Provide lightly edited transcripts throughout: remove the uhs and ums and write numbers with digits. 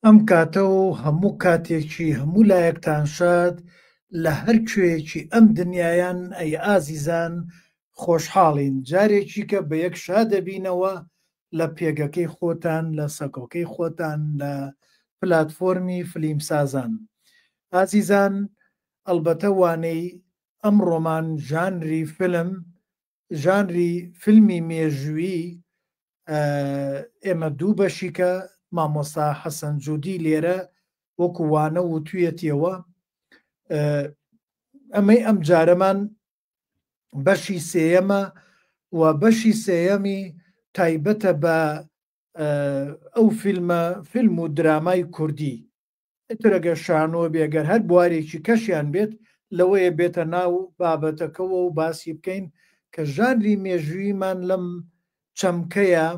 ئەم کاتە و هەموو کاتێکی هەموو لایەکتان شاد لە هەر کوێیەکی ئەم دنیایان ئەی ئازیزان خۆشحاڵین جارێکی کە بە یەک شادەبینەوە لە پێگەکەی خۆتان لە سەکۆکەی خۆتان لە پلاتفۆرمی فلیمسازان. ئازیزان ئەلبەتە وانەی ئەم ڕۆمان ژانری فیلمی مێژووی ئێمە دوو بەشیکە مامۆستا حەسەن جوودی لێرە وەکو وانە وتوویەتیەوە ئەمەی ئەم جارەمان بەشی سێیەمە و بەشی سێیەمی تایبەتە بە ئەو فیلم و درامای کوردی ئەترەگە شانۆ بێگەر هەر بوارێکی کەشیان بێت لەوەیە بێتە ناو بابەتەکەەوە و باسی بکەین کە ژانری مێژوویمان لەم چەمکەیە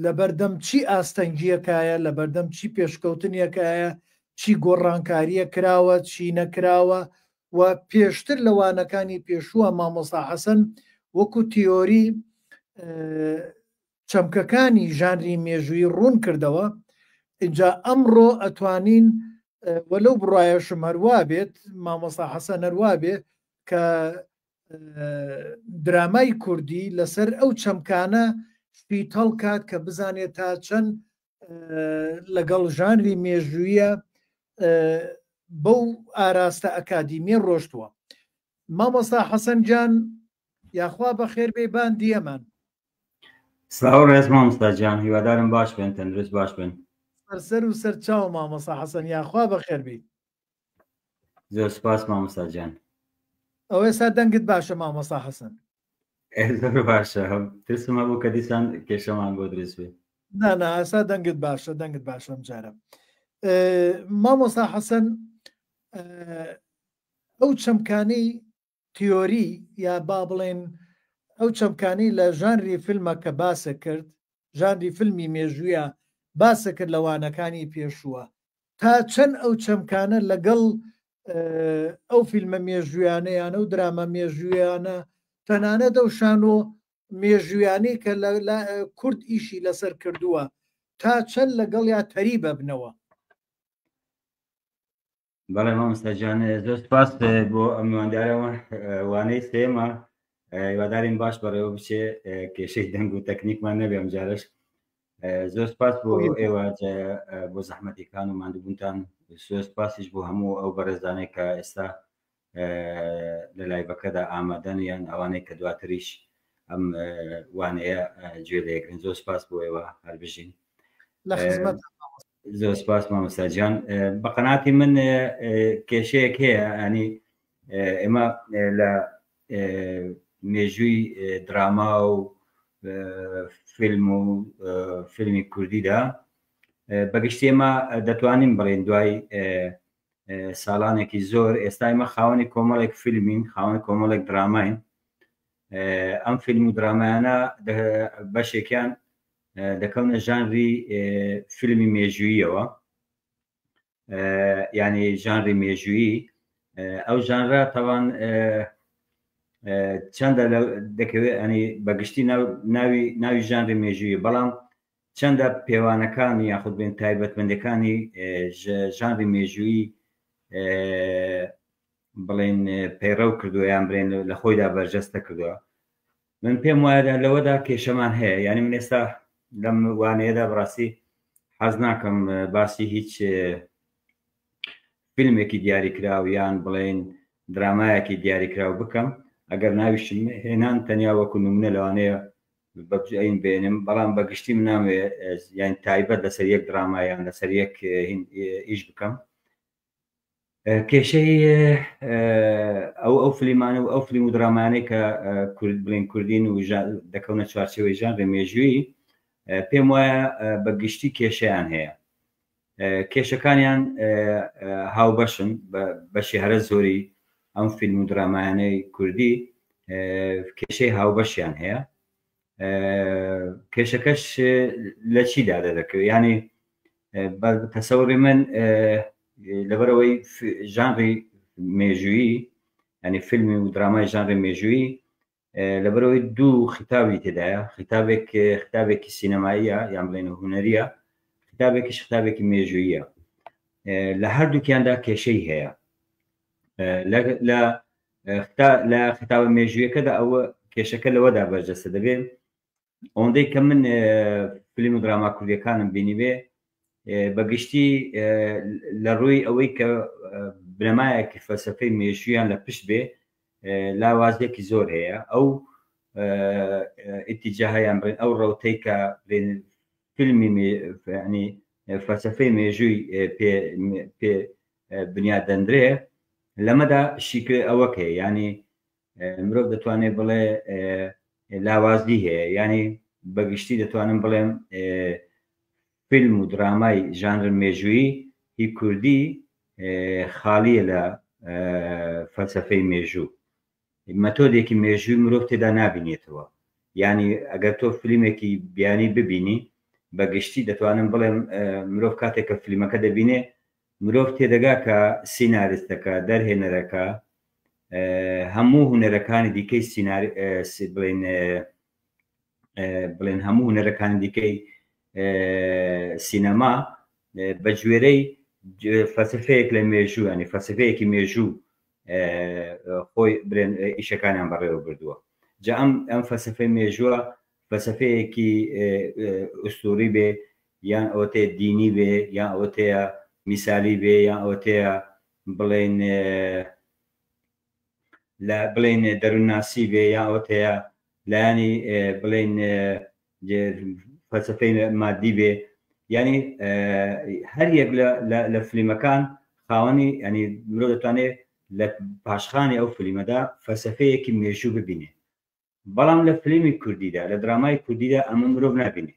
لەبەردەم چی ئاستەنگیەکایە لەبەردەم چی پێشکەوتنیەکایە چی گۆڕانکاریە کراوە چی نەکراوە و پێشتر لەوانەکانی پێشووە مامۆستا حەسەن وەکو تیۆری چەمکەکانی ژانری مێژووی ڕوون کردەوە. اینجا ئەمڕۆ ئەتوانین وەلەو بڕایەشم هەروە بێت مامۆستا حەسەن هەروە بێ کە درامای کوردی لەسەر ئەو چەمکانە شپیتەڵ کات کە بزانێت تا چەند لەگەڵ ژانری مێژوویە بەو ئاراستە ئەکادیمی ڕۆشتووە. مامۆستا حەسەن جان یاخوا بەخێر بێ باندی ئەمان. سلااو ڕێز مامۆستا جان، هیوادارم باش بن، تەندروست باش بن. سەر و سەرچاو مامۆستا حەسەن یاخوا بەخێر بێ. زۆر سپاس مامۆستا جان. ئەو ئێستا دەنگت باشە مامۆستا حەسەن؟ زۆر باشە، ترسمە بوو کە دیسان کێشەمان بۆ دروست بێت. نا ئێستا دەنگت باشە ئەم جارە. مامۆستا حەسەن ئەو چەمکانەی تیۆری یا با بڵێن ئەو چەمکانەی لە ژانری فیلمە کە باسە کرد، ژانری فیلمی مێژوویە باسە کرد لەوانەکانی پێشووە، تا چەند ئەو چەمکانە لەگەڵ ئەو فیلمە مێژوویانەیانە و درامە مێژوویانە تەنانەت ئەو شانۆ مێژوویانەی کە کورد ئیشی لەسەر کردووە تا چەند لەگەڵ یا تەری ببنەوە. بەڵێ مامۆستا جان، زۆر سپاس بۆ ئەم میواندارەوە وانەی سێمە. هیوادارین باش بەڕێوە بچێ، کێشەی دەنگ و تەکنیکمان نەبێ ئەم جارش. زۆر سپاس بۆ ئێوە بۆ زەحمەتیکان و ماندووبوونتان. زۆر سپاسیش بۆ هەموو ئەو بەڕێزانەی کە ئێستا لە لایڤەکەدا ئامادەن یان ئەوانەی کە دواتریش ئەم وانەیە گوێ لێگرن. زۆر سپاس بۆ ئێوە هەربژین. زۆر سپاس مامۆستا جان. بە قەناعەتی من کێشەیەک هەیە، ینی ئێمە لە مێژووی دراما و فیلم و فیلمی کوردیدا بەگشتی ئێمە دەتوانین بڵێن دوای ساڵانێکی زۆر ئێستا ئێمە خاوەنی کۆمەڵێک فیلمین، خاوەنی کۆمەڵێک دراماین. ئەم فیلم و درامایانە بەشێکیان دەکەونە ژانری فیلمی مێژووییەوە، یعنی ژانری مێژوویی. ئەو ژانرە تاوان چەندە دەکەوێت ئەنی بەگشتی ناوی ژانری مێژووی، بەڵام چەندە پێوانەکانی یاخود بێن تایبەتمەندەکانی ژانری مێژووی بڵێن پەیڕەو کردووە یان بڵێن لە خۆیدا بەرجەستە کردووە. من پێم وایە لەوەدا کێشەمان هەیە. یعنی من ئێستا لەم وانەیەدا بڕاستی حەز ناکەم باسی هیچ فیلمێکی دیاریکراو یان بڵێن درامایەکی دیاریکراو بکەم. ئەگەر ناویشم هێنان تەنیا وەکو نمونە لەوانەیە بەین بێنم، بەڵام بەگشتی من ناموێ یان تایبەت لەسەر یەک درامایان لەسەر یەک ئیش بکەم. کێشەی ئەو فیلمانە و ئەو فیلم و درامانەی کە بڵێن کوردین و دەکەونە چوارچێوەی ژانری مێژوویی، پێم وایە بەگشتی کێشەیان هەیە. کێشەکانیان هاوبەشن، بەشی هەرە زۆری ئەم فیلم و درامایانەی کوردی کێشەی هاوبەشیان هەیە. کێشەکەش لە چیدا دەکەوێت؟ ینی تەسەوری من لەبەرەوەی ژانری مێژوویی، ینی فیلمی و درامای ژانری مێژوویی لەبەرەوەی دوو خیتابی تێدایە، خیتابێکی سینەماییە یان بڵێن هونەریە، کتابێکیش کتابێکی مێژوویە لە هەردووکیاندا کێشەی هەیە لە خطابە مێژوویەکەدا ئەوە کێشەکە لەوەدا بەرجەستە دەبێت ئەوەندەی کە من فیلم و دراما کوردیەکانم بینی بێ بەگشتی لە ڕووی ئەوەی کە بنەمایەکی فەلسەفەی مێژوویان لە پشت بێ لاوازێکی زۆر هەیە ئەو ئیتیجاهیان بن ئەو ڕەوتەی کە فیلمی فەلسەفەی مێژووی پێ بنیادەندرێ لەمەدا شیکر ئەوەک هەیە ینی مرۆڤ دەتوانێت بڵێ لاوازی هەیە ینی بەگشتی دەتوانم بڵێم فیلم و درامای ژانر مێژووی هی کوردی خالیە لە فەلسەفەی مێژوو مەتۆدێکی مێژووی مرۆڤ تێدا نابینێتەوە ینی ئەگەر تۆ فیلمێکی بیانی ببینی بەگشتی دەتوانم بڵێم مرۆڤ کاتێک کە فیلمەکە دەبینێ مرۆڤ تێدەگا کە سیناریستەکە دەرهێنەرەکە هەموو هونەرەکانی دیکەی بڵێن هەموو هونەرەکانی دیکەی سینەما بە گوێرەی فەلسەفەیەک لە مێژوو ینی فەلسەفەیەکی مێژوو خۆی برێن ئیشەکانیان بەڕێوە بردووە جا ئەم فەلسەفەی مێژووە فەلسەفەیەکی ئوستوری بێ یان ئەوەتەیە دینی بێ یان ئەوەتەیە میسالی بێ یان ئەوەتەیە بڵێن دەروونناسی بێ یان ئەوەتەیە لایانی بڵێن فەلسەفەی مادی بێ ینی هەر یەک لە فیلمەکان خاوەنی ینی مرۆڤ دەتوانێت لە پاشخانی ئەو فیلمەدا فەلسەفەیەکی مێژوو ببینێ بەڵام لە فیلمی کوردیدا لە درامای کوردیدا ئەمە مرۆڤ نابینێ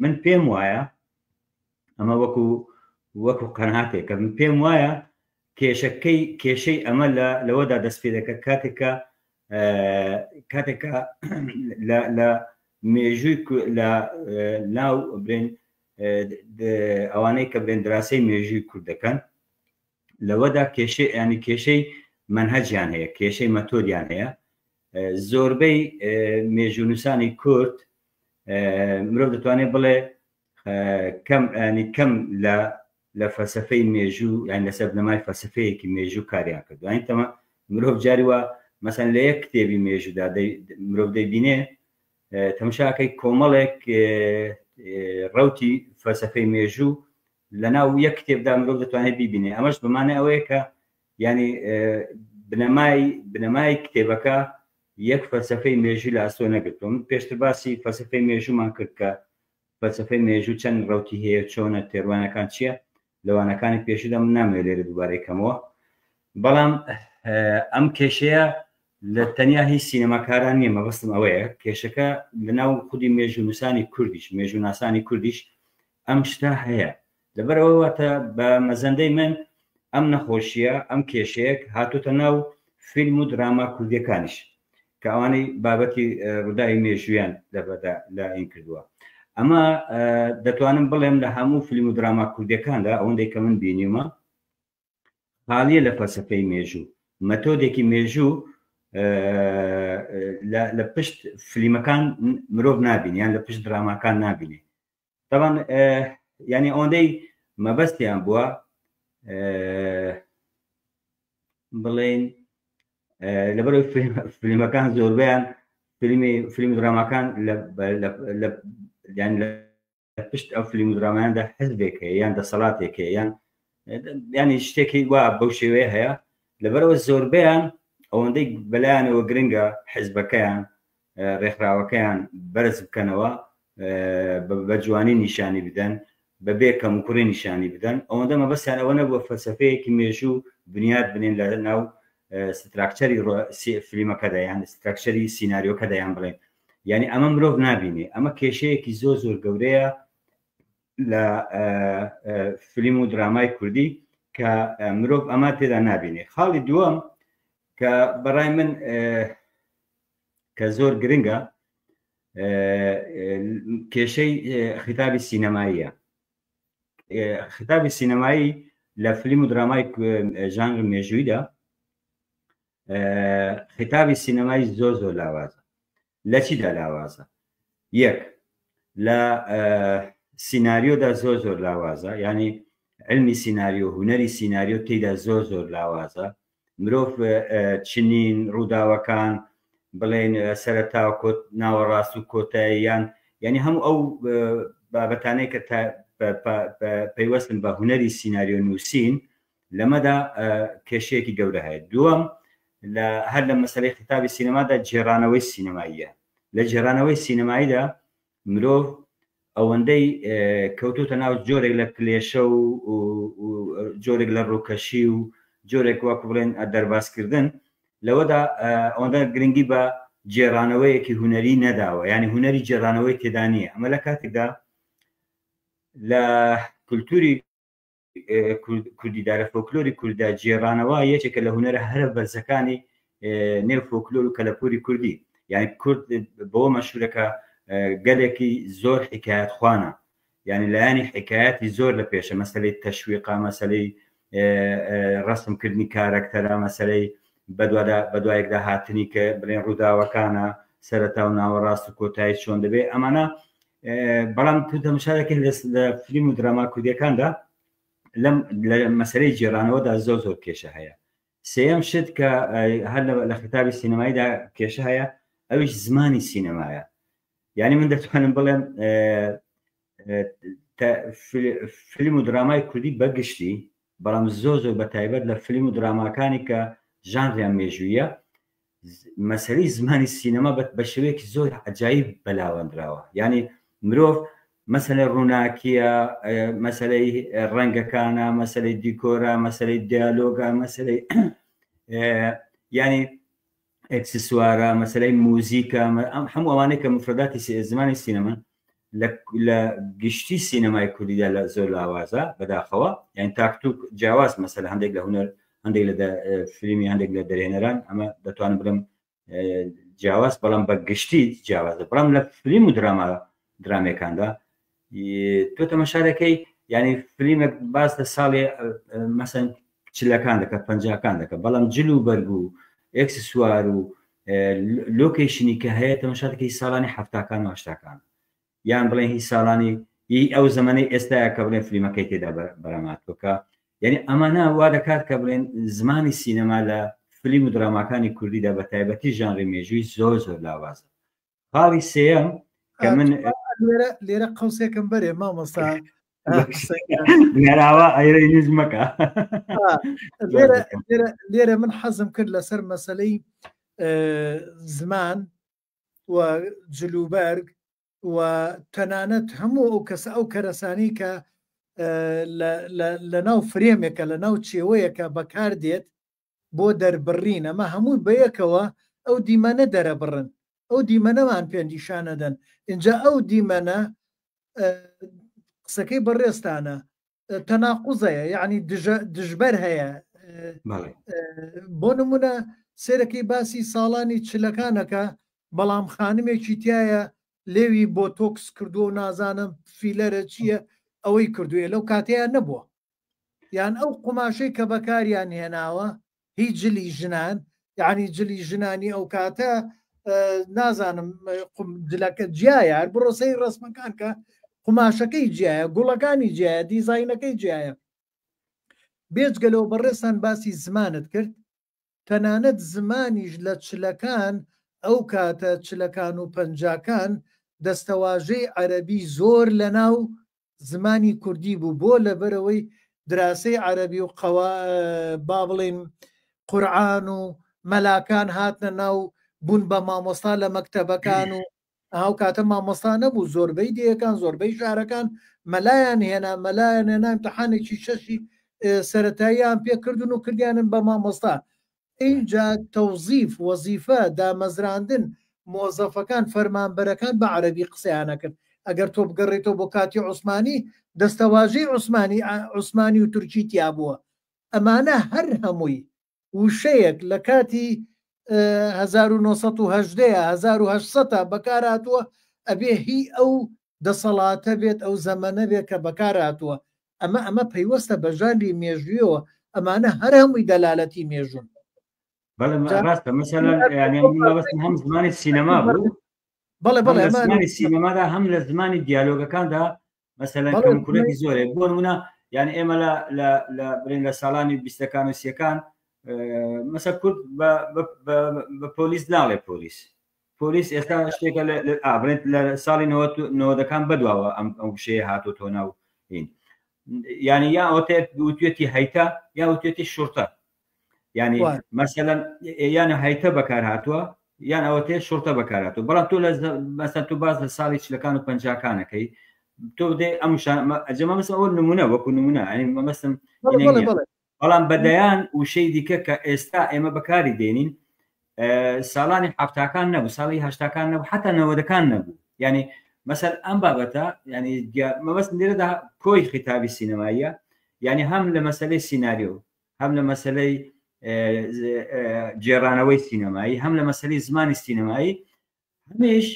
من پێم وایە ئەمە وەکو قەناعاتێکە من پێم وایە کێشەی ئەمە لەوەدا دەست پێ دەکات کاتێکە لە مێژووی لە ناو برێن ئەوانەی کە برێن دراسی مێژووی کورد دەکەن لەوەدا ینی کێشەی منهەجیان هەیە کێشەی مەتۆدیان هەیە زۆربەی مێژوونووسانی کورد مرۆڤ دەتوانێت بڵێ کەم لە فەلسەفەی مێژوو یان لەسەر بنەمای فەلسەفەیەکی مێژوو کاریان کردو این تەمە مرۆڤ جاری وە مەسەن لە یەک کتێبی مێژوودا مرۆڤ دەیبینێ تەماشاکەی کۆمەڵێک ڕەوتی فەلسەفەی مێژوو لە ناو یەک کتێبدا مرۆڤ دەتوانێت بیبینێ ئەمەش بمانە ئەوەیە کە ینی بنەمای کتێبەکە یەک فەلسەفەی مێژوو لە ئەستۆ نەگرتووە من پێشتر باسی فەلسەفەی مێژوومان کرد کە فەلسەفەی مێژوو چەند ڕەوتی هەیە چۆنە تێڕوانەکان چییە لەوانەکانی پێشودا من نامەوێت لێرە دووبارەیەکەمەوە بەڵام ئەم کێشەیە لە تەنیا هیچ سینەماکاران نییە مەبەستم ئەوەیە کێشەکە لەناو خودی مێژوونووسانی کوردیش مێژووناسانی کوردیش ئەم شتا هەیە لەبەرەوە واتە بە مەزەندەی من ئەم نەخۆشیە ئەم کێشەیەک هاتوتە ناو فیلم و دراما کوردیەکانیش کە ئەوانەی بابەتی ڕووداوی مێژوویان لە این کردووە ئەمە دەتوانم بڵێم لە هەموو فیلم و دراما کوردیەکاندا ئەوەندەی کە من بینیمە حالیە لە فەلسەفەی مێژوو مەتۆدێکی مێژوو لە پشت فیلمەکان مرۆڤ نابینی یان لە پشت دراماکان نابینی طبعا ینی ئەوەندەی مەبەستیان بووە بڵێن لەبەرەوەی فیلمەکان زۆربیان فیلم دراماکان لە پشت ئەو فیلم درامایاندا حزبێک هەیە یان دەسەڵاتێک هەیە ینی شتێکی وا بەو شێوەیە هەیە لەبەرەوە زۆربیان ئەوەندەی بەلایانەوە گرنگە حزبەکەیان ڕێکخراوەکەیان بەرز بکەنەوە بە جوانی نیشانی بدەن بەبێ کەمکوڕی نیشانی بدەن ئەوەندە مەبەستیان ئەوە نەبووە فەلسەفەیەکی مێژوو بنیاد بنێن لە ناو ستراکچەری فیلمەکەدا یان ستراکچەری سیناریۆکەدا یان بڵێن ینی ئەمە مرۆڤ نابینێ ئەمە کێشەیەکی زۆر گەورەیە لە فیلم و درامای کوردی کە مرۆڤ ئەمە تێدا نابینێ خاڵی دووەم کە بەڕای من کە زۆر گرنگە کێشەی خیتابی سینەماییە خیتابی سینەمایی لە فیلم و درامای ژانر مێژوویدا خیتابی سینەمایی زۆر لاوازە لە چیدا لاوازە یەک لە سیناریۆدا زۆر لاوازە، ینی علمی سیناریۆ هوەری سیناریۆ تێیدا زۆر لاوازە. مرۆڤ چنین ڕووداوەکان بڵێن سەرەتا ناوەڕاست و کۆتاییان، ینی هەموو ئەو بابەتانەی کە پەیوەستن بە هوەری سیناریۆ نووسین لەمەدا کێشەیەکی گەورە هەیە. دووەم هەر لە مەسەلەی خیتابی سینەمادا جێرانەوەی سینەماییە. لە جێرانەوەی سینەماییدا مرۆڤ ئەوەندەی کەوتوتە ناو جۆرێک لە کلێشە و جۆرێک لە ڕووکەشی و جۆرێک وەکو بڵێن دەرباسکردن، لەوەدا ئەوەندە گرنگی بە جێرانەوەیەکی هوەری نەداوە، ینی هوەری جێرانەوەی تێدا نییە. ئەمە لە کاتێکدا لە کولتوری کوردیدارە فۆکلۆری کووردا جێرانەوە یەکێکە لە هوەرە هەرە بەرزەکانی نێو فۆکلۆر و کەلەپوری کوردی. یعنی کورد بۆ مەشهورەکە گەلێکی زۆر حکایەت خوانە، یعنی لایانی حکایەتی زۆر لە پێشە، مەسەلەی تەشویقا، مەسەلەی ڕەسمکردنی کارەکتەرە، مەسەلەی بەدوایەکدا هاتنی کە بڵێن ڕووداوەکانە سەرەتا و ناوەڕاست و کۆتایی چۆن دەبێت. ئەمانە بەڵام تو تەماشاکە لە فیلم و دراما کوردیەکاندا لە مەسەلەی جێرانەوەدا زۆر کێشە هەیە. سێەم شت کە هەر لە خیتابی سینەماییدا کێشە هەیە ئەویش زمانی سینەمایە. یعنی من دەتوانم بڵێم فیلم و درامای کوردی بەگشتی، بەڵام زۆر بە تایبەت لە فیلم و دراماکانی کە ژانریان مێژوویە، مەسەلەی زمانی سینەما بە شێوەیەکی زۆر عەجایب بەلاوەندراوە. ینی مرۆڤ مەسەلەی ڕووناکیە، مەسەلەی ڕەنگەکانە، مەسەلەی دیکۆرە، مەسەلەی دیالۆگە، مەسەلەی ینی ئەکسسوارە، مەسەلەی موزیکە، هەموو ئەوانەی کە مفرداتی زمانی سینەما لە گشتی سینەمای کوردیدا لە زۆر لاوازە بەداخەوە. یعنی تاکتوک جیاواز مەسەلە هەندێک لە هوەر، هەندێک لە فیلمی، هەندێک لە دەرهێنەران ئەمە دەتوانم بڵم جیاواز، بەڵام بە گشتی جیاوازە. بەڵام لە فیلم و درامەکاندا تۆ تەماشاکەی، ینی فیلمێک باس لە ساڵی مەسەن چلەکان دەکە، پەنجاکان دەکە، بەڵام جل و بەرگ و ئەکسسوار و لۆکیشنی کە هەیە تەماشاکەی ساڵانی هەفتاکان و هەشتاکان، یان بڵێن هیچ ساڵانی ئەو زمانەی ئێستاە کە بڵێن فیلمەکەی تێدا بەراماتۆکە. یعنی ئەمانە وا دەکات کە بڵێن زمانی سینەما لە فیلم و دراماکانی کوردیدا بە تایبەتی ژانری مێژووی زۆر لاوازە. خاڵی سێەم کە من لێرە قەوسێکم بەرێ مامۆستا نێراوە ئەیرەی نووز مەکە. لێرە من حەزم کرد لەسەر مەسەلەی زمان و جلوبەرگ و تەنانەت هەموو ئەو کەسە ئەو کەرەسانی کە لە ناو فرێمێکە، لە ناو چێوەیەکە بەکار دێت بۆ دەربڕین، ئەمە هەموو بەیەکەوە ئەو دیمەنە دەرەبڕن، ئەو دیمەنەمان پێنجیشانەدەن. اینجا ئەو دیمەنە قسەکەی بەڕێستانە تەناقوزەیە، یعنی دژبەر هەیە. بۆ نمونە سێرەکەی باسی ساڵانی چلەکانەکە، بەڵام خانمێکی تایە لێوی بۆ تۆکس کردو و نازانم فیلەرە چییە ئەوەی کردووە، لەو کاتەیە نەبووە. یان ئەو قماشەی کە بەکاریان هێناوە هیچ جلی ژنان، یعنی جلی ژنانی ئەو کاتە نازانم جلەکە جیایە، بڕۆسەی ڕسمەکان کە قماشەکەی جیایە، گوڵەکانی جیایە، دیزاینەکەی جیایە. بێجگەلەوە بەڕێستان باسی زمانت کرد، تەنانەت زمانیش لە چلەکان ئەو کاتە چلەکان و پەنجاکان دەستەواژەی عەرەبی زۆر لە ناو زمانی کوردی بوو، بۆ لەبەرەوەی دراسی عەرەبی و با بڵێن قورعان و مەلاکان هاتنە ناو بوون بە مامۆستا لە مەکتەبەکان و ئەو کاتە مامۆستا نەبوو، زۆربەی دەیەکان زۆربەی شارەکان مەلایان هێنا، مەلایان هێنا ئیمتیحانێکی شەشی سەرەتاییان پێکردن و کردیانن بە مامۆستا. اینجا تەوزیف، وەزیفە، دامەزراندن مۆزەفەکان، فەرمانبەرەکان بە عەرەبی قسەیانە کرد. ئەگەر تۆ بگەڕێتەوە بۆ کاتی عوسمانی، دەستەواژەی عوسمانی و تورکی تیا بووە. ئەمانە هەر هەمووی وشەیەک لە کاتی 1970 بەکار هاتووە، ئەبێ هی ئەو دەسەڵاتە بێت، ئەو زەمەنە بێت کە بەکار هاتووە. ئەمە پەیوەستە بە ژانری مێژویەوە، ئەمانە هەر هەمووی دەلالەتی مێژون. ڕاستە مەسەلەن هەم زمانی سینەما بوو، بەڵێ زمانی سینەمادا هەم لە زمانی دیالۆگەکاندا، مثلا کەمکورێکی زۆرێ بۆ نمونە یعنی ئێمە لە ساڵانی 20ەکان و 30ەکان مەسەڵەن کورد بە پۆلیس ناڵێ پۆلیس ئێستا شتێکە بڵێن لە ساڵی 90ەکان بەدواوە ئەم شەیە هاتوۆ ناو هین یعنی یا ئەوتێ وتوێتی هەیتە یا وتێتی شورتە یعنی مەسەلەن یانە هەیتە بەکار هاتووە یان ئەوەتێ شورتە بەکار هاتووە بەڵام تۆ مەسەڵەن تو باز لە ساڵی 40ەکان و 50ەکانەکەی تۆ دێ ئەم ئەجەمە مەسەڵەن ئەوە نمونە وەکو نمونە ئەنی مەمەستم بەڵام بەدەیان وشەی دیکە کە ئێستا ئێمە بەکاری دێنین ساڵانی حەفتاکان نەبوو ساڵی هەشتاکان نەبوو حتا 90ەکان نەبوو یعنی مەسەل ئەم بابەتە ینی مەبەست لێرەدا کۆی خیتابی سینەماییە یعنی هەم لە مەسەلەی سیناریۆ هەم لە مەسەلەی جێڕانەوەی سینەمایی هەم لە مەسەلەی زمانی سینەمایی هەمیش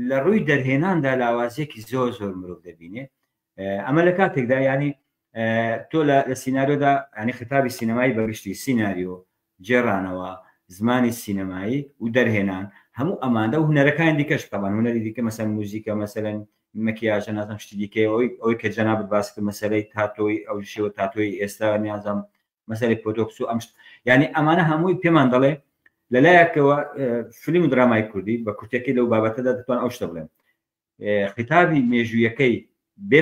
لە ڕووی دەرهێناندا لاوازێکی زۆر مرۆڤ دەبینێ ئەمە لە کاتێکدا ینی تۆ لە سیناریۆدا ینی خیتابی سینەمایی بەگشتی سیناریۆ جێڕانەوە زمانی سینەمایی و دەرهێنان هەموو ئەماندا و هونەرەکان دیکەش طبعاً هونەری دیکە مەسەن موزیکە مەسەلەن مەکیاژە نازانم شتی دیکەی ئەوەی کە جەنابەت باس کرد مەسەلەی تاتۆی ئەو شێوە تاتۆی ئێستا نیازم مەسەلەی پۆتۆکس و ئەم یعنی ئەمانە هەمووی پێمان دەڵێ لەلایەکەوە فیلم و درامای کوردی بە کورتێکی لەو بابەتەدا دەتوان ئەو شتە بڵێن خیتابی مێژوویەکەی بێ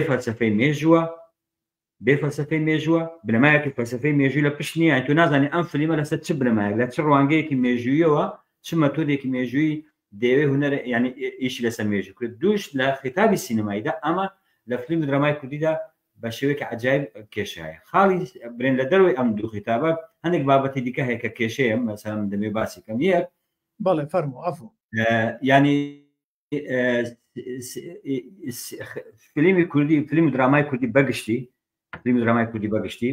فەلسەفەی مێژووە بنەمایەکی فەلسەفەی مێژووی لە پشت نییە تۆ نازانی ئەم فیلمە لەسەر چ بنەمایەک لە چ ڕوانگەیەکی مێژوویەوە چ مەتۆدێکی مێژووی دەیەوێ هونەر ینی ئیشی لەسەر مێژوو کرد دووش لە خیتابی سینەماییدا ئەمە لە فیلم و درامای کوردیدا بە شێوەیەکی عەجایب کێشایە خاڵی برێن لە دەروی ئەم دوو خیتابە هەندێک بابەتی دیکە هەیە کە کێشەیە مەسەڵەن دەمێ باسی کەم یەک بەڵێ فەرموو عەفو ینی فیلمی کوردی فیلم و درامای کوردی بەگشتی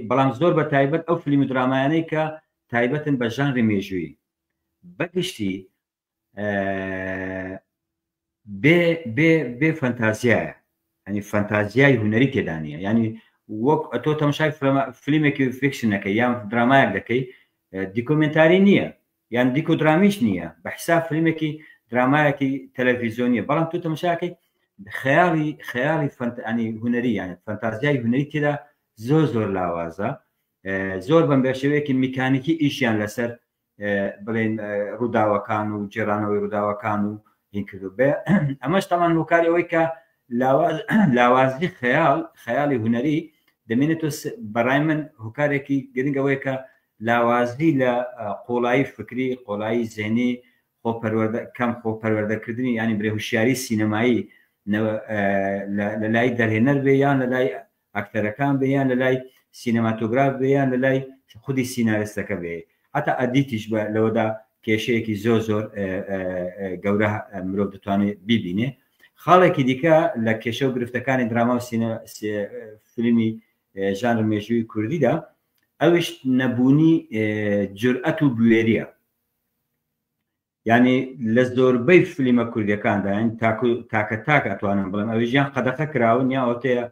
بەڵام زۆر بە تایبەت ئەو فیلم و درامایانەی کە تایبەتن بە ژانری مێژووی بەگشتی بێ فەنتازیایە ینی فەنتازیای هونەری تێدانە ینی وەک تۆ تەماشای فیلمێکی فیکشنەکەی یان درامایەک دەکەی دیکۆمنتاری نییە یان دیکۆ درامیش نییە بە حساب فیلمێکی درامایەکی تەلەڤیزیۆنیە بەڵام تۆ تەماشاکەی خەیاڵی ینی هونەری یان فەنتازیای هونەری تێدا زۆر لاوازە زۆر بەم بێشێوەیەکی میکانیکی ئیشیان لەسەر بڵێن ڕووداوەکان و جێڕانەوەی ڕووداوەکان و هین کردو بێ ئەمەش تەمان هۆکاری ئەوەی کە لاوازی خەیاڵی هونەری دەمێنێتەوە بەڕای من هۆکارێکی گرنگەوەی کە لاوازی لە قۆڵایی فکری قۆڵایی زێنی کەم خۆپەروەردەکردنی ینی برێهوشیاری سینەمایی لە لای دەرهێنەر بێ یان لە لای ئاکتەرەکان بێ یان لە لای سینەماتۆگراف بێ یان لە لای خودی سیناریستەکە بێ حتا ئەدیتیش لەوەدا کێشەیەکی زۆر گەورە مرۆڤ دەتوانێت بیبینێ خاڵێکی دیکە لە کێشە و گرفتەکانی دراما و فیلمی ژانر مێژووی کوردیدا ئەوش نەبوونی جورئەت و بوێریە ینی لە زۆربەی فیلمە کوردیەکاندا تاکە ئەتوانم بڵێم ئەوی ژیان قەدەخە کراون یا ئەوتەیە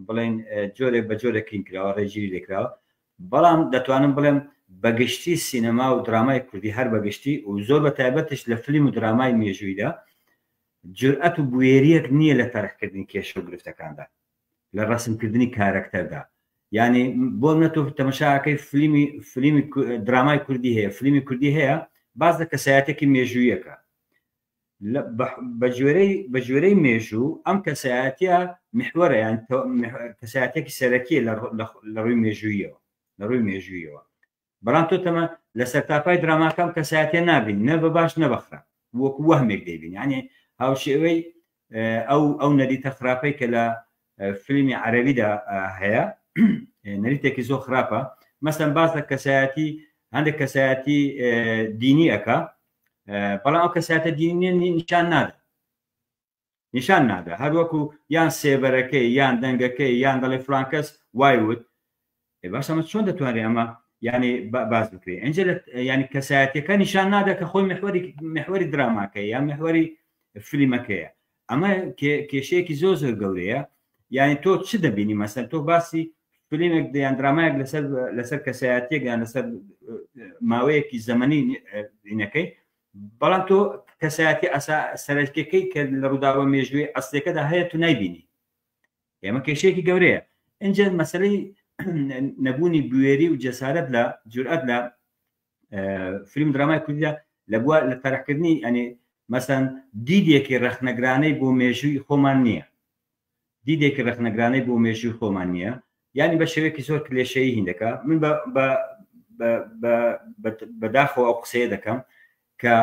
بڵێن جۆرێک بە جۆرەکەین کراوە ڕێژیری لێکراوە بەڵام دەتوانم بڵێم بەگشتی سینەما و درامای کوردی هەر بەگشتی و زۆر بە تایبەتش لە فیلم و درامای مێژوویدا جورئەت و بوێریەک نییە لە تەرخکردنی کێشە و گرفتەکاندا لە ڕەسمکردنی کارکتەردا یعنی بۆ نەتۆ تەماشاکەی فیلمی درامای کوردی هەیە فیلمی کوردی هەیە باز لە کەسایەتێکی مێژوویەکە بە جوێرەی مێژوو ئەم کەسایەتە محورە یان کەسایەتێکی سەرەکیە لە ڕووی مێژوویەوە بەڵام تۆ تەمە لە سەرتاپای دراماکەم کەسایەتێ نابین نە بە باش نەبەخرا وەکو وەهمێک دەیبین یعنی هاوشێوەی ئەو نەریتە خراپەی کە لە فیلمی عەرەبیدا هەیە نەریتێکی زۆر خراپە مەسەن باز لە کەسایەتی هەندێک کەسایەتی دینی ئەکا بەڵام ئەو کەسایەتە دینی نیشان نادا هەروەکو یان سێبەرەکەی یان دەنگەکەی یان دەڵێ فلان کەس وای وت باش ئەمە چۆن دەتوانێت ئەمە ینی باز بکرێت ئەنجە ینی کەسایەتەکە نیشان نادا کە خۆی محوەری دراماکەی یان محوەری فیلمەکەیە ئەمە کێشەیەکی زۆر گەورەیە یعنی تۆ چ دەبینی مەسەن تۆ باسی فیلمێک یان درامایەک لەسەر کەسایەتێک یان لەسەر ماوەیەکی زەمەنی بینەکەی بەڵام تۆ کەسایەتی سەرەکیەکەی کە لە ڕووداوە مێژووی ئەسلەکەدا هەیە تو نایبینی ئێمە کێشەیەکی گەورەیە. اینجا مەسلەی نەبوونی بوێری و جەسارەت لە جورئەت لە فیلم درامای کوردیدا لە بووە لە تەرەحکردنی ئەنی مەسەن دیدێکی ڕەخنەگرانەی بۆ مێژووی خۆمان نییە، دیدێکی ڕەخنەگرانەی بۆ مێژووی خۆمان نییە، یعنی بە شێوەیەکی زۆر کلێشەیی هیندەکە. من بەداخەوە ئەو قسەیە دەکەم کە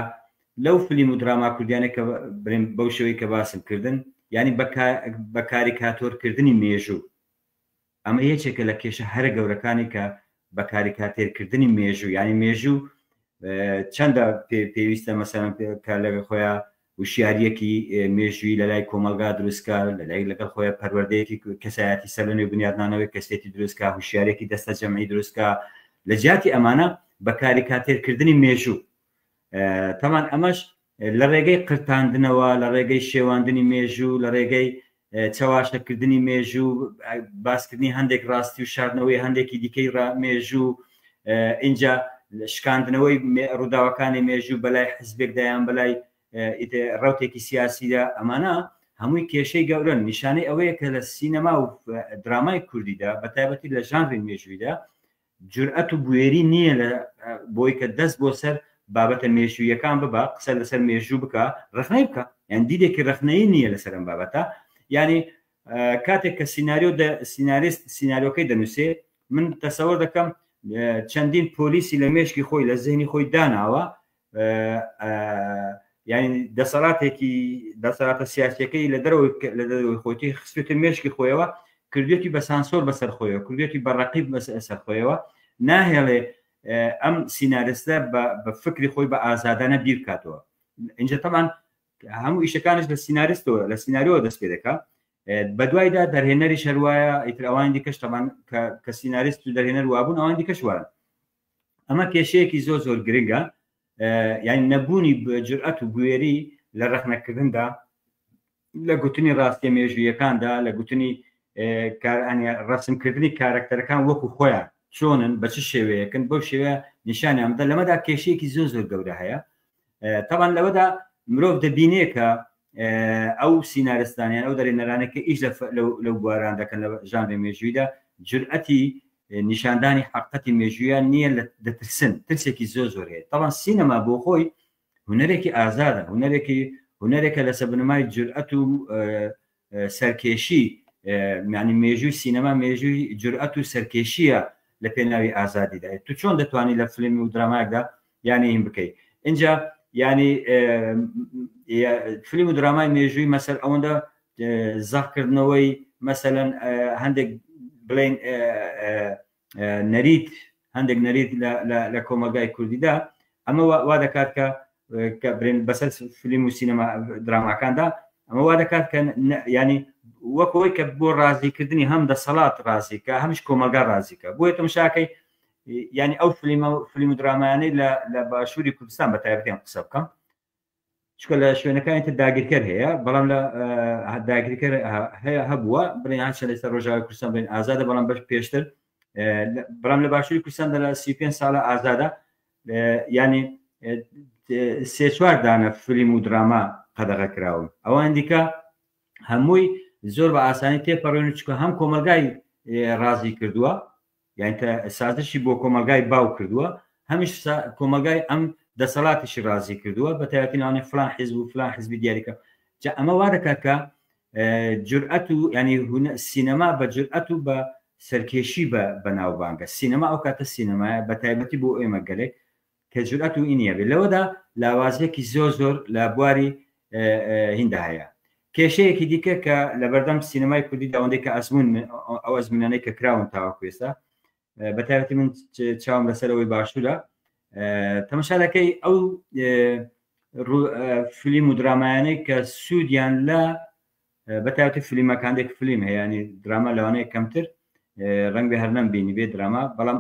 لەو فیلم و دراما کوردیانە کە بەو شێوەی کە باسم کردن، یعنی بە کاریکاتۆرکردنی مێژوو، ئەمە یەکێکە لە کێشە هەرە گەورەکانی کە بە کاریکاتێرکردنی مێژوو، یعنی مێژوو چەندە پێویستە مەسەڵەن کە لەگە خۆیان وشیاریەکی مێژووی لە لای کۆمەلگا دروستکە، لە لای لەگەڵ خۆیان پەروەردەیەکی کەسایەتی سەر لە نوێ بنیادنانەوەی کەسێتی دروستکە، هوشیارێکی دەستە جەمعی دروستکە، لە جیاتی ئەمانە بە کاریکاتێرکردنی مێژوو. تەمان ئەمەش لە ڕێگەی قرتاندنەوە، لە ڕێگەی شێواندنی مێژوو، لە ڕێگەی چاواشەکردنی مێژوو، باسکردنی هەندێک ڕاستی و شاردنەوەی هەندێکی دیکەی مێژوو، اینجا شکاندنەوەی ڕووداوەکانی مێژوو بەلای حزبێکدا یان بەلای ڕوتێکی سیاسیدا، ئەمانە هەمووی کێشەی گەورن. نیشانەی ئەوەیە کە لە سینەما و درامای کوردیدا بە تایبەتی لە ژانری مێژوویدا جورئەت و بوێری نییە لە بۆی کە دەست بۆ سەر بابەتە مێژوویەکان ببە، قسە لەسەر مێژوو بکە، ڕخنەی بکە، یان دیدێکی ڕخنەیی نییە لەسەر ئەم بابەتە. یعنی کاتێک کە سیناریست سیناریۆکەی دەنووسێ، من تەسەوەر دەکەم چەندین پۆلیسی لە مێشکی خۆی لە زێنی خۆی داناوە، یعنی دەسەڵاتە سیاسیەکەی لە دەرەوەی خۆتی خستێتە مێشکی خۆیەوە، کردوێتی بە سانسۆر بەسەر خۆیەوە، کردوێتی بە ڕەقیب بەسەر خۆیەوە، ناهێڵێ ئەم سیناریستە بە فکری خۆی بە ئازادانە بیر بکاتەوە. اینجا تەمان هەموو ئیشەکانش لە سیناریستەوە لە سیناریۆ دەست پێ دەکات. بە دوایدا دەرهێنەری شەروایە، ئیتر ئەوان دیکەش تەمان کە سیناریست و دەرهێنەر وابوون ئەوان دیکەش وارن. ئەمە کێشەیەکی زۆر گرنگە، یعنی نەبوونی جورئەت و بوێری لە ڕەخنەکردندا، لە گوتنی ڕاستی مێژوویەکاندا، لە گوتنی ڕسمکردنی کارکتەرەکان وەکو خۆیان چۆنن، بە چ شێوەیەکن، بەو شێوەیە نیشانیاندا. لەمەدا کێشەیەکی زۆر گەورە هەیە. تەمان لەوەدا مرۆڤ دەبینێ کە ئەو سینارستانیان ئەو دەرێنەرانێککە ئیش لەو بواران دەکەن لە ژانری مێژوویدا جورئەتی نیشاندانی حقیقەتی مێژوویان نییە، دەترسن، ترسێکی زۆر هەیە. تەڵان سینەما بۆ خۆی هونەرێکی ئازادە، هونەرێکە لەسەر بنەمای جورئەت و سەرکێشی، یعنی مێژووی سینەما مێژووی جورئەت و سەرکێشیە لە پێناوی ئازادیدا. تو چۆن دەتوانانی لە فیلمی و درامایەکدا یانی هین بکەیت؟ اینجا یعنی فیلم و درامای مێژووی مەسەر ئەوەندە زەحکردنەوەی مەسەلەن هەندێک بڵێن نەریت، هەندێک نەریت لە کۆمەلگای کوردیدا، ئەمە وا دەکات کە برێن بەسەر فیلم و سینەما دراماکاندا، ئەمە وا دەکات کە ینی وەکەوەی کە بۆ ڕازیکردنی هەم دەسەڵات ڕازیکە، هەمیش کۆمەلگا ڕازیکە. بۆیە تەماشاکەی ینی ئەو فیلم و درامایانەی لە باشووری کوردستان بە تایبەتیان قسە بکەم، چکە لە شوێنەکانی تر داگیرکەر هەیە، بەڵام لە داگیرکەر هەبووە بڵێن هەر چەند لەسەر ڕۆژاوای کوردستان بڵێن ئازادە، بەڵام بەش پێشتر، بەڵام لە باشووری کوردستاندا لە 35 ساڵە ئازادە، ینی 3-4 دانە فیلم و دراما قەدەغە کراون. ئەوان دیکە هەمووی زۆر بە ئاسانی تێپەڕێن، چکە هەم کۆمەلگای ڕازی کردووە، یعنی سازشی بۆ کۆمەلگای باو کردووە، هەمیش کۆمەلگای ئەم دەسەڵاتیشی ڕازی کردووە، بە تایبەتی ناوانێ فلان حیزب و فلان حیزبی دیاریکە. جا ئەمە وا دەکات کە جورئەت و ینی سینەما بە جورئەت و بە سەرکێشی بەناوبانگە. سینەما ئەو کاتە سینەمایە بە تایبەتی بۆ ئێمە گەلێک کە جورئەت و ئینیە بێت. لەوەدا لاوازیەکی زۆر لە بواری هیندا هەیە. کێشەیەکی دیکە کە لە بەردەم سینەمای کوردی داوەندەی کە ئەو ئەزمونانەی کە کراون تاواکو ئێستا، بە تایبەتی من چاوم لەسەرەوەی باشوورە، تەماشا دەکەی ئەو فیلم و درامایانەی کە سوودیان لە بە تایبەتی فیلمەکانێک فیلم هەیە، ینی دراما لەوانەیە کەمتر ڕەنگ بێ هەر نەمبینی بێ دراما، بەڵام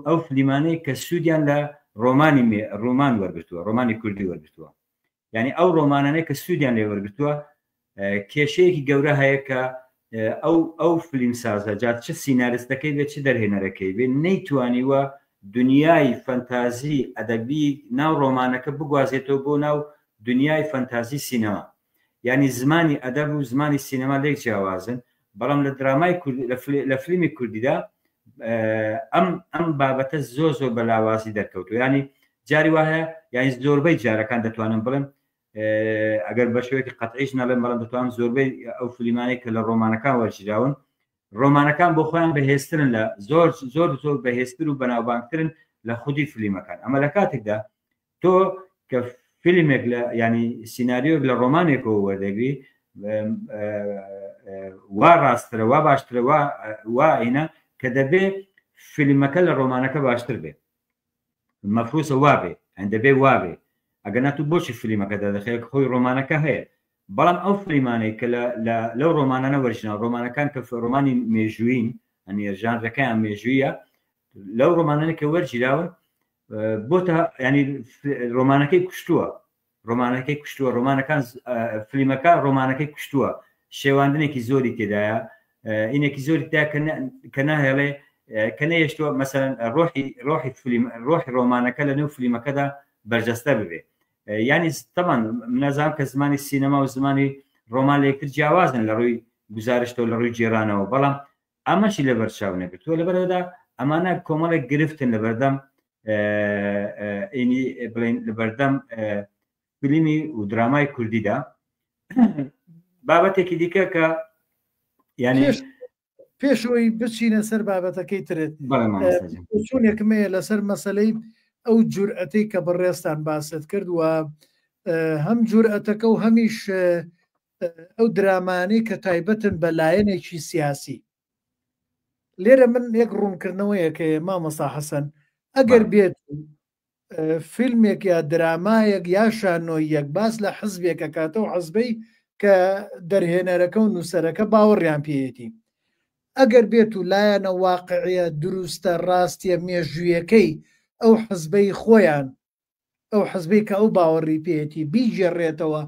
ئەو فیلمانەی کە سوودیان لە ڕۆمان وەرگرتووە، ڕۆمانی کوردی وەرگرتووە، یعنی ئەو ڕۆمانانەی کە سوودیان لێ وەرگرتووە کێشەیەکی گەورە هەیە کە ئەو فیلم سازە جات چه سیناریستەکەی بێت چه دەرهێنەرەکەی بێت نەیتوانیوە دنیای فەنتازی ئەدەبی ناو ڕۆمانەکە بگوازێتەوە بۆ ناو دنیای فەنتازی سینەما. ینی زمانی ئەدەب و زمانی سینەما لێک جیاوازن بەڵام لە درامای لە فیلمی کوردیدا ئەم بابەتە زۆر بەلاوازی دەرکەوتو ینی جاری وایە یانی زۆربەی جارەکان دەتوانم بڵم ئەگەر بە شوەیەکی قەتعیش نەڵێم بەڵام دەتوانم زۆربەی ئەو فیلمانەی کە لە ڕۆمانەکان وەرگیراون ڕۆمانەکان بۆ خۆیان بەهێزترن لە زۆر بەهێزتر و بەناوبانگترن لە خودی فیلمەکان ئەمە لە کاتێکدا تۆ کە فیلمێک لە ینی سیناریۆک لە ڕۆمانێکەوە وەردەگری وا ڕاستترە وا باشترە وا ئینە کە دەبێ فیلمەکە لە ڕۆمانەکە باشتر بێ مەفروسە وابێ دەبێ وابێ ئەگەر ناتو بۆچی فیلمەکە دەدەخێت خۆی ڕۆمانەکە هەیە بەڵام ئەو فیلمانەی کە لەو ڕۆمانانە وەرژنەوە ڕۆمانەکان کە ڕۆمانی مێژووین ئەنی ژانرەکەیان مێژوویە لەو ڕۆمانانە کە وەرگیراون بۆتە ینی ڕۆمانەکەی کوشتووە ڕۆمانەکان فیلمەکە ڕۆمانەکەی کوشتووە شێواندنێکی زۆری تێدایە ئینێکی زۆری تیا کە ناهێڵێ کە نەیەشتووە مەسەرەن ڕۆحی ڕۆمانەکە لە نێو فیلمەکەدا بەرجەستە ببێ ینی تەمان نەزانام کە زمانی سینەما و زمانی ڕۆمان لە یەکتر جیاوازن لە ڕووی گزارشتەوە لە ڕووی جێرانەوە بەڵام ئەمەشی لە بەرچاو نەگرتووە لەبەرەوەدا ئەمانە کۆمەڵێک گرفتن لە بەردەم بڵین لە بەردەم فیلمی و درامای کوردیدا بابەتێکی دیکە کە ینی پێشەوەی بچینە سەر بابەتەکەی ترێت چونێکمەیە لەسەر مەسەلەی ئەو جورئەتەی کە بەڕێستان باست کرد و هەم جورئەتەکە و هەمیش ئەو درامانەی کە تایبەتن بە لایەنێکی سیاسی لێرە من یەک ڕوونکردنەوەیە کە مامۆستا حەسەن ئەگەر بێت فیلمێک یا درامایەک یا شانۆیەک باس لە حزبێکە کاتەوە حەزبەی کە دەرهێنەرەکە و نووسەرەکە باوەڕیان پێیەتی ئەگەر بێت و لایەنە واقعیە دروستە ڕاستیە مێژوویەکەی ئەو حزبەی خۆیان ئەو حزبەی کە ئەو باوەڕی پێێتی بیجێڕێتەوە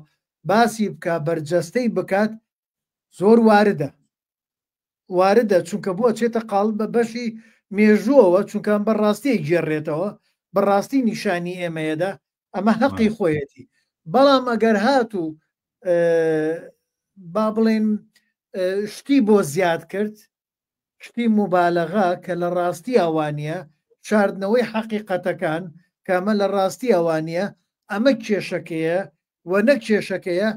باسی بکە بەرجەستەی بکات زۆر واردە چونکە بووە چێتە قاڵ بە بەشی مێژووەوە چونکەم بەڕاستی گێڕێتەوە بەڕاستی نیشانی ئێمەیەدا ئەمە حەقی خۆیەتی بەڵام ئەگەر هاتوو با بڵێن شتی بۆ زیاد کرد شتی مبالغا کە لە ڕاستی ئەوانە چاردنەوەی حەقیقەتەکان کامە لە ڕاستی ئەوانە ئەمە کێشەکەیە و نەک کێشەکەیە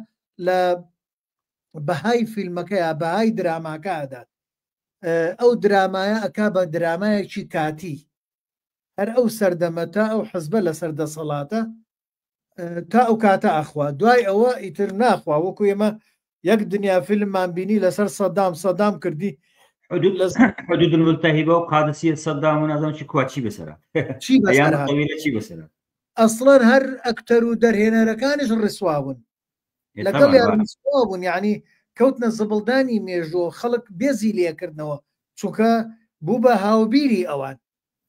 لە بەهای فیلمەکەیە بەهای دراماکە ئەدات ئەو درامایە ئەکا بە درامایەکی کاتی هەر ئەو سەردەمەتە ئەو حزبە لە سەردەسەڵاتە تا ئەو کاتە ئەخوا دوای ئەوە ئیتر ناخوا وەکو ئێمە یەک دنیا فیلممان بینی لەسەر سەدام کردی حدود الملتهبة وقادسية صدام ونظام شي كواتشي بسرعة أيام طويلة شي بسرعة أصلا هر أكتر درهنا ركانش الرسوابون لقل يا الرسوابون يعني كوتنا الزبلداني ميجو خلق بيزي ليه كردنوا چونكا بوبا هاوبيري أوان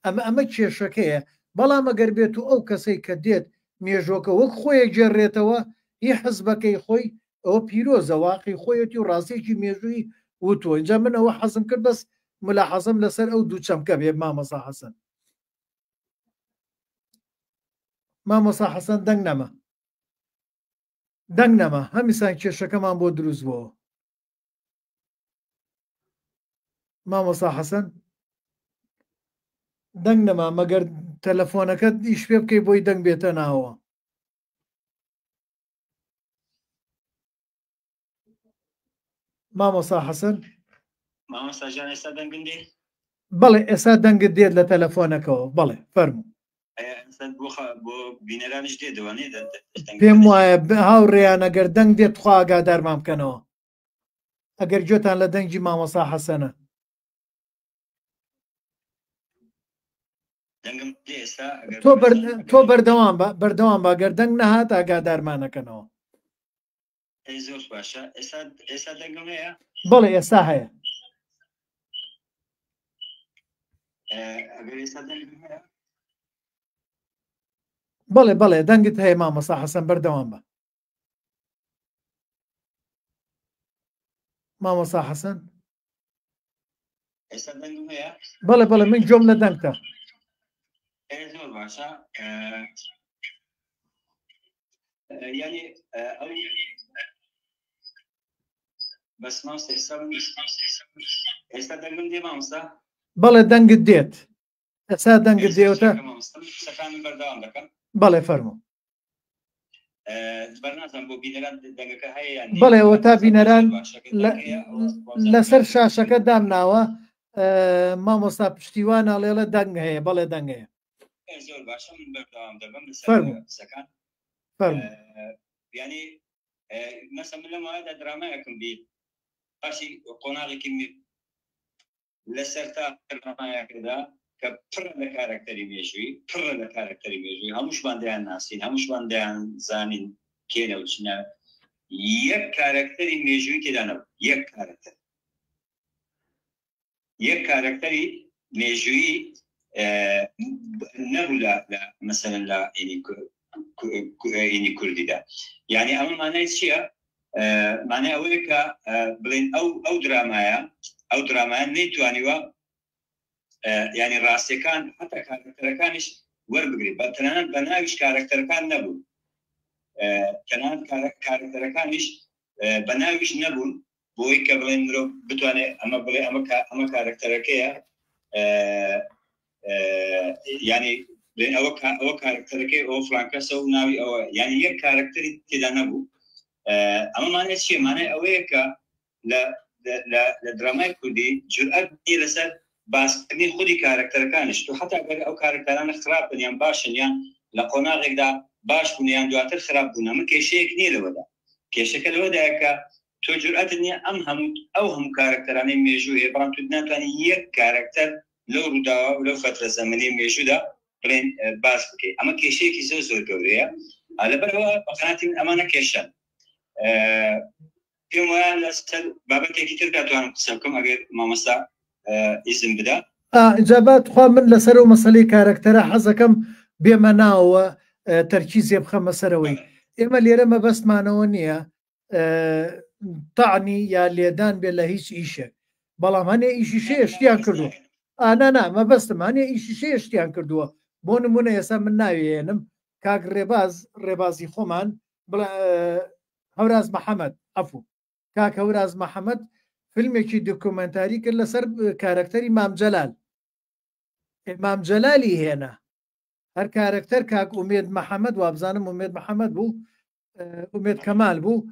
أما تشيشكيه بلا ما قربيتو أو كسي كديت ميجوكا وك خويا جريتوا يحزبكي خوي أو بيروزا واقعي خويتي وراسيكي ميجوي وتو اینجا من ئەوە حەزم کرد بەس ملاحەزەم لەسەر ئەو دوو چەمکە بێ مامۆستا حەسەن دەنگ نەما هەمیسان کێشەکەمان بۆ دروست بووە مامۆستا حەسەن دەنگ نەما مەگەر تەلەفۆنەکەت ئیش پێ بکەی بۆی دەنگ بێتە ناوە مامۆستا حەسەن بەڵێ ئێستا دەنگت دێت لە تەلەفۆنەکەەوە بەڵێ فەرموو پێم وایە هاوڕێیان ئەگەر دەنگ دێت خوا ئاگادارمان بکەنەوە ئەگەر گوێتان لە دەنگی مامۆستا حەسەنە تۆ بەردەوام بە گەر دەنگ نەهات ئاگادارمانەکەنەوە زۆر باشە ئێستا دەنگم هەیە بەڵێ ئێستا هەیە بەڵێ دەنگت هەیە مامۆستا حەسەن بەردەوام بە مامۆستا حەسەن بەڵێ من جۆم لە دەنگتە زۆر باشە ینی بس مامۆستا ئێستا دەنگم دێ مامۆستا بەڵێ دەنگت دێت ئێستا دەنگت دێوتە سەفان بەردەوام دەکەم بەڵێ فەرموو بەرنازم بۆ بینەران دەنگەکە هەیە بەڵێ ئەوە تا بینەران لەسەر شاشەکە دامناوە مامۆستا پشتیوان ئاڵێڵە دەنگ هەیە بەڵێ دەنگ هەیە زۆر باشە من بەردەوام دەبم فەرموو ینی مەسە من لەماوەدا درامایەکەم بیت پاشی قۆناغێکی لەسەر تا درامایەکەدا کە پڕە لە کارکتەری مێژووی پڕە لە کارکتەری مێژووی هەمووشمان دەیان ناسین هەمووشمان دەیان زانین کێنە و چنە یەک کارکتەری مێژووی تێدا نەبوو یەک کارکتەری مێژووی نەبوو لە مەسەلەن لە ئینی کوردیدا یعنی ئەمە مانای چییە مانای ئەوەیە کە بڵێن ئەو درامایە نەیتوانیوە ینی ڕاستیەکان حتا کارکتەرەکانیش وەربگری بە تەنانەت بە ناویش کارکتەرەکان نەبوون تەنانەت کارکتەرەکانیش بە ناویش نەبوون بۆی کە بڵێن مرۆڤ بتوانێت ئەمە بڵێ ئەمە کارکتەرەکەیە ینی بڵێن ئەوە کارکتەرەکەی ئەوە فلانکەسە و ناوی ئەوە ینی یەک کارکتەری تێدا نەبوو ئەمە مانای چیە مانای ئەوەیە کە لە درامای کوردی جورئەت نیە لەسەر باسکردنی خودی کارکتەرەکانش تو حتا گەر ئەو کارکتەرانە خراپن یان باشن یان لە قۆناغێکدا باش بوون یان دواتر خراپ بوون ئەمە کێشەیەک نییە لەوەدا کێشەکە لەوەدایە کە تۆ جورئەت نییە ئەو هەموو کارکتەرانەی مێژوو هەیە بەڵام تو ناتوانانی یەک کارکتەر لەو ڕووداوە و لەو فترە زەمەنی مێژوودا بڵێن باس بکەیت ئەمە کێشەیەکی زۆر گەورەیە لەبەرەوە بەقەناتی من ئەمانە کێشەن پێم وایە لەسەر بابەتێکی تر دەتوانم قسە بکەم ئەگەر مامۆستا ئیزن بدا ئیجابات خوا من لەسەر و مەسەلەی کارکتەرە حەزەکەم بێمە ناوە تەرکیزێ بخەمە سەرەوەی ئێمە لێرە مەبەستمانەوە نییە تاعنی یا لێدان بێت لە هیچ ئیشێک بەڵام هەنێ ئیشی شەیە شتیان کردووە ئانا مەبەستم هەنێ ئیشی شەیە شتیان کردووە بۆ نمونە ئێستا من ناوێنم کاک ڕێبازی خۆمان هەوراز محەممەد ئەفوو کاک هەوراز محەممەد فیلمێکی دکومنتاری کرد لەسەر کارکتەری مامجەلالی هێنا هەر کارکتەر کاک ئومێد محەممەد وابزانم ئومێد محەممەد بوو ئومێد کەمال بوو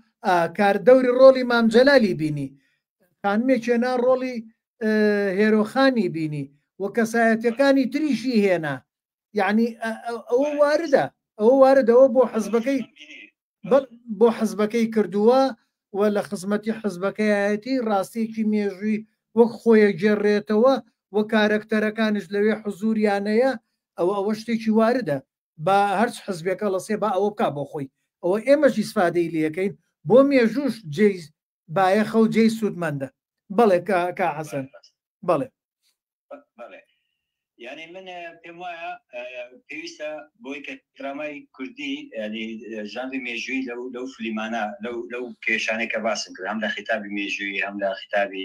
کاردەوری ڕۆڵی مامجەلالی بینی خانمێکێنا ڕۆڵی هێرۆخانی بینی وە کەسایەتەکانی تریشی هێنا یعنی ئەوە واردەوە بۆ حەزبەکەی کردووە و لە خزمەتی حزبەکەیەتی ڕاستێکی مێژووی وەک خۆیە گێڕێتەوە وە کارکتەرەکانش لەوێ حزوریانەیە ئەوە شتێکی واردە بە هەرچ حزبێکە لە سێ با ئەوە بکە بۆ خۆی ئەوە ئێمەشی سفادەی لەکەین بۆ مێژوش جێ بایەخە و جێی سوودمەندە بەڵێ کا حەسەن بەڵێ یعنی من پێم وایە پێویستە بۆی کە درامای کوردی ژانری مێژووی لەو فلیمانە لەو کێشانێکە باسم کرد هەم لە خیتابی مێژووی هەم لە خیتابی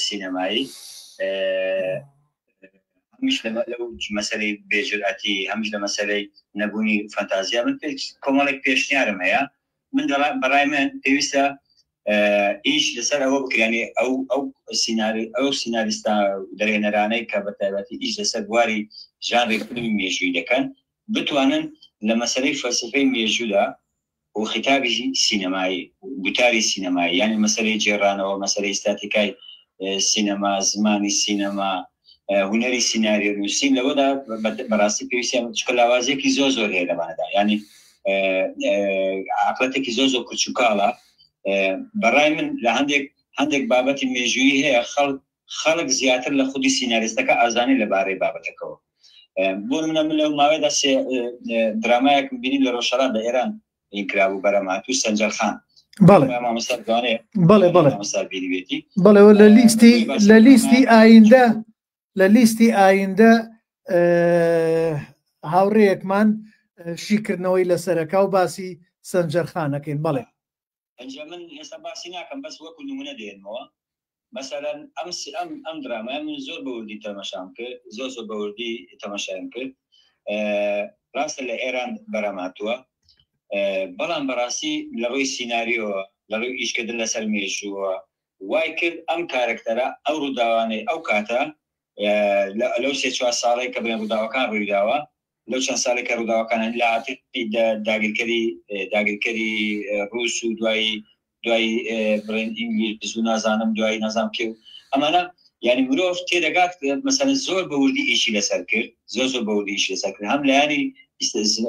سینەمایی هەمیش لەو مەسەلەی بێجورئەتی هەمیش لە مەسەلەی نەبوونی فەنتازیا من کۆمەڵێک پێشنیارم هەیە من بەڕای من پێویستە ئیش لەسەر ئەوە بکرێنێ ئەو سیناریستا دەرهێنەرانەی کە بە تایبەتی ئیش لەسەر بواری ژانری فیلمی مێژووی دەکەن بتوانن لە مەسەلەی فەلسفەی مێژوودا و خیتابی سینەمایی گوتاری سینەمایی یعنی مەسەلەی جێڕانەوە مەسەلەی ئستاتیکای سینەما زمانی سینەما هونەری سیناریۆ نووسین لەوەدا بەڕاستی پێویستیان چکە لاوازیەکی زۆر هەیە لەمانەدا ینی عقلەتێکی زۆر کوچووکاڵە بەڕای من لە هەندێک بابەتی مێژووی هەیە خەڵک زیاتر لە خودی سیناریستەکە ئازانی لەبارەی بابەتەکەەوە بۆ منە من لەو ماوەیەدا درامایەک بینی لە ڕۆژهەڵات لە ئێران ئینکرابوو بەرەماتوو سەنجەرخان بەڵێ لە لیستی ئایندە هاوڕێیەکمان شیکردنەوەی لەسەرەکە و باسی سەنجەرخانەکەین بەڵێ ئەنجا من ئێستا باسی ناکەم بەس وەکو نمونە دێنمەوە مەسەلەن ئەم درامای من زۆر بەوردی تەماشام کرد زۆر بەوردی تەماشایم کرد ڕاستە لە ئێران بەرەماتووە بەڵام بەڕاستی لەڕۆی سیناریۆ لەڕۆی ئیشکردن لەسەر مێژووە وای کرد ئەم کارکتەرە ئەو ڕووداوانەی ئەو کاتە لەو سێ چوار ساڵێک کە بڵێن ڕووداوەکان ڕوویداوە لەو چەند ساڵێک کە ڕووداوەکان لە عاتقی داگیرکەری ڕووس و دوای بڵێن ئینگلیز و نازانم دوای نازام کێ و ئەمانە یعنی مرۆڤ تێدەگات مەسەلەن زۆر بە وردی ئیشی لەسەر کرد زۆر بە وردی ئیشی لەسەر کرد هەم لایانی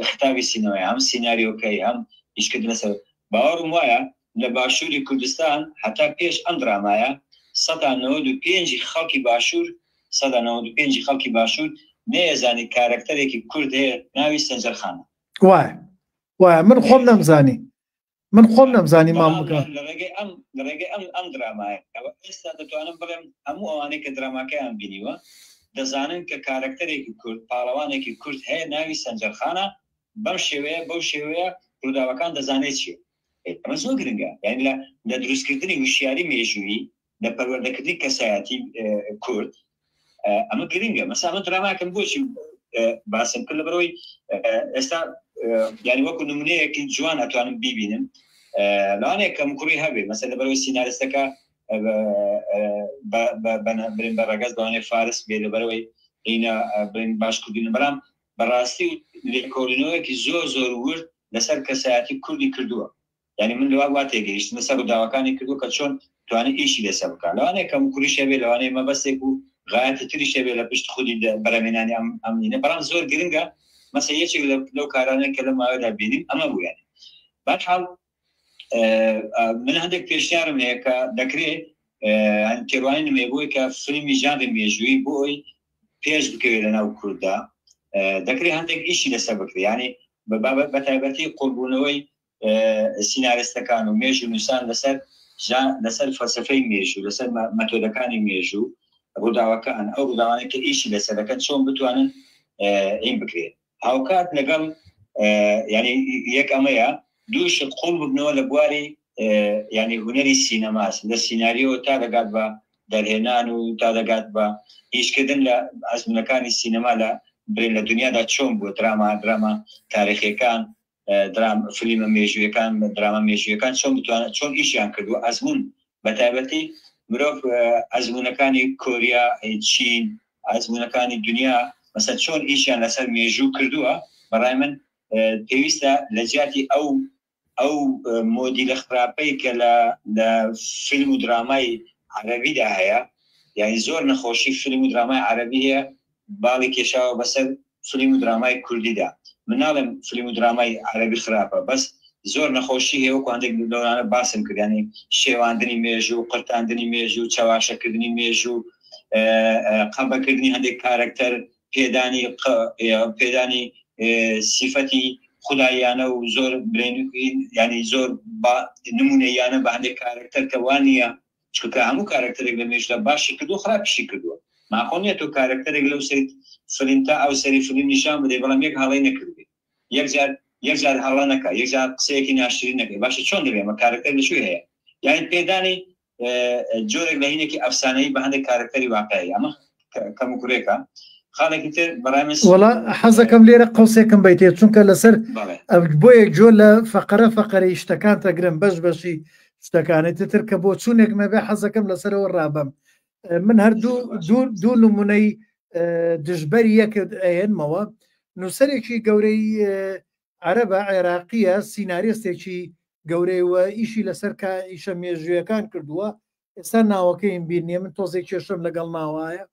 خطابی سینەمای هەم سیناریۆکەی هەم ئیشکردن لەسەر باوەڕم وایە لە باشووری کوردستان هەتا پێش ئەم درامایە 195 خەڵکی باشوور 195 خەڵکی باشوور نێزانی کارکتەرێکی کورد هەیە ناوی سەنجەرخانە وایە من خۆم نەمزانی مام بکە لە ڕێگەی ئەم درامایە ئێستا دەتوانم بڵێم هەموو ئەوانەی کە دراماکەیان بینیوە دەزانن کە کارکتەرێکی کورد پاڵەوانێکی کورد هەیە ناوی سەنجەرخانە بەو شێوەیە ڕووداوەکان دەزانێت چیە ئەمە زۆر گرنگە یعنی لە دروستکردنی وشیاری مێژووی لە پەروەردەکردنی کەسایەتی کورد ئەمە گرنگە مەسا من دراماکەم بۆچی باسم کرد لەبەرەوەی ئێستا یعنی وەکو نمونەیەکی جوان ئەتوانم بیبینم لەوانەیە کەم کوڕی هەبێت مەسەن لەبەرەوەی سینارستەکە برین بە ڕەگەز بەوانەیە فارس بێ لەبەرەوەی هینە برین باشکردین بەڵام بەڕاستی لێکۆڵینەوەیەکی زۆر ورد لەسەر کەسایەتی کوردی کردووە یعنی من لەوا وا تێگەیشتم لەسەر ڕووداوەکانی کردووە کە چۆن توانێت ئیشی لەسەر بکات لەوانەیە کەم کوڕی شەبێ لەوانەیە مەبەستێک و غایەتی تری شەبێ لە پشت خودی بەرەمێنانی ئەمنینە بەڵام زۆر گرنگە مەسە یەکێک لەو کارانە کە لە ماوەدا بینیم ئەمە بوو یعنی بەرحاڵ من هەندێک پێشنیارم هەیە کە دەکرێت تێڕوانی نمێبووی کە فیلمی ژانری مێژووی بۆی پێش بکەوێت لەناو کووردا دەکرێت هەندێک ئیشی لەسەر بکرێت یعنی بە تایبەتی قوربوونەوەی سینارستەکان و مێژ و نووسان لەسەر فەلسفەی مێژوو لەسەر مەتۆدەکانی مێژوو ڕووداوەکان ئەو ڕووداوانەی کە ئیشی لەسەرەکەن چۆن بتوانن ئین بکرێت هاوکات لەگەڵ ینی یەک ئەمەیە دووش قوڵ ببنەوە لە بواری ینی هونەری سینەماس لە سیناریۆ تا دەگات بە دەرهێنان و تا دەگات بە ئیشکردن لە ئەزمونەکانی سینەما لە دنیادا چۆن بووە دراما تاریخیەکان فیلمە مێژوویەکان دراما مێژوویەکان چۆن بتوانێت چۆن ئیشیان کردووە ئەزمون بە تایبەتی مرۆڤ ئەزمونەکانی کۆریا چین ئەزمونەکانی دنیا مەسەل چۆن ئیشیان لەسەر مێژوو کردووە بەڕای من پێویستە لە جیاتی ئەو مۆدیلە خراپەی کە لە فیلم و درامای عەرەبیدا هەیە یعنی زۆر نەخۆشی فیلم و درامای عەرەبی هەیە باڵی کێشاوە بەسەر فیلم و درامای کوردیدا من ناڵێم فیلم و درامای عەرەبی خراپە بەس زۆر نەخۆشی هەیە وەکو هەندێک لەوانە باسم کرد ینی شێواندنی مێژوو قرتاندنی مێژوو چاواشەکردنی مێژوو قەبەکردنی هەندێک کارکتەر پێدانی سیفەتی خودایانە و زۆر ینی زۆر نمونەیانە بە هەندێک کارکتەر کە وانە چکە هەموو کارکتەرێک لە مێژدا باشی کردو خراپیشی کردووە ماخۆنیە تۆ کارکتەرێک لەو سەری فلینتا ئەو سەری فلم نیشان بدەی بەڵام یەک هەڵەی نەکردی یەکجار هەڵا نەکە یەکجار قسەیەکی ناشرین نەکەی باشە چۆن دەبێ ئەمە کارکتەر لەشوی هەیە یعنی پێدانی جۆرێک لە هینێکی ئەفسانەی بە هەندێک کارکتەری واقعی ئەمە کەم و کوڕێکە خاڵێکی تر بەڕای من وەڵا حەزەکەم لێرە قەوسێکم بیتێت چونکە لەسەر بۆ یەک جۆ لە فەقەرەی شتەکان تەگرم بەشی شتەکانێتی تر کە بۆ چوونێک مەبێ حەزەکەم لەسەرەوە ڕابم من هەردوو نمونەی دژبەری یەک ئەێنمەوە نووسەرێکی گەورەی عەرەبە عێراقیە سیناریستێکی گەورەیەوە ئیشی لەسەر ئیشە مێژوویەکان کردووە ئێستا ناوەکەیم بینیە من تۆزێک کێشم لەگەڵ ناوایە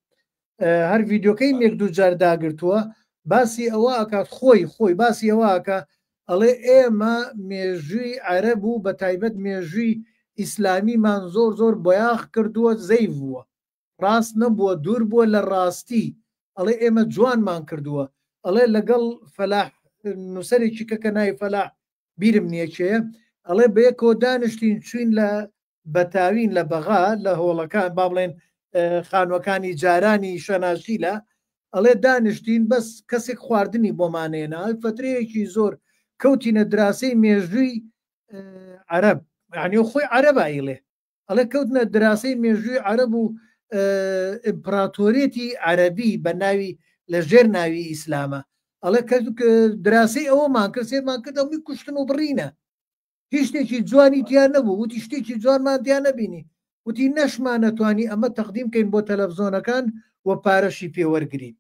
هەر ڤیددیۆکەی یەک دوو جار داگرتووە باسی ئەوە ئەکات خۆی باسی ئەوەکە ئەڵێ ئێمە مێژووی عەرەب و بە تایبەت مێژووی ئیسلامیمان زۆر بۆیاغ کردووە زەیڤ بووە ڕاست نەبووە دوور بووە لە ڕاستی ئەڵێ ئێمە جوانمان کردووە ئەڵێ لەگەڵ فەلاح نووسەرێکی کەکە ناوی فەلاح بیرم نییەکەیە ئەڵێ بەیەکەوە دانیشتین چوین لە بەتاوین لە بەغا لە هۆڵەکان با بڵێن خانوەکانی جارانی شەناشیلە ئەڵێ دانیشتین بەس کەسێک خواردنی بۆمانێنە فترەیەکی زۆر کەوتینە دراسی مێژووی عەرەب یعنی خۆی عەرەب ئایڵێ ئەڵێ کەوتنە دراسی مێژووی عەرەب و ئیمپراتۆریەتی عەرەبی بە ناوی لە ژێر ناوی ئیسلامە ئەڵێ دراسی ئەوەمان کرد سێمان کرد ئەومی کوشتن و بڕینە هیچ شتێکی جوانی تیان نەبوو وتی شتێکی جوانمان تیان نەبینی وتی نەشمانەتوانی ئەمە تەقدیم کەین بۆ تەلەڤزۆنەکان و پارەشی پێوەرگین.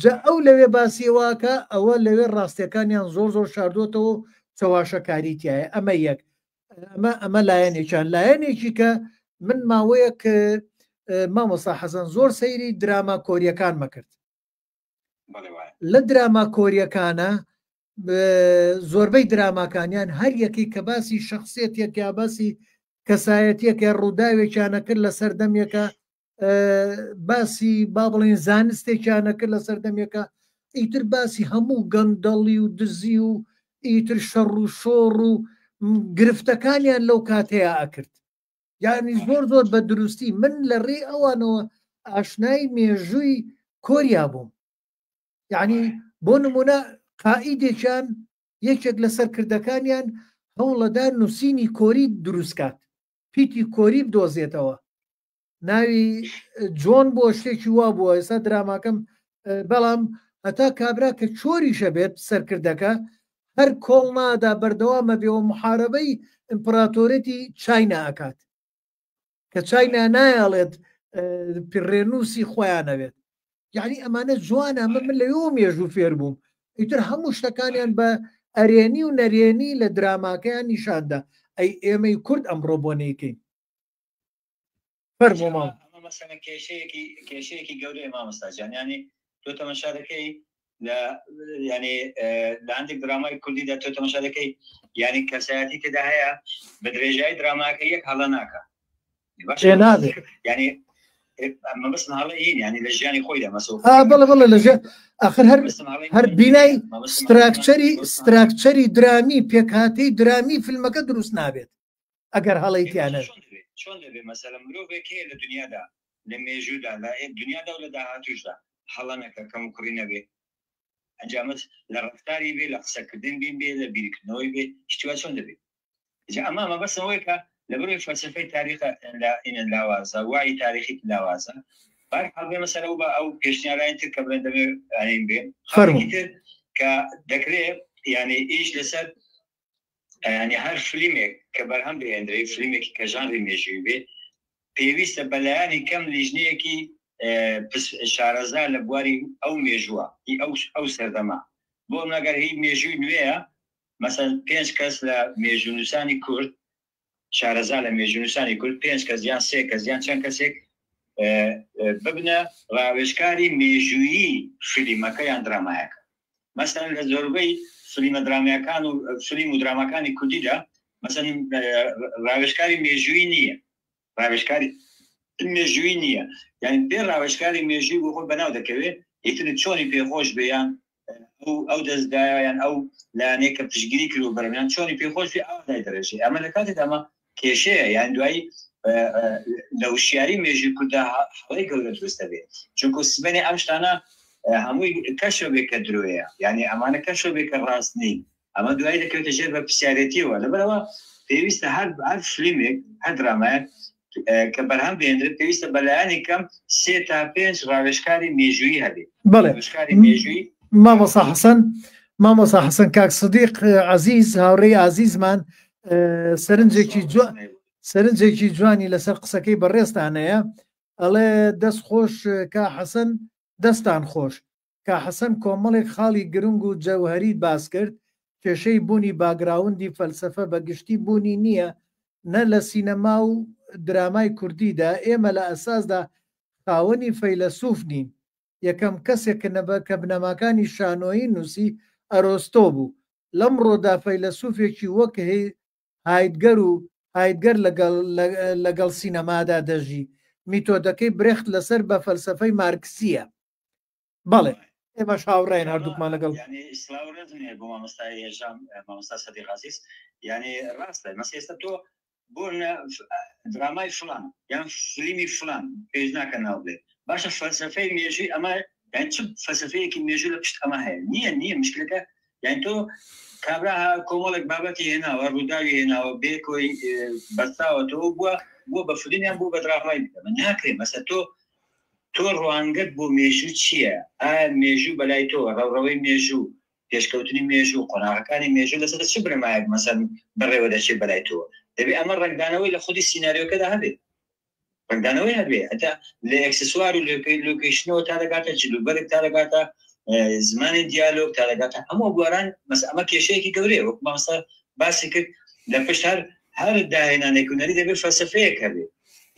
جا ئەو لەوێ باسیێواکە ئەوە لەوێ ڕاستیەکانیان زۆر زۆر شاردۆتەوە چەواشەکاریتیایە. ئەمە یەک ئەمە لایەنێکیان. لایەنێکی کە من ماوەیە کە مامۆستا حەسەن زۆر سەیری دراما کۆریەکان مەکرد. لە دراما کۆریەکانە زۆربەی دراماکانیان هەر یەکی کە باسی شخصیەتێک یا باسی کەسایەتیەک یا ڕووداوێکیانە کرد لە سەردەمێکە، باسی با بڵێن زانستێکیانەکرد لە سەردەمێکە، ئیتر باسی هەموو گەندەڵی و دزی و ئیتر شەڕ و شۆڕ و گرفتەکانیان لەو کاتەیە ئەکرد. یعنی زۆر زۆر بە دروستی من لە ڕێ ئەوانەوە ئاشنای مێژووی کۆریا بووم. یعنی بۆ نمونە قائیدێکیان یەکێک لە سەرکردەکانیان هەوڵەدا نووسینی کۆری دروستکات، پیتی کۆری بدۆزێتەوە. ناوی جۆن بۆ شتێکی وا بووە. ئێستا دراماکەم بەڵام هەتا کابرا کە چۆریشە بێت سەرکردەکە هەر کۆڵ نادا بەردەوامە بێەوە محارەبەی ئیمپراتۆرەتی چاینا ئەکات کە چاینا نایڵێت پڕێنووسی خۆیانەوێت. یعنی ئەمانە جوانە. من لەوێ مێژوو فێر بووم. ئیتر هەموو شتەکانیان بە ئەرێنی و نەرێنی لە دراماکەیان نیشاندا. ئەی ئێمەی کورد ئەمڕۆ بۆ نەیکەین. فەرموو ماڵ مەسەلەن کێشەیەکی گەورەی مامۆستاجان، ینی تۆ تەماشا دەکەی ینی لە هەندێک درامای کوردیدا تۆ تەماشا دەکەی ینی کەسایەتی تێدا هەیە بە درێژایی دراماکە یەک هەڵە ناکە ینی ئەمە بەس هەڵە هین ینی لە ژیانی خۆیدا مەسەوە بڵێ بڵێ لە ئاخر هەر بینای ستراکچەری درامی پێکهاتەی درامی فیلمەکە دروست نابێت ئەگەر هەڵەیتیانە. چۆن دەبێت مەسەلەن مرۆڤێک هەیە لە دنیادا لە مێژوودا لە دنیادا و لە داهاتوشدا هەڵە نەکە کەم و کوڕی نەبێ، ئەنجامەت لە ڕفتاری بێ، لە قسەکردن بێ، لە بیرکردنەوەی بێ، شتیوا چۆن دەبێت. ئەمە بەسەوەی کە لە بەرەوەی فەلسفەی تاریخە لاوازە وای تاریخی لاوازە هەڵبێ مەسەلە و بە ئەو پێشنیارانی تر کە بڵێن دەبێت ئەین بێ تر کە دەکرێت یعنی ئیش لەسەر ینی هەر فلیمێک کە بەرهەم بهێنرێ فلیمێکی کە ژانری مێژووی بێ پێویستە بەلایانی کەم لیژنەیەکی شارەزا لە بواری ئەو مێژووە ئەو سەردەما بۆ نەگەر هی مێژووی نوێیە مەسەن 5 کەس لە مێژوونووسانی کورد شارەزا لە مێژوونووسانی کورد 5 کەس یان 3 کەس یان چەند کەسێک ببنە ڕاوێژکاری مێژوویی فلیمەکە یان درامایەکە. مەسەن لە زۆربەی فلیمە درامیەکان و فلیم و درامەکانی کوردیدا مەسەن ڕاوێژکاری مێژووی نییە، ڕاوێژکاری مێژووی نییە، یعنی پێ ڕاوێژکاری مێژووی بۆ خۆی بەناو دەکەوێت ئیتر چۆنی پێخۆش بێیان ئەو دەستگایان ئەو لایەنەیە کە پشتگیری کرد و بەرەمیان چۆنی پێخۆش بێ ئەوەی دەڕێژێ. ئەمە لە کاتێک ئەمە کێشەیە یان دوایی لە وشیاری مێژووی کووردا هەڵەی گەورە دروستە بێت چونکە سبەنی ئەم شتانە هەمووی کەشە بێ کە درۆیە، یعنی ئەمانە کەشە بێ کە ڕاست نین، ئەمە دوایی دەکەوێتە ژێر بە پرسیارەتیەوە. لەبەرەوە پێویستە هەر فلیمێک هەر درامایەک کە بەرهەم بێنرێت پێویستە بەلایانی کەم 3 تا 5 ڕاوێژکاری مێژووی هەبێت. ڕاوێژکاری مێژووی مامۆستا حەسەن کاک سدیق عەزیز هاوڕێی عەزیزمان سەرنجێکی جوانی لەسەر قسەکەی بەڕێستانەیە ئەڵێ دەست خۆش کا حەسەن دەستان خۆش. کا حەسەن کۆمەڵێک خاڵی گرنگ و جەوهەری باس کرد. کێشەی بوونی باگراوندی فەلسەفە بە گشتی بوونی نییە نە لە سینەما و درامای کوردیدا. ئێمە لە ئەساسدا خاوەنی فەیلسوف نین. یەکەم کەسێک کە بنەماکانی شانۆیی نووسی ئەرۆستۆ بوو. لەمڕۆدا فەیلسوفێکی وەک هایدگەر لەگەڵ سینەمادا دەژی. میتۆدەکەی برێخت لەسەر بە فەلسەفەی مارکسیە. بەڵێ ئێمەش هاوڕێین هەردووکمان لەگەڵ بۆ مامۆستای هێژام مامۆستا سەدیق عەزیز. یعنی ڕاستە مەسێستا تۆ بۆ درامای فلان یان فلیمی فلان پێش ناکە ناو بێت باشە فەلسەفەی مێژووی ئەمە یان چ فەلسەفەیەکی مێژوو لە پشت ئەمە هەیە نییە مشکلەکە یان تۆ کابرا کۆمەڵێک بابەتی هێناوە ڕووداوی هێناوە بێکۆی بەستاوەتەوە بووە بە فلینیان بوو بە درامای بکەمە ناکرێت مەسە تۆ ڕوانگەت بۆ مێژوو چییە؟ ئایا مێژوو بەلای تۆ ڕەوڕەوەی مێژوو پێشکەوتنی مێژوو قۆناغەکانی مێژوو لەسەر چ برەمایەک مەسەن بەڕێوە دەچێت بەلای تۆ دەبێت ئەمە ڕنگدانەوەی لە خودی سیناریۆکەدا هەبێت. ڕنگدانەوەی هەبێ هەتا لە ئەکسسوار و لۆکیشنەوە تا دەگاتە جلوبەرێک تا دەگاتە زمانی دیالۆگ تا دەگاتە هەموو بواران ئەمە کێشەیەکی گەورەیە وەک مامۆستا باسی کرد لە پشت هەر داهێنانێک هونەری دەبێت فەلسفەیەک هەبێ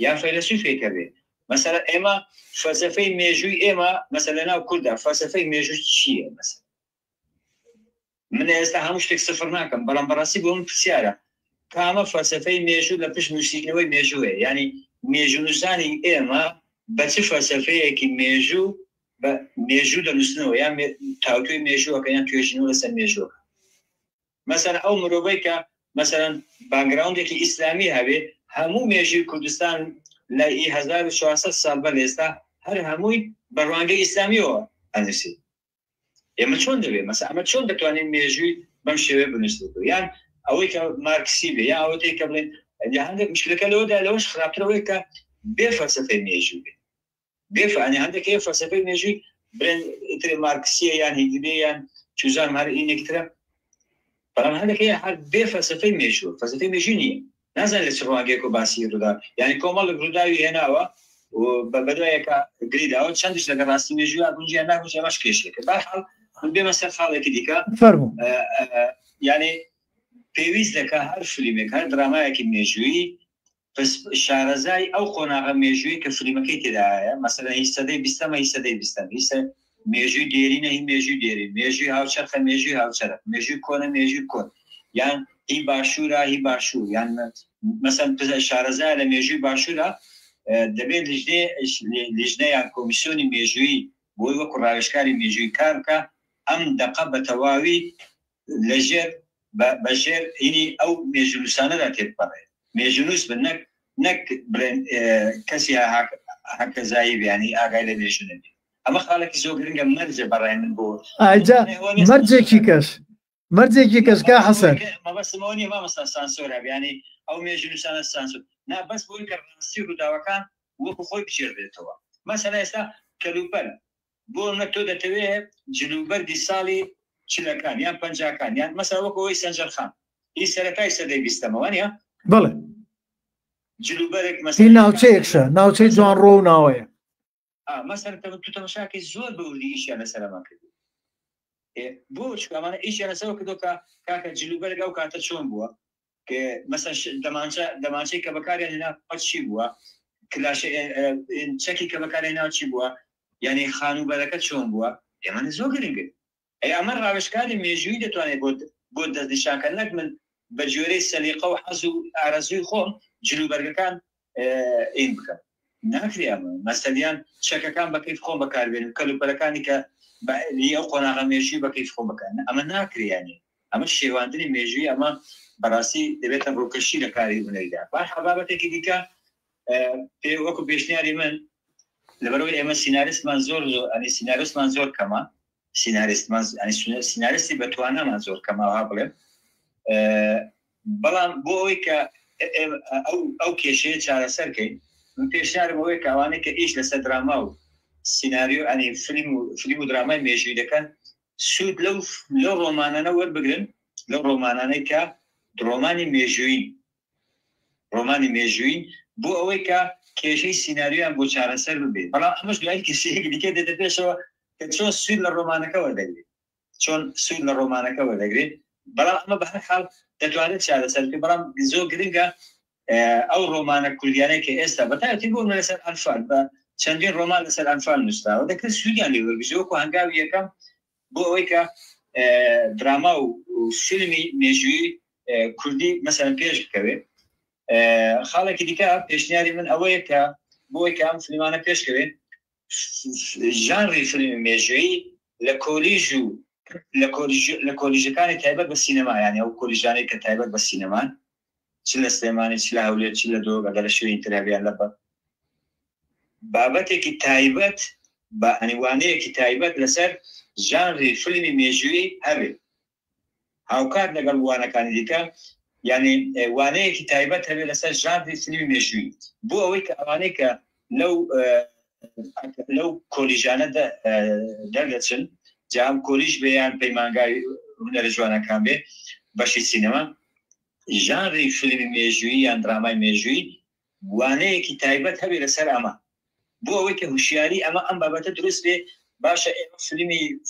یا فەیلسوفێک هەبێ مەسەلا ئێمە فەلسفەی مێژووی ئێمە مەسەلا ناو کووردا فەلسفەی مێژووی چییە مەسەلا من ئێستا هەموو شتێک سفر ناکەم بەڵام بەڕاستی بۆ من پرسیارە کامە فەلسفەی مێژوو لە پشت نووسینەوەی مێژووە ینی مێژوونووسانی ئێمە بە چ فەلسفەیەکی مێژوو بە مێژوو دەنووسنەوە یان تاوتوی مێژووەکە یان توێژینەوە لەسەر مێژووە مەسەلا ئەو مرۆڤەی کە مەسەرەن باگراوندێکی ئیسلامی هەبێ هەموو مێژووی کوردستان لە 1400 ساڵ بە ئێستا هەر هەمووی بەڕوانگەی ئیسلامیەوە ئەنووسی ئێمە چۆن دەبێت مەسەلا ئەمە چۆن دەتوانین مێژووی بەم شێوەیە بنووسێتەوە یان ئەوەی کە مارکسی بێ یا ئەوەی کە بڵێن هەندێک مشکلەکە لەوەدا لەوەش خراپترەوەی کە بێ فەلسفەی مێژووی بێ بێفانی هەندێک فەلسفەی مێژووی برێن ئیتر مارکسیە یان هیگلێ یان چوزان هەر ئینێکترە بەڵام هەندێک هەر بێ فەلسفەی مێژوو فەلسفەی مێژووی نییە نازان لە چ ڕوانگەیەک و باسی ڕوودا یعنی کۆمەڵێک ڕووداوی هێناوە بەدوایەکە گریداوە چەندش لەگە ڕاستی مێژووە گونجیان ناگونجێ ئەمەش کێشێکە بەرحاڵ بێمە سەر خاڵێکی دیکە یعنی پێویست دەکا هەر فیلمێک هەر درامایەکی مێژووی شارەزای ئەو قۆناغە مێژووی کە فیلمەکەی تێدایە مەسەلەن هیچ سەدەی بیستەمە هیچ سەدەی بیستەم هیچ مێژووی دێرینە هی مێژووی دێرین مێژووی هاوچەرخە مێژووی هاوچەرخ مێژووی کۆنە مێژووی کۆن یان هی باشوورە هی باشوور یان مەسەن شارەزای لە مێژووی باشوورە دەبێت لیژنەی یان کۆمیسیۆنی مێژووی بۆی وەکو ڕاوێژکاری مێژووی کار بکە ئەم دەقە بە تەواوی لەژێر بەژێر هینی ئەو مێژونووسانەدا تێبپەڕێ مێژونووس بن نەک کەسی هەکەزایی بیانی ئاگای لە مێژونەبی ئەمە خاڵێکی زۆر گرنگە مەرجە بەڕای من بۆ مەرجێکی کەسکا حەسەن مەبەستمەوە نیە مامەستا سانسۆر هەبیانی ئەو مێژونووسانە سانسۆر نا بەس بۆی کە ڕاستی ڕووداوەکان وەکو خۆی بژێر بێتەوە مەسەلا ئێستا کەلوپەر بۆ نە تۆ دەتەوێت جلوبەردی ساڵی چلەکان یان پەنجاکان یان مەسەلا وەکەوەی سەنجەرخان هی سەرەتای سەدەی بیستەمەوە نیە بڵێ جلوبەرێک مەسەلا ناوچەیەکشە ناوچەی جوان ڕۆ و ناوەیە مەسەلا تو تەماشاکەی زۆر بەوردی ئیشیان لەسەرمان کرد بۆ چکەمانە ئیشیان لەسەرەوە کردوکە کاکە جلوبەرێک ئەو کاتە چۆن بووە کە مەسەلا دەمانچەی کە بەکاریان هێنا چی بووە کلاشە چەکی کە بەکاری هێنا چی بووە یعنی خانوبەرەکە چۆن بووە ئێمە زۆر گرنگە ئەمە ڕاوێژکاری مێژووی دەتوانێت بۆ دەستنیشانکە نەک من بە جۆرەی سەلیقە و حەز و ئارەزووی خۆم جلوبەرگەکان ئین بکەم ناکرێ ئەمە مەسەلیان چەکەکان بە کەیف خۆم بەکاربێنم کەلوپەرەکانی کە ئەو قۆناغە مێژووی بە کەیف خۆم بکەن ئەمە ناکرێنێ ئەمە شێواندنی مێژووی ئەمە بەڕاستی دەبێتە ڕووکەشی لە کاری هونەریدا بابەتێکی دیکە پێ وەکو پێشنیاری من لەبەرەوەی ئێمە سیناریستمان زۆر ئەنی سیناریستمان زۆر کەمە سیناریستی بەتوانەمان زۆر کەماوە بڵێ بەڵام بۆ ئەوەی کە ئەو کێشەیە چارەسەرکەین من پێشنیارم ئەوەی کە ئەوانەی کە ئیش لەسەر دراما و سیناریۆ ئەنی فیلم و درامای مێژووی دەکەن سوود لەو ڕۆمانانە وەربگرن لەو ڕۆمانانەی کە ڕۆمانی مێژووی بۆ ئەوەی کە کێشەی سیناریۆیان بۆ چارەسەر ببێت بەڵام ئەمەش دوای کێشەیەکی دیکە دەدەپێشەوە کە چۆن سوود لە ڕۆمانەکەەوە دەگرێت بەڵام ئەمە بە هەر حاڵ دەتوانێت چارەسەر بکە بەڵام زۆر گرنگە ئەو ڕۆمانە کوردیانەی کە ئێستا بەتایبەتی بۆ لەسەر ئەنفال بە چەندین ڕۆمان لەسەر ئەنفال نووسراوە دەکرێت سوودیان لێ وەربژێ وەکو هەنگاوی یەکەم بۆ ئەوەی کە دراما و فیلمی مێژووی کوردی مەسەلەن پێش بکەوێت خاڵێکی دیکە پێشنیاری من ئەوەیە کە بۆ ئەوەی کە ئەم فیلمانە پێشکەوێت ژانری فیلمی مێژووی لە کۆلیژ و لە کۆلیژەکانی تایبەت بە سینەما یانی ئەو کۆلیژانەی کە تایبەت بە سینەمان چ لە سلێمانی چ لە هەولێر چ لە دۆگە لە شوێنی ئینترڤیان لە بابەتێکی تایبەت بە ئەنیوانەیەکی تایبەت لەسەر ژانری فیلمی مێژووی هەبێت هاوکات لەگەڵ وانەکانی دیکە یعنی وانەیەکی تایبەت هەبێت لەسەر ژانری فیلمی مێژووی بۆ ئەوەی کە ئەوانەی کە لەو کۆلیژانە دەردەچن جام کۆلیژ بێیان پەیمانگای هونەرە جوانەکان بێ بەشی سینەما ژانری فیلمی مێژووی یان درامای مێژووی وانەیەکی تایبەت هەبێ لەسەر ئەمە بۆ ئەوەی کە هوشیاری ئەمە ئەم بابەتە دروست بێ باشە ئێمە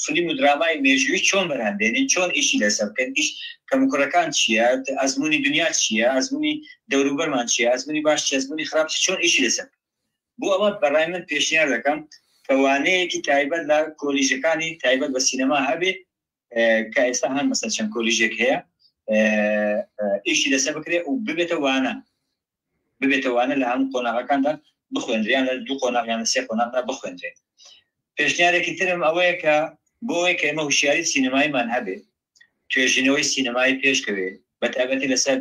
فیلم و درامای مێژووی چۆن بەرهەمبێنین چۆن ئیشی لەسەر بکەن ئیش کەموکڕەکان چییە ئەزمموی دنیا چییە ئەزمموی دەوروبەرمان چییە ئەزمموی باش ئەزمموی خراپ چۆن ئیشی لەسەر بۆ ئەمە بەڕای من پێشنیار دەکەم کەوانەیەکی تایبەت لە کۆلیژەکانی تایبەت بە سینەما هەبێ کە ئێستا هەن مەسەر چەند کۆلیژێک هەیە ئیشی لەسەر بکرێ و ببێتە وانە لە هەموو قۆناغەکاندا بخوێنرێن لە 2 قۆناغیان 3 قۆناغدا بخوێنرێن پێشنیارێکی ترم ئەوەیە کە بۆ ئەوەی کە ئێمە هوشیاری سینەمایمان هەبێ توێژینەوەی سینەمایی پێشکەوێ بەتایبەتی لەسەر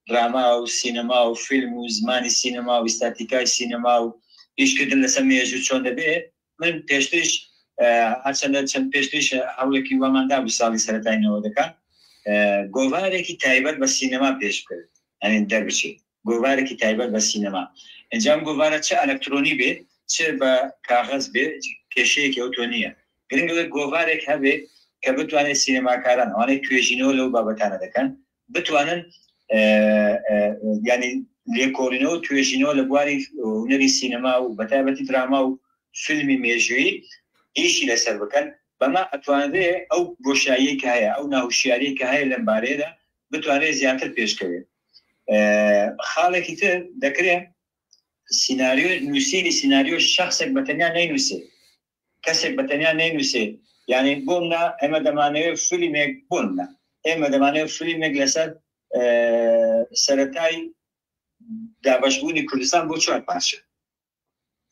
دراما و سینەما و فیلم و زمانی سینەما و ئیستاتیکای سینەما و ئیشکردن لەسەر مێژوو چۆن دەبێت من پێشترش هەرچەندە چەند پێشترش هەوڵێکی واماندا بوو ساڵی سەرەتاینەوە دەکەن گۆڤارێکی تایبەت بە سینەما پێش بکرد ئەنین دەربچێت گۆڤارێکی تایبەت بە سینەما ئەنجام گۆڤارە چه ئەلکترۆنی بێ چه بە کاغەز بێ کێشەیەکی ئەو تۆ نییە گرنگەوە گۆڤارێک هەبێ کە بتوانێت سینەماکاران ئەوانەی توێژینەوە لەو بابەتانە دەکەن بتوانن ینی لێکۆڵینەوە و توێژینەوە لە بواری هونەری سینەما و بەتایبەتی دراما و فیلمی مێژووی ئیشی لەسەر بکەن بەما ئەتوانرێ ئەو بۆشاییە کە هەیە ئەو ناوشیاری کە هەیە لەم بارەیەدا بتوانێت زیاتر پێشکەوێت خاڵێکی تر دەکرێت سیناریۆ نووسینی سیناریۆ شخصێک بەتەنیا نەینووسێ کەسێک بەتەنیا نەینووسێ یعنی بۆمنا ئێمە دەمانەوێت فیلمێک بۆمنا ئێمە دەمانەوێت فیلمێک لەسەر سەرەتای دابەشبوونی کوردستان بۆ 4 پارچە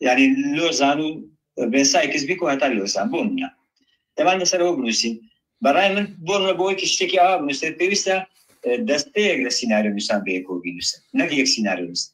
یعنی لۆزان و بێسای کەسبیک و هەتا لۆزان بۆمنا دەمان لەسەرەوە بنووسین بەڕای من بۆمە بۆیەکی شتێکی ئاوا بنووسێت پێویستە دەستەیەک لە سیناریۆ نووسان بەیەکەوە بینووسن نەک یەک سیناریۆ نووسن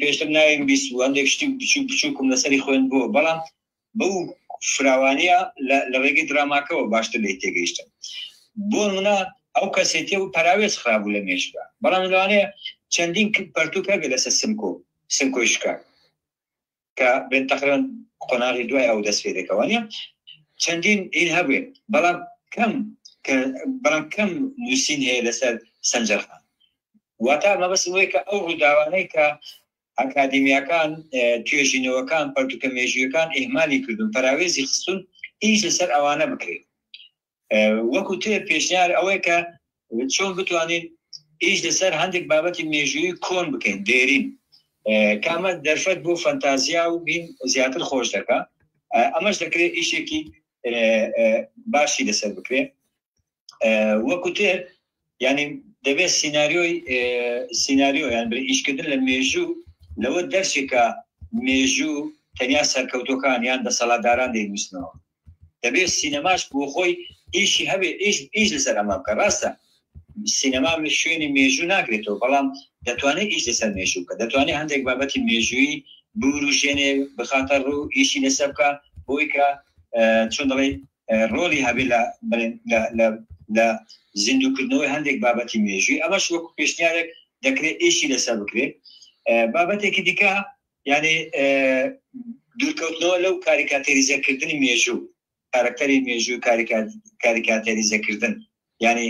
پێشتر ناویم بیست و هەندێک شتی بچووکم لەسەری خوێن بووە بەڵام بەو فراوانیە لە ڕێگەی دراماکەوە باشتر لی تێگەیشتم بۆ منە ئەو کەسێتێ و پەراوێز خراببوو لە مێشدا بەڵام لەوانەیە چەندین پەرتووک هەبێ لەسەر سمکۆی شکار کە بێن تەقریبەن قۆناغی دوای ئەو دەست پێ دەکەوانە چەندین ئین هەبێ بەڵام کەم نووسین هەیە لەسەر سەنجەرخان واتە مەبەست وەیە کە ئەو ڕووداوانەی کە ئەکادمیاکان توێژینەوەکان پەرتوکە مێژوویەکان ئێمالی کردون پەراوێزی خستون هیچ لەسەر ئەوانە بکرێت وەکو تێ پێشنیار ئەوەیە کە چۆن بتوانین هیچ لەسەر هەندێک بابەتی مێژووی کۆن بکەین دێرین کامە دەرفەت بۆ فەنتازیا و بین زیاتر خۆش دەکە ئەمەش دەکرێت ئیشێکی باشی لەسەر بکرێت وەکو تێ ینی دەبێت سیناریۆ یان بری ئیشکردن لە مێژوو لەوە دەرچێکە مێژوو تەنیا سەرکەوتۆکان یان دەسەڵاتداران دەینووسنەوە دەبێت سینەماش بۆ خۆی ئیشی هەبێ ئیش لەسەر ئەمە بکە ڕاستە سینەما شوێنی مێژوو ناکرێتەوە بەڵام دەتوانێت ئیش لەسەر مێژوو بکە دەتوانێت هەندێک بابەتی مێژووی بوروژێنێ بخاتە ڕوو ئیشی لەسەر بکە بۆی کە چۆن دەڵێ ڕۆلی هەبێ لە زیندووکردنەوەی هەندێک بابەتی مێژووی ئەمەش وەکو پێشنیارێک دەکرێت ئیشی لەسەر بکرێت بابەتێکی دیکە یعنی دوورکەوتنەوە لەو کاریکاتێریزەکردنی مێژوو کارکتەری مێژوو کاریکاتێریزەکردن یعنی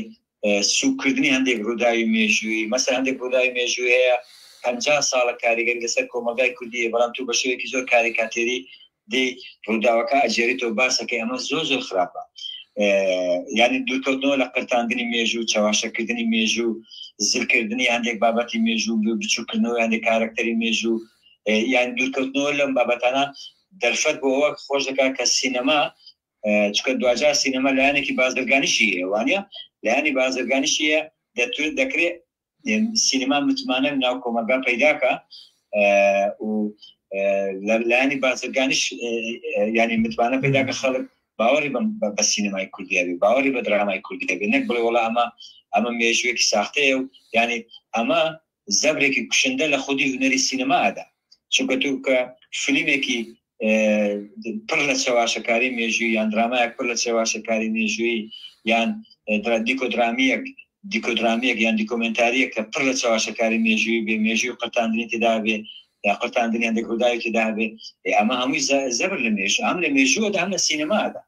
سوکردنی هەندێک ڕووداوی مێژووی مەسەر هەندێک ڕووداوی مێژووی هەیە 50 ساڵە کاریگەری لەسەر کۆمەلگای کوردی بەڵام تو بە شێوەیەکی زۆر کاریکاتێری دێ ڕووداوەکە ئەجێریتەوە باسەکەی ئەمە زۆر خراپە یعنی دوورکەوتنەوە لە قرتاندنی مێژوو چاواشەکردنی مێژوو زلکردنی هەندێک بابەتی مێژوو بچووکردنەوەی هەندێک کارکتەری مێژوو یعنی دوورکەوتنەوە لەم بابەتانە دەرفەت بۆ ئەوە خۆش دەکات کە سینەما چکە دوجار سینەما لایەنێکی بازرگانیشی هەیە وانە لایەنی بازرگانیشیە دەکرێت سینەما متمانە ناو کۆمەلگا پەیداکە و لایەنی بازرگانیش ینی متمانە پەیداکە خەڵک باوەڕی بە سینەمای کوردیابی باوەڕی بە درامای کوردیابی نەک بڵێ وەڵا ئەمە مێژوویەکی ساختەیە و ینی ئەمە زەبرێکی کوشندە لە خودی هونەری سینەمادا چونکە تو کە فیلمێکی پڕ لە چاواشەکاری مێژووی یان درامایەک پڕ لە چاواشەکاری مێژووی یان دیکۆدرامیەک یان دیکۆمنتاریەک کە پڕ لە چاواشەکاری مێژووی بێ مێژووی قەتاندنی تێدا بێ یا قەتاندنی هەندێک ڕووداوی تێدا بێ ئەمە هەمووی زەبر لە مێژوو ئەم لە مێژووەدا هەم لە سینەمادا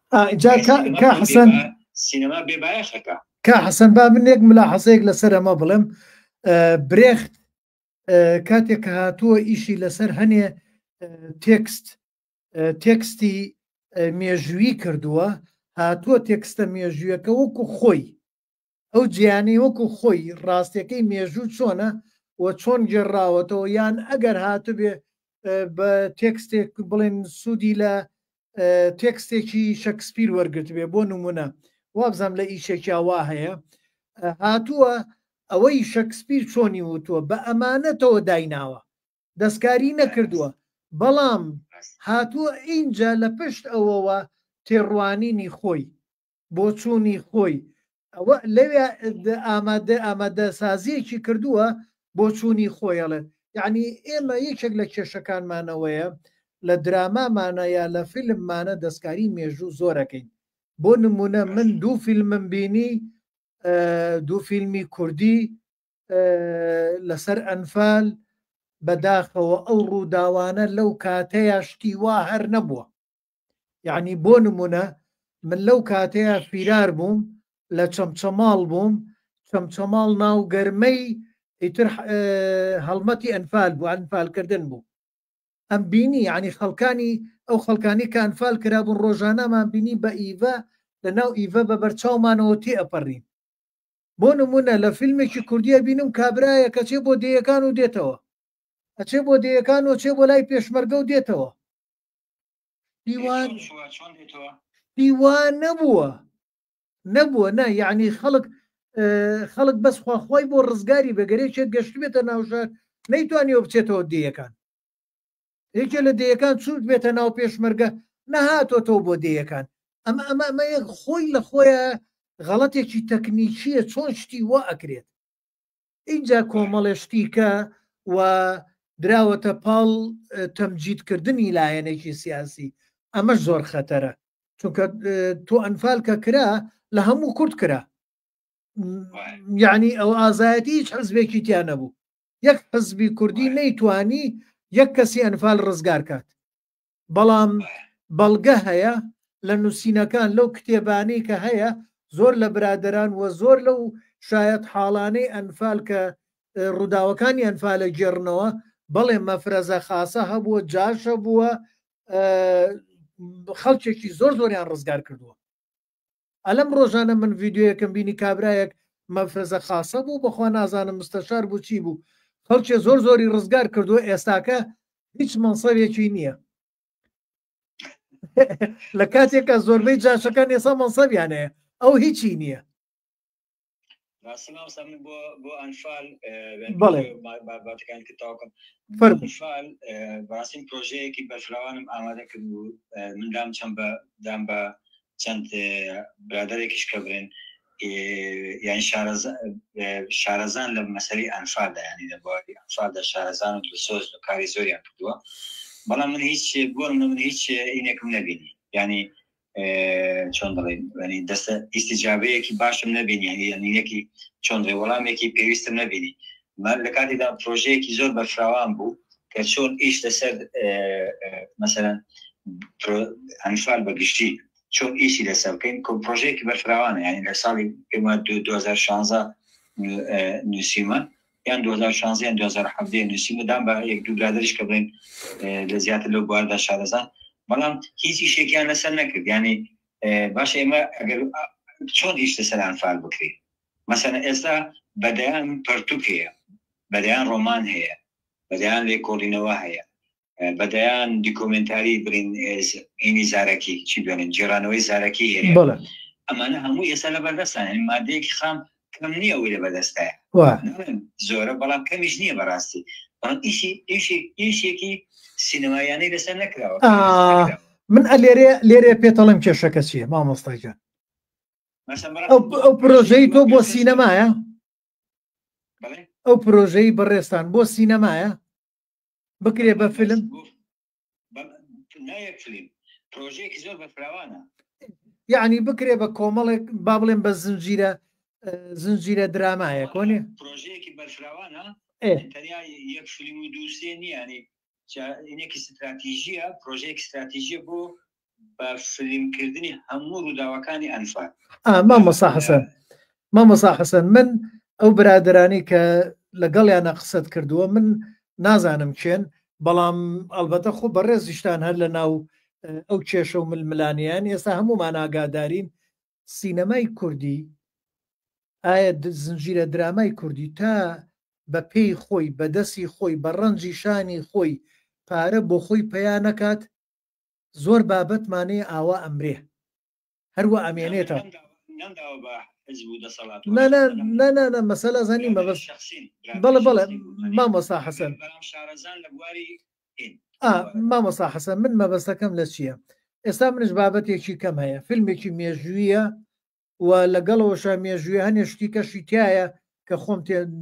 سینەما بێبایەخەکە کا حەسەن با من یەک ملاحەزەیەک لەسەر ئەمە بڵێم برێخت کاتێک کە هاتووە ئیشی لەسەر هەنێ تێکستی مێژووی کردووە هاتووە تێکستە مێژوویەکە وەکو خۆی ئەو جیانی وەکو خۆی ڕاستیەکەی مێژوو چۆنە و چۆن گێڕاوەتەوە یان ئەگەر هاتوبێ بە تێکستێک بڵێن سوودی لە تێکستێکی شەکسپیر وەرگرت بێ بۆ نمونە وابزانام لە ئیشێکی ئاوا هەیە هاتووە ئەوەی شەکسپیر چۆنی وتووە بە ئەمانەتەوە دایناوە دەستکاری نەکردووە بەڵام هاتووە اینجا لە پشت ئەوەوە تێڕوانینی خۆی بۆ چوونی خۆی ئەوە لەوێ ئامادە سازیەکی کردووە بۆ چوونی خۆیڵێ یعنی ئێمە یەکێک لە کێشەکانمانەوەیە لە درامامانە یا لە فیلممانە دەستکاری مێژوو زۆرەکەین بۆ نمونە من دوو فیلمم بینی دوو فیلمی کوردی لەسەر ئەنفال بەداخەوە ئەو ڕووداوانە لەو کاتەیە شتی وا هەر نەبووە یعنی بۆ نمونە من لەو کاتەیە فیرار بووم لە چەمچەماڵ بووم چەمچەماڵ ناو گەرمەی ئیتر هەڵمەتی ئەنفال بوو ئەنفالکردن بوو ئەم بینی ینی خەڵکانی ئەو خەڵکانی کە ئەنفال کرابوون ڕۆژانەمان بینی بە ئیڤە لە ناو ئیڤە بە بەرچاومانەوە تێ ئەپەڕین بۆ نمونە لە فیلمێکی کوردیە بینم کابرایە کە چێ بۆ دەیەکان و دێتەوە ئەچێ بۆ دەیەکان و چێ بۆ لای پێشمەرگە و دێتەوە دیوان نەبووە نە یعنی خەڵک بەس خواخوای بۆ ڕزگاری بەگەرێ چێت گەشت بێتە ناوژار نەیتوانیەوە بچێتەوە دەیەکان یەکێ لە دەیەکان چوت بێتە ناو پێشمەرگە نەهاتۆتەوە بۆ دەیەکان ئەمە یەک خۆی لە خۆیە غەڵەتێکی تەکنیکیە چۆن شتی وا ئەکرێت اینجا کۆمەڵێشتیکە و دراوەتە پاڵ تەمجیدکردنی لایەنێکی سیاسی ئەمەش زۆر خەتەرە چونکە تۆ ئەنفالکە کرا لە هەموو کورد کرا یعنی ئەو ئازایەتی هیچ حزبێکی تیان نەبوو یەک حزبی کوردی نەیتوانی یەک کەسی ئەنفال ڕزگار کات بەڵام بەڵگە هەیە لە نووسینەکان لەو کتێبانەی کە هەیە زۆر لە برادران و زۆر لەو شاید حاڵانەی ئەنفال کە ڕووداوەکانی ئەنفالە گێڕنەوە بەڵێ مەفرەزە خاسە هەبووە جاشە بووە خەڵکێکی زۆریان ڕزگار کردووە ئەلەم ڕۆژانە من ڤیددیوەکەم بینی کابرایەک مەفرەزە خاسە بوو بەخوا نازانم مستەشار بوو چی بوو خەڵکێ زۆری ڕزگار کردووە ئێستاکە هیچ منسەبێکی نییە لە کاتێکە زۆربەی جاشەکان ئێستا منسەبیانەیە ئەو هیچی نییە بۆ ئەنفال باسیم پرۆژەیەکی بەفراوانم ئامادە کرد و من دام بە چەند برادێکیش کە برێن یعنی شارەزان لە مەسەری ئەنفالدا ینی لە بواری ئەنفالدا شارەزان و دلسۆز و کاری زۆریان کردووە بەڵام من هیچ بۆ من هیچ عینێکم نەبینی ینی چۆن دەڵێن ینی دەستە ئیستیجابەیەکی باشم نبینی ینیەکی چۆن دڵێ وەڵامێکی پێویستم نبینی من لە کاتێکدا پرۆژەیەکی زۆر بەفراوان بوو کە چۆن ئیش لەسەر مثلا ئەنفال بەگشتی چۆن ئیشی لەسەر بکەین پرۆژەیەکی بەفراوانە ینی لە ساڵی 2016 نووسیمە یان 2016 یان 2017 نووسیمەدام بە یەک دوو برادریش کە بڵێن لە زیاتر لەو بواردا شارەزان بەڵام هیچ ئیشێکیان لەسەر نەکرد ینی باشە ئێمە ئەگەر چۆن ئیش لەسەر ئەنفال بکرێت مەسەلەن ئێستا بەدەیان پەرتوک هەیە بەدەیان ڕۆمان هەیە بەدەیان لێکۆڵینەوە هەیە بەدەیان دیکۆمنتاری برین عینی زارەکی چی بێنن جێرانەوەی زارەکی هەیە ئەمانە هەموو ئێستا لە بەردەستان مادەیەکی خام کەم نییە ئەوی لە بەدەستایە زۆرە بەڵام کەمیش نییە بەڕاستی بەڵام ئیشێکی سینەمایانەی لەسەر نەکراوە من لێرێ پێتەڵم کێشەکە چیە مامۆستاجان ئەو پرۆژەی تۆ بۆ سینەمایە ئەو پرۆژەی بەڕێستان بۆ سینەمایە بکرێ بە فیلم پرۆژەیەکی زۆر بەفراوانە یعنی بکرێ بە کۆمەڵێک با بڵێن بە زنجیرە درامایە کۆنێ پرۆژەیەکی بەفراوانە تەنیا یەک فیلم و دووسێ نییانی اینێکی استراتیژیە پرۆژەیەک استراتیژیە بۆ بە فیلمکردنی هەموو ڕووداوەکانی ئەنفال مامۆستا حەسەن من ئەو برادرانی کە لەگەڵیانە قسەت کردووە من نازانم چێن بەڵام ئەلبەتە خۆ بەڕێزیشتان هەر لە ناو ئەو کێشە و ململانیان ئێستا هەمومان ئاگادارین سینەمای کوردی ئایا زنجیرە درامای کوردی تا بە پێی خۆی بەدەستی خۆی بە ڕەنجی شانی خۆی پارە بۆ خۆی پەیان نەکات زۆر بابەتمانەیە ئاوا ئەمرێ هەروە ئەمێنێتە نە مەسەلە زانی مەبەس بەڵێ مامۆستا حەسەن مامۆستا حەسەن من مەبەستەکەم لە چییە ئێستا منش بابەتێکی کەم هەیە فیلمێکی مێژوویە و لەگەڵەوەشە مێژووی هەنێ شتی کەشی تایە کە خۆم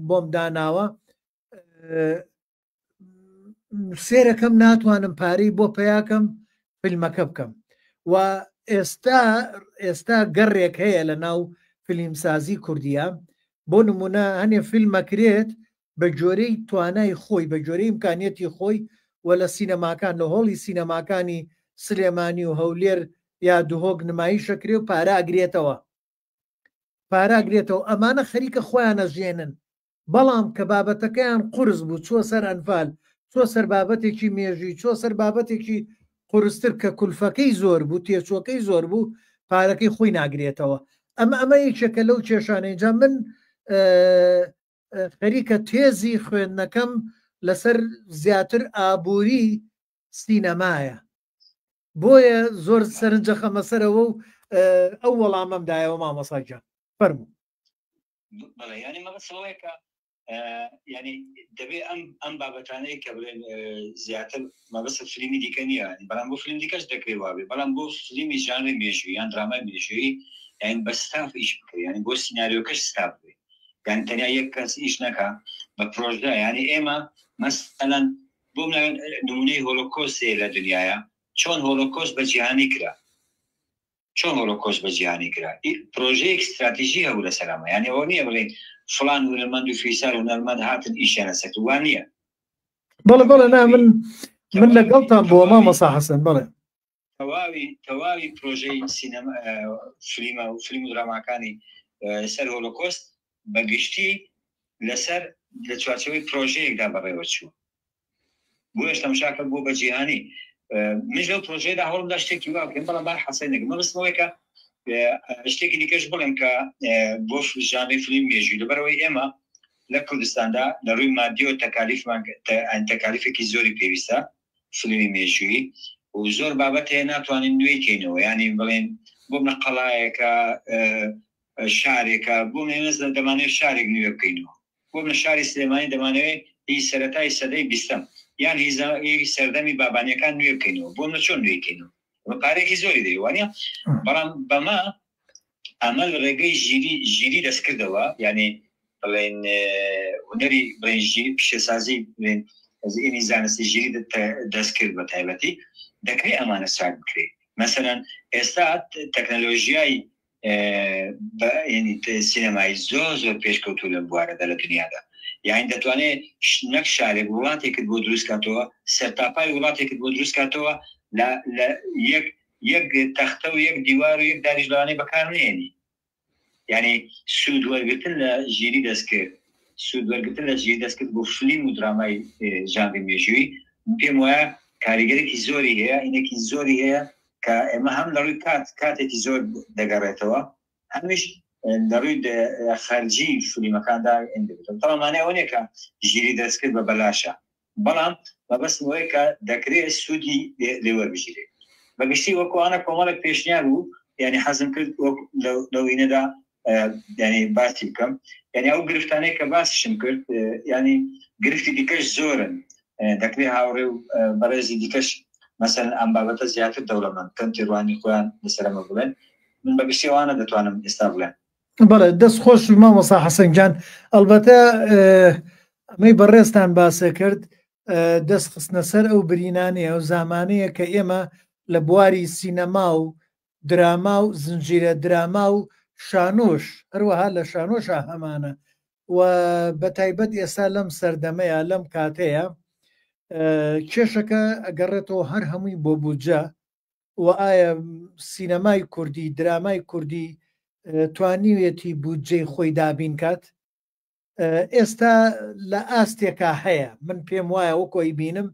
بۆم داناوە سێرەکەم ناتوانم پارەی بۆ پێیاکەم فیلمەکە بکەم و ئێستا گەڕێک هەیە لە ناو فیلمسازی کوردیە بۆ نمونە هەنێ فیلمەکرێت بە جۆرەی توانای خۆی بە جۆرەی ئیمکانیەتی خۆی و لە سینەماکان لە هۆڵی سینەماکانی سلێمانی و هەولێر یا دوهۆک نمایی شەکرێ و پاراگرێتەوە ئەمانە خەریکە خۆیانە ژێنن بەڵام کە بابەتەکەیان قورس بوو چوە سەر ئەنفال چوە سەر بابەتێکی مێژوی چوە سەر بابەتێکی قورستر کە کولفەکەی زۆر بوو تێچووەکەی زۆر بوو پارەکەی خۆی ناگرێتەوە ئەمە یەکێکە لەو کێشانەیجا من خەریکە تێزی خوێندنەکەم لەسەر زیاتر ئابووری سینەمایە بۆیە زۆر سەرنجە خەمەسەرەوە و ئەو وەڵامەمدایەوە مامۆساجان فەرموو ینی مەبەستەوەیەکە ینی دەبێ ئەم بابەتانەیە کە بڵێن زیاتر مەبەستە فیلمی دیکە نییە بەڵام بۆ فیلم دیکەش دەکرێت وابێ بەڵام بۆ فیلمی ژانری مێژووی یان درامای مێژووی یان بە ستاف ئیش بکرێت ینی بۆ سیناریۆکەش ستاف بێ یان تەنیا یەک کەس ئیش نەکە بە پرۆژە ینی ئێمە مەسەلەن بۆ نمونەی هۆلۆکۆستێ لە دنیاە چۆن هۆلۆکۆست بە جیهانی کرا چۆن هۆلۆکۆست بە جیهانی کرا پرۆژەیەک استراتیژی هەبوو لە سەرامە یعنی ئەوە نییە بڵێن فلان هونەرمەند و فیسار هونەرمەند هاتن ئیشیانە سەکرد وان نییە بەڵێ نا من لەگەڵتان بۆ مامۆستا حەسەن بڵێ تەواوی پرۆژەی سینەما فیلمە و فیلم و دراماکانی سەر هۆلۆکۆست بەگشتی لەسەر لە چوارچەوەی پرۆژەیەکدا بەڕێوە چوو بۆیش تەماشاکە بۆ بە جیهانی من لەو پرۆژەیەدا هەوڵمدا شتێکی وا بکەم بەڵام بار حەسەنێک مەبەستەوەیەکە شتێکی دیکەش بڵێم کە بۆ ژانری فیلم مێژووی لەبەرەوەی ئێمە لە کوردستاندا لە ڕووی مادی و تەکالیفێکی زۆری پێویستە فیلمی مێژووی و زۆر بابەت هەیە ناتوانین نوێی کەینەوە ینی بڵێن بۆ منە قەڵایەکە شارێکە بۆ مێنەز دەمانێت شارێک نوێ بکەینەوە بۆ منە شاری سلێمانی دەمانەوێت هی سەرەتای سەدەی 20م یان هی سەردەمی بابانیەکان نوێ بکەینەوە بۆ منە چۆن نوێکەینەوە پارێکی زۆری دەیوانە بەڵام بەما ئەمە ڕێگەی ژیری دەستکردەوە ینی بڵێن هونەری بڵێن پیشەسازی بڵێن ئینی زانستی ژیری دەستکرد بە تایبەتی دەکرێت ئەمانە ساک بکرێت مثلەن ئێستا تەکنەلۆژیای سینەمایی زۆر پێشکەوتوو لەم بوارەدا لە دنیادا یعنی دەتوانێت نەک شارێک وڵاتێکت بۆ دروست کاتەوە سەرتاپای وڵاتێکت بۆ دروست کاتەوە لە یەک تەختە و یەک دیوار و یەک داریژلوانەی بەکار نێنی یعنی سوود وەرگرتن لە ژیری دەستکرد سوود وەرگرتن لە ژیری دەستکرد بۆ فلیم و درامای ژانری مێژووی پێم وایە کاریگەرێکی زۆری هەیە ئینێکی زۆری هەیە کە ئێمە هەم لەڕووی کاتێکی زۆر دەگەڕێتەوە هەمیش لەڕووی خەرجی فلیمەکاندا تەمامانەیە ئەوە نیە کە ژیری دەستکرد بە بەلاشە بەڵام مەبەستمەوەی کە دەکرێت سوودی لێوەربژێت بەگشتی وەکوانە کۆمەڵێک پێشنیار بوو یعنی حەزم کرد لەوینەدا ینی باسی بکەم یعنی ئەو گرفتانەی کە باسیشم کرد ینی گرفتی دیکەش زۆرن دەکرێت هاوڕێ و بەڕێزی دیکەش مثلا ئەم بابەتە زیاتر دەوڵەمەند کەم تێڕوانی خۆیان لەسەرمە بڵێن من بەگشتی ئەوانە دەتوانم ئێستا بڵێن بەڵێ دەست خۆش مامۆستا حەسەنجان ئەلبەتە ئەمەی بەڕێستان باسە کرد دەست خستنە سەر ئەو برینانەیە و زامانەیە کە ئێمە لە بواری سینەما و دراما و زنجیرە دراما و شانۆش هەروەها لە شانۆشە هەمانە و بە تایبەت ئێستا لەم سەردەمەیە لەم کاتەیە کێشەکە ئەگەڕێتەوە هەر هەمووی بۆ بودجە و ئایا سینەمای کوردی درامای کوردی توانیوێتی بودجەی خۆی دابین کات ئێستا لە ئاستێکا هەیە من پێم وایە وەکۆی بینم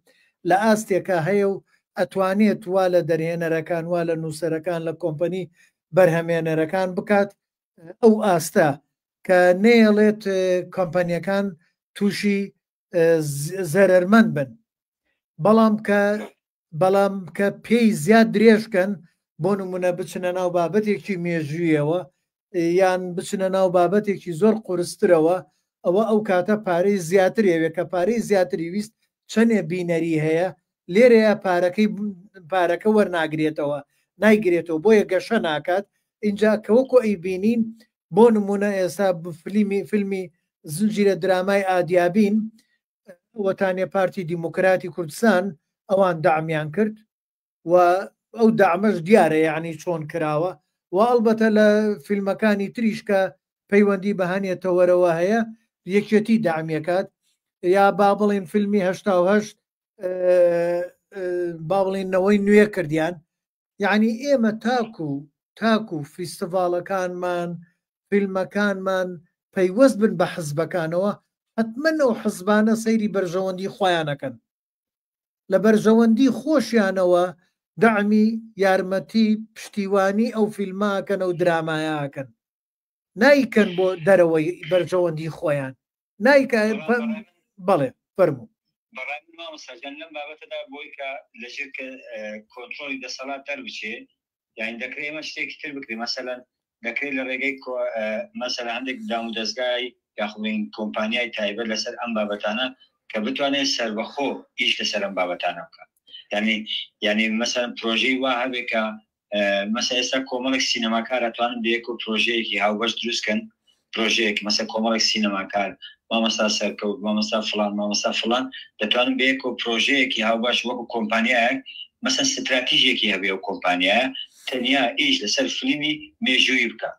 لە ئاستێکا هەیە و ئەتوانێت وا لە دەرهێنەرەکان وا لە نووسەرەکان لە کۆمپەنی بەرهەمێنەرەکان بکات ئەو ئاستا کە نێڵێت کۆمپەنیەکان تووشی زەرەرمەند بن بەڵام کە پێی زیاد درێژکەن بۆ نمونە بچنە ناو بابەتێکی مێژوویەوە یان بچنە ناو بابەتێکی زۆر قورسترەوە ئەوە ئەو کاتە پارەی زیاترێوێ کە پارەی زیاتری ویست چەندێ بینەری هەیە لێرەیە پارەکە وەرناگرێتەوە نایگرێتەوە بۆیە گەشە ناکات اینجا کەوەکو ئەی بینین بۆ نمونە ئێستا فیلمی زنجیرە درامای ئادیابین وەتانیە پارتی دیموکراتی کوردستان ئەوان دامیان کرد و ئەو دامەش دیارە یعنی چۆن کراوە و ئەلبەتە لە فیلمەکانی تریش کە پەیوەندی بەهانێتەوەرەوە هەیە یەکێتی دامیەکات یا با بڵین فیلمی 1970 با بڵینەوەی نوێ کردیان یعنی ئێمە تاکو فیستڤالەکانمان فیلمەکانمان پەیوەست بن بە حزبەکانەوە حتمما ئەو حزبانە سەیری بەرژەوەندی خۆیانەکەن لە بەرژەوەندی خۆشیانەوە دامی یارمەتی پشتیوانی ئەو فیلماکەن و درامایەکەن نایکەن بۆ دەرەوەی بەرژەوەندی خۆیان بەڵێ فەرموو مامۆستاجان لەم بابەتەدا بۆی کە لەژێر کە کۆنتڕۆلی دەسەڵات دەربچێ یعنی دەکرێت ئێمە شتێکی تر بکرێت مەسەلەن دەکرێت لە ڕێگەی مەسەلا هەندێک دام و دەستگای یاخڵین کۆمپانیای تایبەت لەسەر ئەم بابەتانە کە بتوانێت سەربەخۆ ئیش لەسەر ئەم بابەتانە بکات یعنی مەسەلەن پرۆژەی وا هەبێ کە مەسەلا ئێستا کۆمەڵێک سینەماکار ئەتوانن بەیەک و پرۆژەیەکی هاوبەش دروستکەن پرۆژەیەک مەسەلا کۆمەڵێک سینەماکار مامۆستا سەرکەوت مامۆستا فڵان دەتوانن بەیەک و پرۆژەیەکی هاوباش وەکو کۆمپانیایەک مەسەن ستراتیژیەکی هەبێ و کۆمپانیایە تەنیا ئیش لەسەر فیلمی مێژووی بکە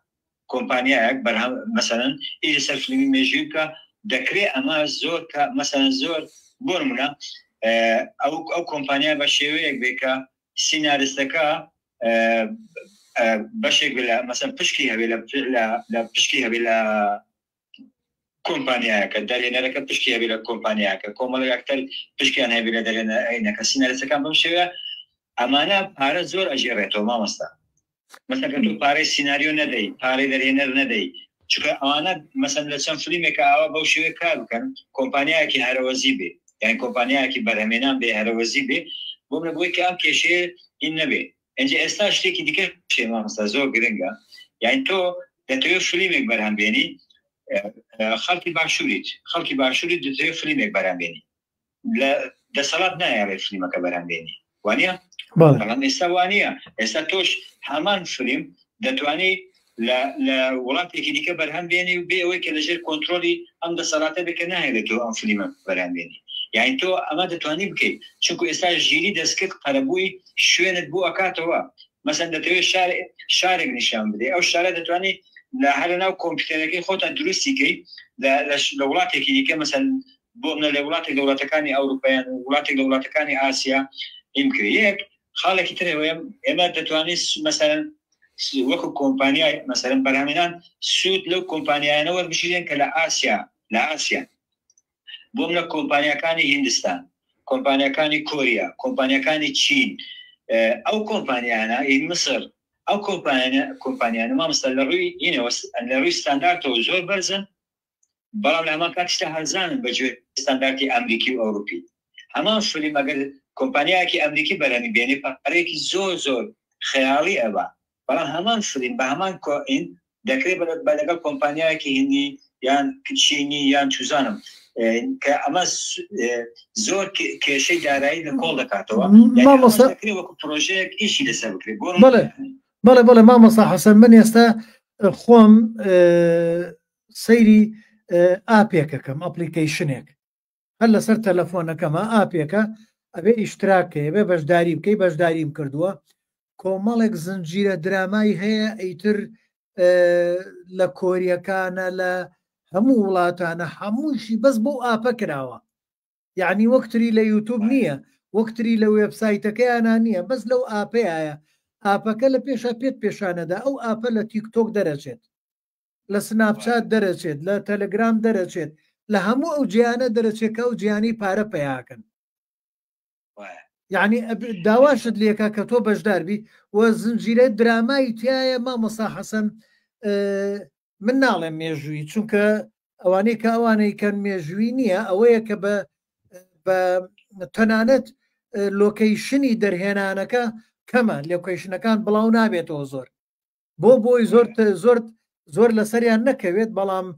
کۆمپانیایەک بەرهەم مەسەلەن ئیش لەسەر فیلمی مێژووی بکە دەکرێت ئەمە زۆر مەسەلەن زۆر بۆ نمونە ئەو کۆمپانیا بە شێوەیەک بێ کە سیناریستەکە بەشێک لە مەسەن پشکی هەبێ لە پشکی هەبێ لە کۆمپانیایەکە دەرهێنەرەکە پشکی هەبێ لە کۆمپانیاکە کۆمەڵی ئەکتەر پشکیان هەبێ لە دەرهێنەرەکە سیناریستەکان بەم شێوە ئەمانە پارە زۆر ئەژێڕێتەوە مامۆستا مەسەن تۆ پارەی سیناریۆ نەدەی پارەی دەرهێنەر نەدەی چونکە ئەوانە مەسەن لە چەند فیلمێکە ئاوا بەو شێوەیە کار بکەن کۆمپانیایەکی هەرەوەزی بێ یعنی کۆمپانیایەکی بەرهەمێنان بێ هەرەوەزی بێ بۆ منە بۆی کە ئەم کێشەیە هین نەبێ ئەنجە ئێستا شتێکی دیکە شێ مامۆستا زۆر گرنگە یعنی تۆ دەتەوێت فیلمێک بەرهەمبێنی خەڵکی باشووریت دەتەوێت فیلمێک بەرهەمبێنی لە دەسەڵات نایەڕێت فیلمەکە بەرهەمبێنی وانە بەڵام ئێستا وانە ئێستا تۆش هەمان فیلم دەتوانێت لە وڵاتێکی دیکە بەرهەم بێنی و بێ ئەوەی کە لەژێر کۆنتڕۆلی ئەم دەسەڵاتە بکە ناهێنێتەوە ئەم فیلمە بەرهەم بێنی یعنی تۆ ئەمە دەتوانی بکەیت چونکو ئێستا ژیری دەستکرد قەرەبووی شوێنت بوو ئەکاتەوە مەسەن دەتەوێت شارێک نیشان بدەیت ئەو شارە دەتوانێت لە هەر ناو کۆمپیوتەرەکەی خۆتان دروستیکەی لە وڵاتێکی دیکە مەسەن بۆ منە لە وڵاتێک لە وڵاتەکانی ئەوروپایان وڵاتێک لە وڵاتەکانی ئاسیا ئیمکرد یەک خاڵێکی ترەوەیە ئێمە دەتوانێت مەسەرەن وەکو کۆمپانیای مەسەرەن بەرهەمێنان سوود لەو کۆمپانیایانە وەربژێن کە لە ئاسیا بۆ منە کۆمپانیەکانی هیندستان کۆمپانیەکانی کۆریا کۆمپانیەکانی چین ئەو کۆمپانیانە مصر ئەو کۆمپانیانە مامۆستا لە ڕووی ستانداردەوە زۆر بەرزن بەڵام لە هەمان کاتیشدا هەرزانن بەگوێ ستانداردی ئەمریکی و ئەوروپی هەمان فیلم ئەگەر کۆمپانیایەکی ئەمریکی بەرهەمی بێنێ پارەیەکی زۆر خەیاڵی ئەوە بەڵام هەمان فیلم بە هەمان کۆئین دەکرێت بە لەگەڵ کۆمپانیایەکی هندی یان چینی یان چوزانم کە ئەمە زۆر کێشەی دارایی لە کۆڵ دەکاتەوە وەکو پرۆژەیەک ئیشی لەسەر بکرێت بەڵێ مامۆستا حەسەن من ئێستا خۆم سەیری ئاپێکەکەم ئەپلیکیشنێک هەر لەسەر تەلەفۆنەکەمە ئاپێکە ئەبێ ئیشتراکەیە بێ بەشداری بکەی بەشداریم کردووە کۆمەڵێک زنجیرە درامایی هەیە ئەیتر لە کۆریەکانە لە هەموو وڵاتانە هەمووشی بەس بۆ ئاپە کراوە یعنی وەکتری لە یوتوب نییە وەکتری لە وێبسایتەکەیانە نییە بەس لەو ئاپەیە ئاپەکە لە پێشە پێت پێشانەدا ئەو ئاپە لە تیکتۆک دەرەچێت لە سناپچات دەرەچێت لە تەلەگرام دەرەچێت لە هەموو ئەو جیانە دەرەچێکە و جیانی پارە پێیاکەن یعنی داواشت لێکە کە تۆ بەشداربی و زنجیرە درامایی تایە مامۆستا حەسەن من ناڵێم مێژووی چونکە ئەوانەی کە ئەوانەی کەن مێژووی نییە ئەوەیە کە بە تەنانەت لۆکەیشنی دەرهێنانەکە کەمە لۆکەیشنەکان بڵاو نابێتەوە بۆی زۆر لەسەریان نەکەوێت بەڵام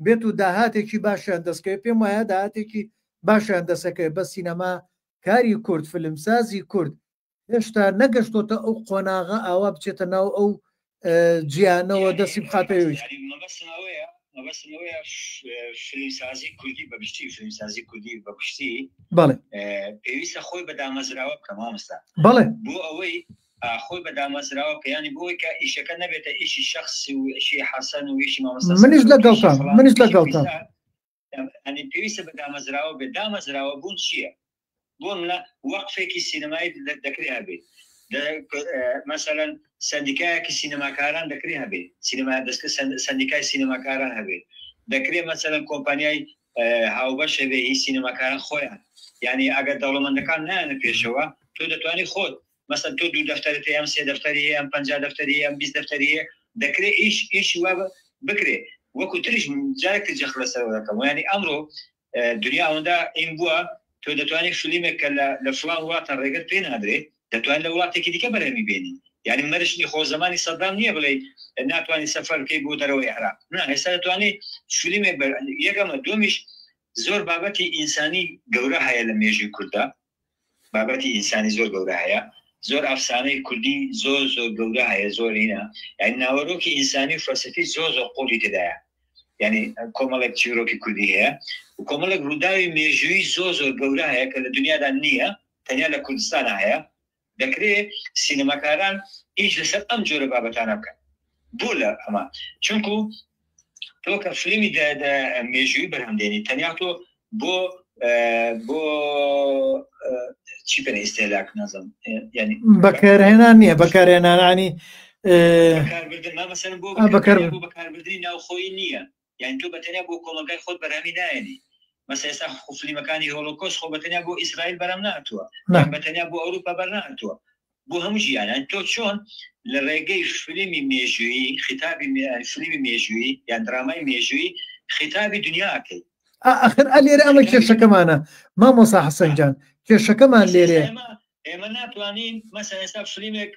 بێت و داهاتێکی باشیان دەستکەوێت پێم وایە داهاتێکی باشیان دەسەکەوێت بە سینەما کاری کورد فلمسازی کورد هێشتا نەگەشتۆتە ئەو قۆناغا ئاوا بچێتە ناو ئەو جیانەوە دەستی بخاتەوەویش فیلمسازی کوردی بەگشتی فیلمسازی کوردی بەگشتی بەڵێ پێویستە خۆی بە دامەزراوە بکە مامۆستا بەڵێ بۆ ئەوەی خۆی بە دامەزراوە بکە ینی بۆی کە ئیشەکە نەبێتە ئیشی شخصی و ئیشی حەسەن و ئیشی مامۆستا منیش لەگەڵتان ئەنی پێویستە بە دامەزراوە بێ دامەزراوە بوون چییە بۆ منە وەقفێکی سینەمایی دەکرێت هەبێت مثلا سندیکایەکی سینەماکاران دەکرێت هەبێت سینەما دەستکە سندیکای سینەماکاران هەبێت دەکرێت مثلا کۆمپانیای هاوبەش هەبێ هی سینەماکاران خۆیان یعنی ئەگەر دەوڵەمەندەکان نایەنە پێشەوە تۆ دەتوانانی خۆت مثلا تۆ 2 دەفتەرت ئەم 3 دەفتەری ئەم 50 دەفتەری ئەم 20 دەفتەریە دەکرێت ئیش وە بکرێت وەکو تریش جارێک جەخ لەسەرەوە دەکەم ینی ئەمڕۆ دنیا ئەوەندا ئین بووە تۆ دەتوانانی فیلمێک کە لە فلان وڵاتە ڕێگەت پێ نادرێت دەتوان لە وڵاتێکی دیکە بەرهەمی بێنی یعنی مەرشنی خۆ زمانی سەدام نییە بڵێ ناتوانانی سەفەر بکەی بۆ دەرەوەی عێراق نه ئێستا دەتوانانی فیلمێک یەکەمە دومیش زۆر بابەتی ئینسانی گەورە هەیە لە مێژووی کووردا بابەتی ئینسانی زۆر گەورە هەیە زۆر ئەفسانەی کوردی زۆر گەورە هەیە زۆر هینە یعنی ناوەڕۆکی ئینسانی و فەلسەفی زۆر قوڵی تێدایە یعنی کۆمەڵێک چیرۆکی کوردی هەیە و کۆمەڵێک ڕووداوی مێژووی زۆر گەورە هەیە کە لە دنیادا نییە تەنیا لە کوردستانە هەیە دەکرێت سینەماکاران هیچ لەسەر ئەم جۆرە بابەتانە بکەن بۆ لە ئەمە چونکو تۆ کە فیلمی مێژووی بەرهەمدێنی تەنیا تۆ بۆ چی پێ ئیستێلاک نازم ینی بەکارهێنان نییە بەکارهێنانانی بەکاربردنی ناوخۆیی نییە یعنی تۆ بەتەنیا بۆ کۆڵەکای خۆت بەرهەمی نایەنی مەسا ئێستا فیلمەکانی هۆلۆکۆست خۆ بەتەنیا بۆ ئیسرائیل بەرەم ناتووە بەتەنیا بۆ ئەوروپا بەرناتووە بۆ هەموو ژیانان تۆ چۆن لە ڕێگەی فیلمی مێژووی خیتابی فیلمی مێژووی یان درامای مێژووی خیتابی دنیاکەی ئاخر ئەلێرە ئەمە کێشەکەمانە مامۆستا حەسەن جان کێشەکەمان لێرێ ئێمە ناتوانین مەسا ئێستا فیلمێک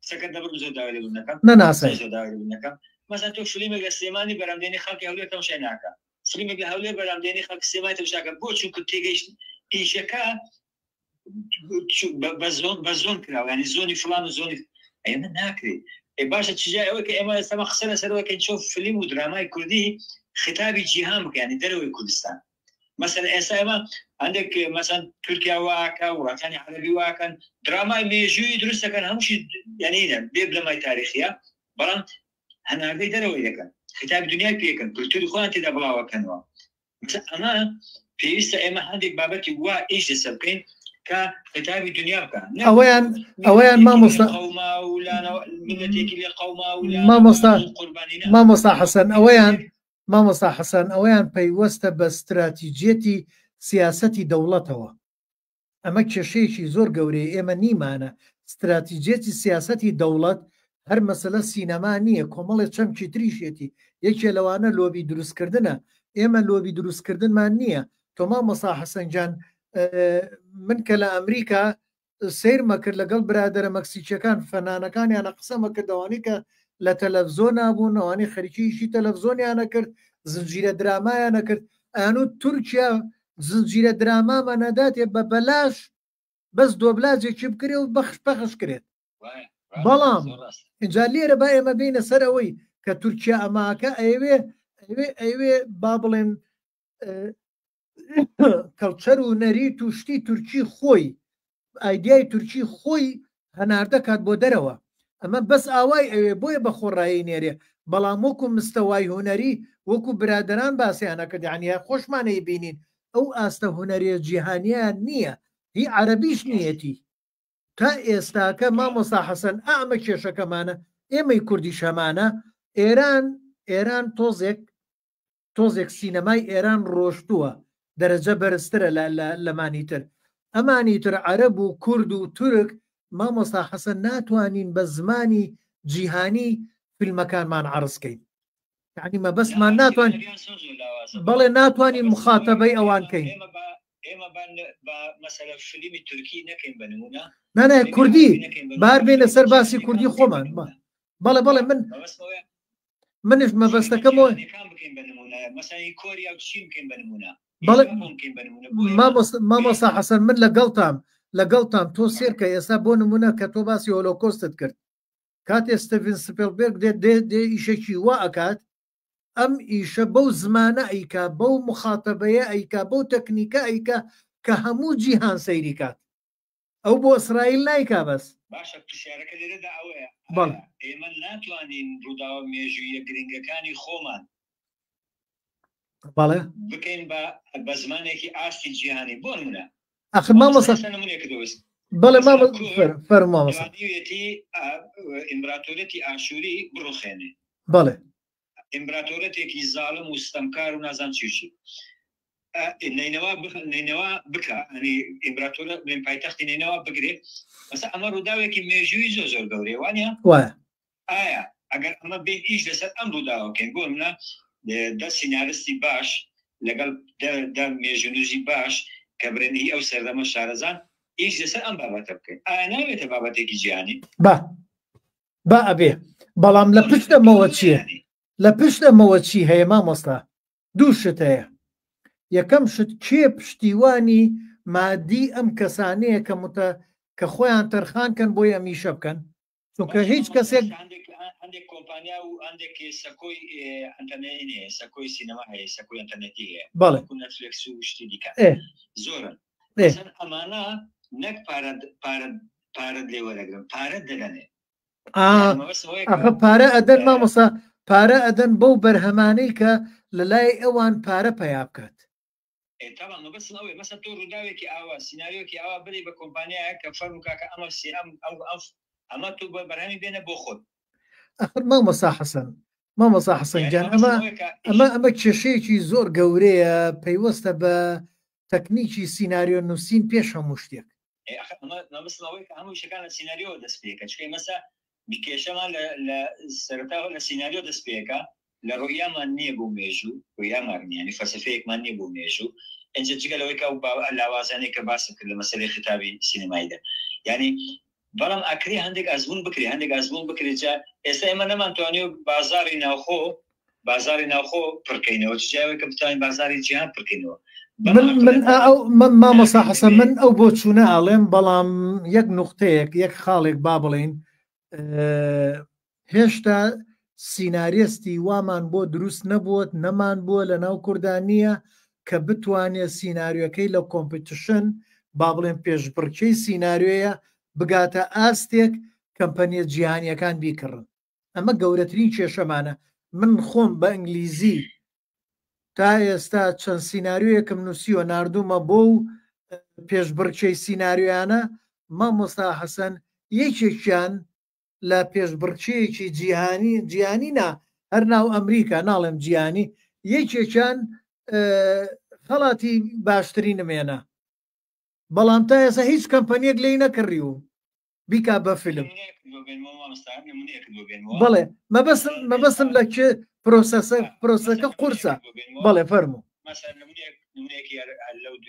سەکە دەبر زۆر داوای بوونەکەم نەناسای زۆر داوای بوونەکەم مەسا تۆ فیلمێک لە سلێمانی بەرامدێنی خەڵکی هەولێر تەماشای ناکە فیلمێک لە هەولێر بەرامدێنی خەڵک سێمای تەماشاکە بۆ چونکە تێگەیشت ئیشەکە بە زۆن کراوە ینی زۆنی فلان و زۆنی ئێمە ناکرێت باشە چجا ئەوە کە ئێمە ئێستا قسە لەسەرەوە کە چۆ فیلم و درامای کوردی خیتابی جیهان بکە ینی دەرەوەی کوردستان مثلا ئێستا ئێمە هەندێک مەسەن تورکیا واکە وڵاتانی عەرەبی واکەن درامای مێژووی دروست دەکەن هەمووشی یانینە بێ بلەمای تاریخیە بەڵام هەناردەی دەرەوەی دەکەن خیتابی دنیای پێکەن کولتوری خۆیان تێدا بڵاوەکەنەوە ئەمە پێویستە ئێمە هەندێک بابەتی وا ئیش لەسەر بکەین کە خیتابی دنیا بکەن ئەوەیان مامۆستا مامۆستا حەسەن ئەوەیان پەیوەستە بە استراتیجێتی سیاسەتی دەوڵەتەوە ئەمە کێشەیەکی زۆر گەورەی ئێمە نیمانە استراتیجێتی سیاسەتی دەوڵەت هەر مەسەلە سینەما نییە کۆمەڵێک چەمکی تریشێتی یەکێ لەوانە لۆبی دروستکردنە ئێمە لۆبی دروستکردنمان نییە تۆ مامۆستا حەسەنجان من کە لە ئەمریکا سیرمە کرد لەگەڵ برادرە مەکسیکیەکان فەنانەکانیانە قسەمە کردەوەی کە لە تەلەڤزۆن نابوون ئەوانەی خەریکیشی تەلەڤزۆنیانە کرد زنجیرە درامایانە کرد ئەنوو تورکیا زنجیرە درامامە نەداتێ بە بەلاش بەس دۆبلاجێکی بکرێ و بەخش کرێت بەڵام اینجا لێرە با ئێمە بینە سەر ئەوەی کە تورکیا ئەماکە ئەوێ با بڵێن کەڵچەر و نەری توشتی تورکی خۆی ئایدیای تورکی خۆی هەناردە کات بۆ دەرەوە ئەمە بەس ئاوای ئەوێ بۆیە بە خۆڕایی نێرێ بەڵام وەکو مستەوای هوەری وەکو برادران باسییانە کرد یعنی خۆشمانەی بینین ئەو ئاستە هوەریە جیهانیان نییە هی عەرەبیش نیەتی تا ئێستاکە مامۆستا حەسەن ئەمە کێشەکەمانە ئێمەی کوردی شەمانە ئێران تۆزێک سینەمای ئێران ڕۆشتووە دەرەجە بەرزترە لەمانی تر ئەمانی تر عەرەب و کورد و تورک مامۆستا حەسەن ناتوانین بە زمانی جیهانی فیلمەکانمان عەرزکەین یعنی مەبەستمان ناتوان بەڵێ ناتوانین مخاتەبەی ئەوانکەین نانە کوردی بار بێنە سەر باسی کوردی خۆمان بەڵێ منش مەبەستەکەمەوە مامۆستا حەسەن من لەگەڵتان تۆ سێرکە ئێستا بۆ نمونە کە تۆ باسی هۆلۆکۆستت کرد کاتێ ستڤین سپیلبێرگ دێ ئیشێکی وا ئەکات ئەم ئیشە بەو زمانە ئەیکا بەو مخاتەبەیە ئەیکا بەو تەکنیکە ئەیکا کە هەموو جیهان سەیری کات ئەو بۆ ئیسرائیل نایکا بەس باشە پرسیارەکە لێرەدا ئەوەیە ئێمە ناتوانین ڕووداوە مێژوویە گرنگەکانی خۆمان بەڵێ بکەین بە زمانێکی ئاستی جیهانی بۆ نمونە ئەخ مامۆستا بەڵێ فەرمامۆستا ئیمپراتۆرەتی ئاشووری بڕوخێنێ بەڵێ ئیمپراتۆرەتێکی زاڵم و ستەمکار و نازان چیشی نینەوە بکە ئیمپراتۆرە لێن پایتەختی نینەوە بگرێت مەسا ئەمە ڕووداوێکی مێژووی زۆر گەورەی وانە ئایا ئەگەر ئەمە بین ئیش لەسەر ئەم ڕووداوەکەین بۆ منە دە سیناریستی باش لەگەڵ دە مێژونوژی باش کە برێنی ئەو سەردەمە شارەزان ئیش لەسەر ئەم بابەتە بکەین ئایا ناوێتە بابەتێکی جیهانی با ئەبێ بەڵام لە پشتەمەوە چییە لە پشتەمەوە چی هەیە مامۆستا دوو شت هەیە یەکەم شت کێ پشتیوانی مادی ئەم کەسانەیە کە خۆیان تەرخانکەن بۆی ئەمیشە بکەن چونکە هیچ کەسێک هەندێک کۆمپانیا و هەندێک سەکۆی ئەنتەرنێت سەکۆی سینەما هەیە سەکۆی ئەنتەرنێتی هەیە بەڵێ نەتفلیکس و شتی دیکە زۆرن ئەمانە نەک پارە لێ وەرەگرن پارە دەدەنێ پارە ئەدەن مامۆستا پارە ئەدەن بەو بەرهەمانەی کە لە لای ئەوان پارە پیا بکات مەسە تۆ ڕووداوێکی ئاوا سیناریۆکی ئاوا بری بە کۆمپانیایە کە فەرمو کاکە ئەمە تۆ بە بەرهەمی بێنە بۆ خۆت مامۆستا حەسەن گیان ئەمە کێشەیەکی زۆر گەورەیە پەیوەستە بە تەکنیکی سیناریۆ نووسین پێش هەموو شتێک هەموو شەکان لە سیناریۆ دەست پێکە چکەی مەسە کێشەمان لە سەرەتا لە سیناریۆ دەست پێکە لە ڕۆیامان نییە بۆ مێژوو ڕۆیاماننیانی فەلسفەیەکمان نییە بۆ مێژوو ئەنج جگەلەوەی کە لاوازانەی کە باس کرد لە مەسەلەی خطابی سینەماییدا یعنی بەڵام ئەکری هەندێک ئەزمون بکرێ هەندێک ئەزمون بکرێتجا ئێستا ئێمە نەمانتوانێ بازاری ناوخۆ پڕکەینەوە جیاوی کە بتوانین بازاری جیهان پڕکەینەوە مامۆستا حەسەن من ئەو بۆ چوونە ئاڵێم بەڵام یەک نوختەیەک یەک خاڵێک با بڵێن هێشتا سیناریستی وامان بۆ دروست نەبووت نەمان بووە لە ناو کوردانیە کە بتوانێت سینناریۆکەی لە کۆمپیتیشن با بڵێن پێشبڕکەی سینناریۆیە بگاتە ئاستێک کەمپەنیە جیهانیەکان بیکڕن. ئەمە گەورەترین کێشەمانە. من خۆم بە ئینگلیزی تا ئێستا چەند سینناریۆیەکم نووسیوە نردومە بۆ و پێشبڕکەی سینناریۆیانە مامۆستا حەسەن یەکێکیان لە پێشبڕکەیەکی جیهانی نا هەر ناو ئەمریکا ناڵێم جیهانی یەکێکیان خەڵاتی باشتری نمێنە، بەڵام تا ئێستا هیچ کەمپەنیەک لی نەکڕی و بیکا بە فیلم. بەڵێ مەبەستم لە پرۆسەکە قورسە. بەڵێ فەرموو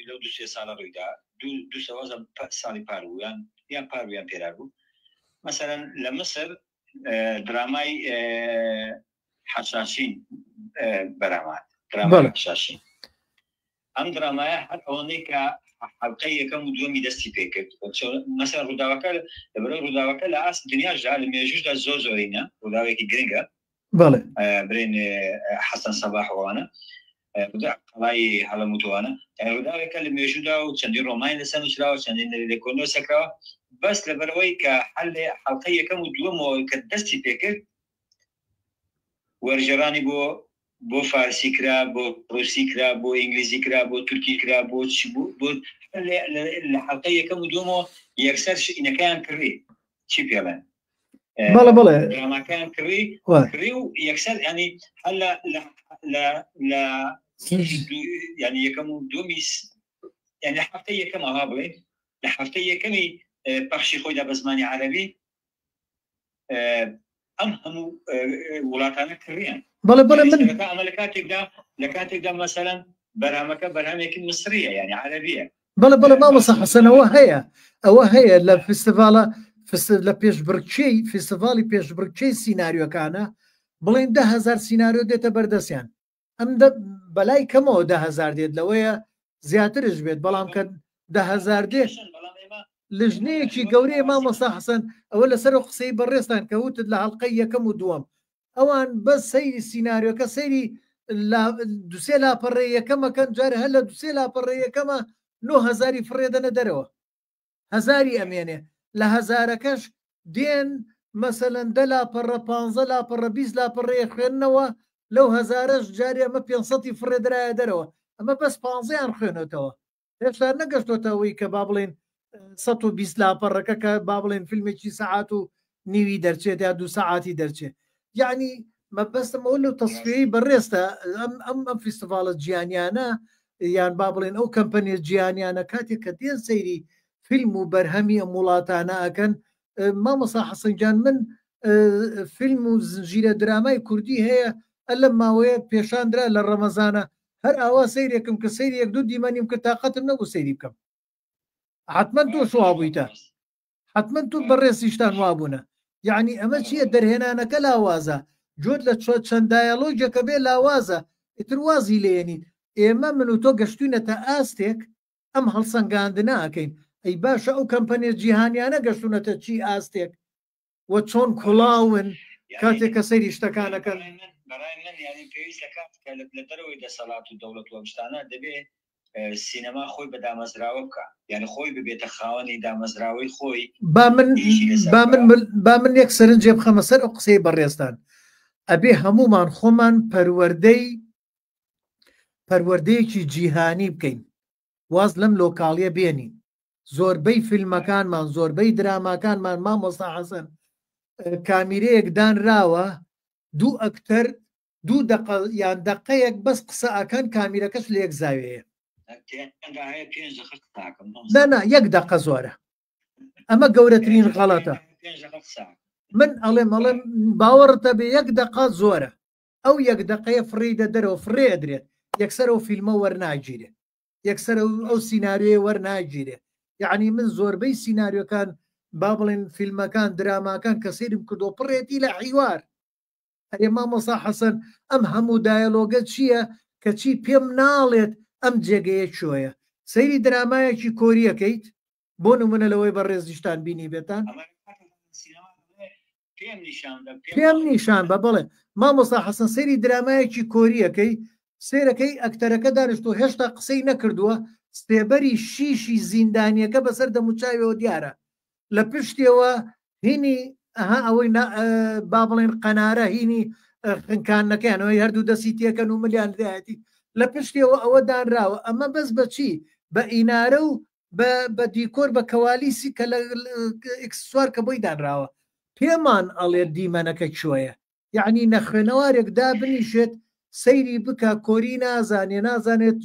لەو دو سێ ساڵە ڕوویدا دو سەوازە ساڵی پارویان یان پارویان پێرا بوو. مثلەن لە مصر درامای حەشاشین بەرامات درامای حەشاشین، ئەم درامایە هەر ئەوەندەی کە حەڵقەی یەکەم و دووەمی دەستی پێکرد. مەسەڵەن ڕووداوەکە لەبەرەوەی ڕووداوەکە لە ئاست دنیاژدا لە مێژوشدا زۆرینە ڕووداوێکی گرنگە. بەڵێ برێن حەسەن سەباحوانە قەڵای هەڵەموتوانە ڕووداوێکە لە مێژوودا و چەندی ڕۆمانی لەسەر نووسراوە چەندین لە کۆنۆ سەکراوە بەس لەبەرەوەی کە حەڵقەی یەکەم و دووەمەوە کە دەستی پێکرد وەرژێڕانی بۆ فارسی کرا، بۆ ڕوسی کرا، بۆ ئینگلیزی کرا، بۆ تورکی کرا، بۆ لە حەڵقەی یەکەم و دووەمەوە یەکسەر شینەکەیان کڕی چی پێڵێن بەڵێ بەڵێ دراماکەیان کڕی و یەکسەر ینی هەر لە ینی یەکەم و دووەمی ینی هەفتەی یەکەم ئاوا بڵێ لە هەفتەی یەکەمی پەخشی خۆیدا بە زمانی عەرەبی ئەم هەموو وڵاتانە کڕیان. بەڵێ بەڵێ من ئەمە لە کاتێکدا مەسەلەن بەرهەمەکە بەرهەمێکی مصریە ینی عەرەبیە. بەڵێ بەڵێ مامۆستا حەسەن ئەوە هەیە لە فستیڤالە لە پێشبڕکەی فستیڤالی پێشبڕکەی سینناریۆکانە بڵێن 10,000 سینناریۆ دێتە بەردەستیان. ئەم بەلای کەمەوە 10,000 دێت لەوەیە زیاترش بێت، بەڵام کە 10,000 دێت لژنەیەکی گەورەیە مامۆستا حەسەن. ئەوە لەسەر قسەی بەڕێستان کە وتت لە حەڵقەی یەکەم و دووەم ئەوان بەس سەیری سینناریۆکە سەیری دوسێ لاپەڕێ یەکەمەکەن جارە هەر لە دوسێ لاپەڕێ یەکەمە 9,000 فڕێدەنە دەرەوە، 1000 ئەمێنێ لە 1000ەکەش دێن مەسەلەن 10 لاپەڕە 15 لاپەڕە 20 لاپەڕێ خوێندنەوە لەو 1000ەش جارێ ئەمە 500 فڕێدرایە دەرەوە، ئەمە بەس 15یان خوێنێتەوە. هێشتا نەگەشتۆتەوەی کە با بڵێن 120 لاپەڕەکە کە با بڵێن فیلمێکی سەعات و نیوی دەرچێت یا 2 سەعاتی دەرچێت. یعنی مەبەستمەوە لەو تەسفیەی بەڕێستە ئەم فستیڤالە جیهانیانە یان با بڵێن ئەو کەمپەنیە جیهانیانە کاتێک کە دێن سەیری فیلم و بەرهەمی ئەم وڵاتانە ئەکەن. مامۆستا حەسەنجان من فیلم و زنجیرە درامای کوردی هەیە ئەلەم ماوەیە پێشاندرا لە ڕەمەزانە هەر ئاوا سەیرێکم کە سەیری 1-2 دیمەنیم کە تااقەتم نەبوو سەیری بکەم. حتمما تۆ شوابوویتە، حتمما تو بەڕێزیشتان وابوونە. یعنی ئەمە چییە؟ دەرهێنانەکە لاوازە، جۆت لە چەند دایالۆجێکە بێ لاوازە ئیتر وازی لێنیت. ئێمە من و تۆ گەشتوونەتە ئاستێک ئەم هەڵسەنگاندنە ئەکەین. ئەی باشە ئەو کەمپەنیە جیهانیانە گەشتوونەتە چی ئاستێک وە چۆن کوڵاون کاتێک کە سەیری شتەکانەکەن. بەڕای من ینی پێویست دەکات کە لە دەرەوەی دەسەڵات و دەوڵەت و ئەمشتانە دەبێت سینەما خۆی بە دامەزراوە بکە، یعنی خۆی ببێتە خاوەنی دامەزراوەی خۆی. با من یەک سەرنجێ بخەمە سەر ئەو قسەی بەڕێستان. ئەبێ هەمومان خۆمان پەروەردەیەکی جیهانی بکەین، واز لەم لۆکاڵیە بێنین. زۆربەی فیلمەکانمان زۆربەی دراماکانمان مامۆستا حەسەن کامیرەیەک دانراوە 2 ئەکتەر 2 دقە یان دقەیەک بەس قسە ئەکەن کامیرەکەش لە یەک زاوەیە. نا 1 دقە زۆرە. ئەمە گەورەترین غەڵەتە. من ئەڵێم باوەڕتە بێ 1 دقە زۆرە. ئەو 1 دقەیە فڕیدە دەرەوە فڕێ ئەدرێت یەکسەر ئەو فیلمە وەرناگیرێت، یەکسەر ئەو سینناریۆی وەرناگیرێت. یعنی من زۆربەی سینناریۆکان با بڵێن فیلمەکان دراماکان کە سێرم کردو پڕێتی لە حیوار. ئەرێ مامۆستا حەسەن ئەم هەموو دایلۆگە چییە کە چی پێم ناڵێت ئەم جێگەیە چۆیە. سەیری درامایەکی کۆریەکەیت بۆ نمونە لەوەی بە ڕێزیشتان بینی بێتان پێم نیشان بە بڵێ مامۆستا حەسەن سەیری درامایەکی کۆریەکەی سێرەکەی ئەکتەرەکە دانیشتۆ هێشتا قسەی نەکردووە سێبەری شیشی زیندانیەکە بەسەر دەموچاویەوە دیارە لە پشتێەوە هینی ئەوەی با بڵێن قەنارە هینی خنکانەکەیانەوەی هەردوو دەستی تێکەن و ملیان دایەتی لە پشتێەوە ئەوە دانراوە ئەمە بەس بەچی بە ئینارە و بە دیکۆر بە کەوالیسی کە لە ئکسسوار کە بۆی دانراوە پێمان ئەڵێ دیمەنەکە کوێیە یعنی نەخوێنەوارێکدا بنیشێت سەیری بکە کۆری نازانێت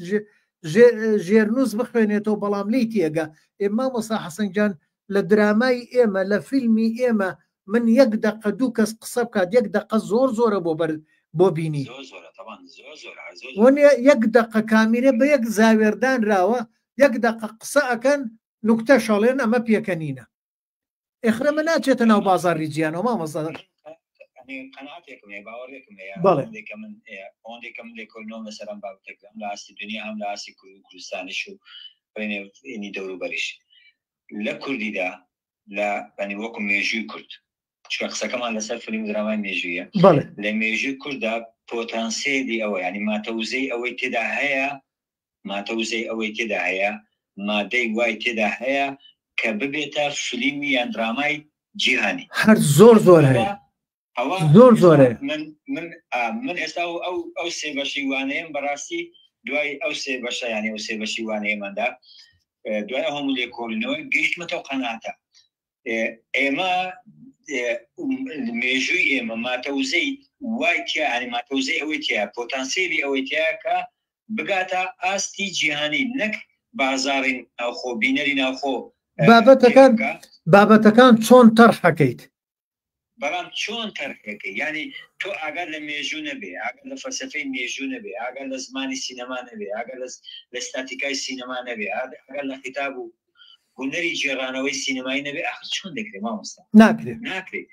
ژێرنووس بخوێنێتەوە بەڵام لی تێگە ئێمە مۆسا حەسەنجان لە درامای ئێمە لە فیلمی ئێمە من یەک دقە دوو کەس قسە بکات یەک دقە زۆرە بۆ بینی یەک دقە کامیرە بە یەک زاوێردان راوە یەک دقە قسە ئەکەن نوکتە شەڵێن ئەمە پێکەنینە ئێخرە من ناچێتە ناو بازاڕی گیانەوە مامەسا قەناتێکم باوەڕێکم من ئەوەندێکم لێکۆڵنەوە لەسەرم بابەتەکەم لە ئاستی دنیا هەم لە ئاسی کوردستانیش و بینی دەوروبەریش لە کوردیدا لە بەنی وەکو مێژووی کورد چکە قسەکەمان لەسەر فیلم درامای مێژوویە لە مێژووی کووردا پۆتانسیلی ئەوە ینی ماتەوزەی ئەوەی تێدا هەیە ماتەوزەی ئەوەی تێدا هەیە مادەی وای تێدا هەیە کە ببێتە فیلمی یان درامای جیهانی هەر زۆر هەیە زۆرە من ئێستا ئەو سێ بەشی وانەیەم بەڕاستی دوای ئەو سێ بەشە ینی ئەو سێ بەشی وانەیەمەدا دوای هەموو لێکۆڵینەوە گەیشتمەتەوە قەناتە ئێمە مێژووی ئێمە ماتەوزەی وای تیا ینی ماتەوزەی ئەوەی تیا پۆتانسیلی ئەوەی تیا کە بگاتە ئاستی جیهانی نەک بازاڕی ناوخۆ بینەری ناوخۆ بابەتەکان چۆن تەرحەکەیت بەڵام چۆن تەرکەکە ینی تۆ ئاگەر لە مێژوو نەبێ ئاگەر لە فەلسەفەی مێژوو نەبێ ئاگەر لە زمانی سینەما نەبێ ئاگەر لە ستاتیکای سینەما نەبێ ئاگەر لە خیتاب و هونەری جێڕانەوەی سینەمایی نەبێ ئاخر چۆن دەکرێت مامۆستا ناکرێت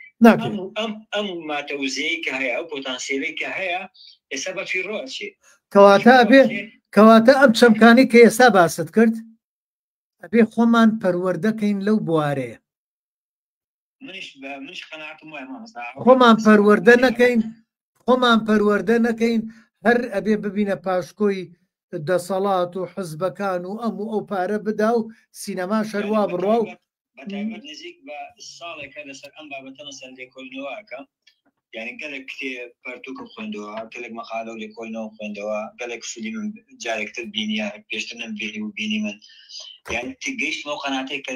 ئەم ماتەوزەیە کە هەیە ئەو پۆتانسیێلەی کە هەیە ئێستا بە فیڕۆ چێ کەواتە ئەم چەمکانی کە ئێستا باست کرد ئەبێ خۆمان پەروەردەکەین لەو بوارەیە خۆمان پەروەردە نەکەین هەر ئەبێ ببینە پاشکۆی دەسەڵات و حزبەکان و ئەو پارە بدا و سینەما شەروا بڕوا و نزیک بە ساڵێکە لەسەر ئەم بابەتە مەسەر لێکۆڵینەوەکە یعنی گەلێک کتێب پەرتووکم خوێندەوە گەلێک مەقالە و لێکۆڵینەوە خوێندەوە گەلێک فیلم جارێکتر بینیە پێشتر نەمبینی و بینی من یعنی گەیشتمەوە قەناتێک کە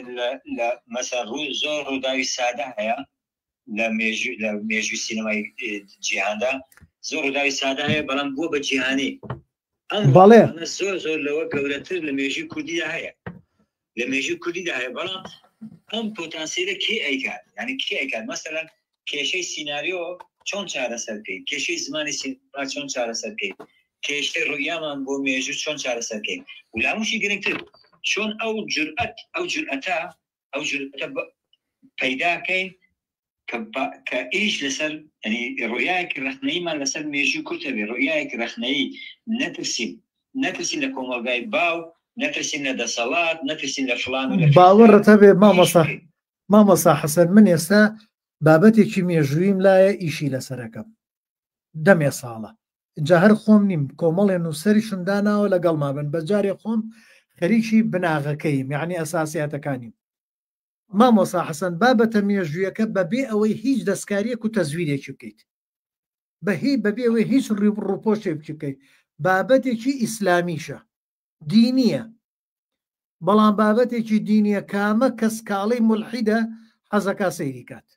لە مەسەر ڕووی زۆر ڕووداوی سادە هەیە لە مێژووی سینەمای جیهاندا زۆر ڕووداوی سادە هەیە بەڵام بووە بە جیهانی زۆر لەوە گەورەتر لە مێژووی کوردیدا هەیە لە مێژووی کوردیدا هەیە بەڵام ئەم پۆتانسیلە کێ ئەیکات ینی کێ ئەیکات مەسەلەن کێشەی سیناریۆ چۆن چارەسەرکەین کێشەی زمانی سینما چۆن چارەسەرکەین کێشەی ڕوویامان بۆ مێژوو چۆن چارەسەرکەین و لە هەمووشی گرنگتر چۆن ئەو جورئەتە پەیداکەین کە ئیش لەسەر ڕوویایەکی ڕەخنەییمان لەسەر مێژووی کورتە بێ ڕوویایەکی ڕەخنەیی نەترسین لە کۆمەلگای باو نەترسین لە دەسەڵات نەترسین لە فڵان باوەڕەتە بێ مامۆستا حەسەن من ئێستا بابەتێکی مێژوویم لایە ئیشی لەسەرەکەم دەمێ ساڵە جا هەر خۆم نیم کۆمەڵێن و سەریشم داناوە لەگەڵما بن بەجارێ خۆم خەریکی بناغەکەیم یعنی ئەساسیاتەکانیم مامۆسا حەسەن بابەتە مێژوویەکە بەبێ ئەوەی هیچ دەستکاریەک و تەزویرێکی بکەیت بەبێ ئەوەی هیچ ڕووپۆشێکی بکەیت بابەتێکی ئیسلامیشە دینیە بەڵام بابەتێکی دینیە کامە کە سکاڵەی مولحیدە حەزەکە سەیری کات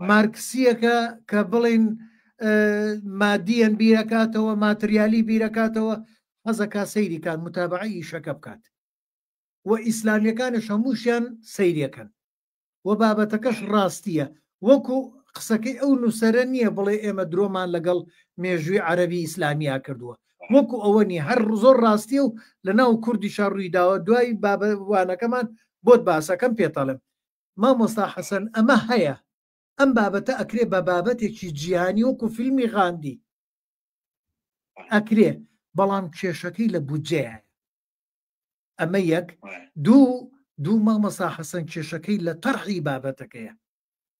مارکسیەکە کە بڵین مادیەن بیرەکاتەوە ماتریالی بیرەکاتەوە حەزەکە سەیری کات متابعی ئیشەکە بکات و ئیسلامیەکانش هەمووشیان سەیرەکەن و بابەتەکەش ڕاستیە وەکو قسەکەی ئەو نووسەرە نییە بڵێ ئێمە درۆمان لەگەڵ مێژووی عەرەبی ئیسلامیا کردووە وەکو ئەوە نی هەر زۆر ڕاستیە و لە ناو کوردیشا ڕوویداوە دوای بابەوانەکەمان بۆت باسەکەم پێتەڵم مامۆستا حەسەن ئەمە هەیە ئەم بابەتە ئەکرێ بە بابەتێکی جیهانی وەکو فیلمی غاندی ئەکرێ بەڵام کێشەکەی لە بودجەیە ئەمە یەک دوو مامۆستا حەسەن کێشەکەی لە تەرحی بابەتەکەیە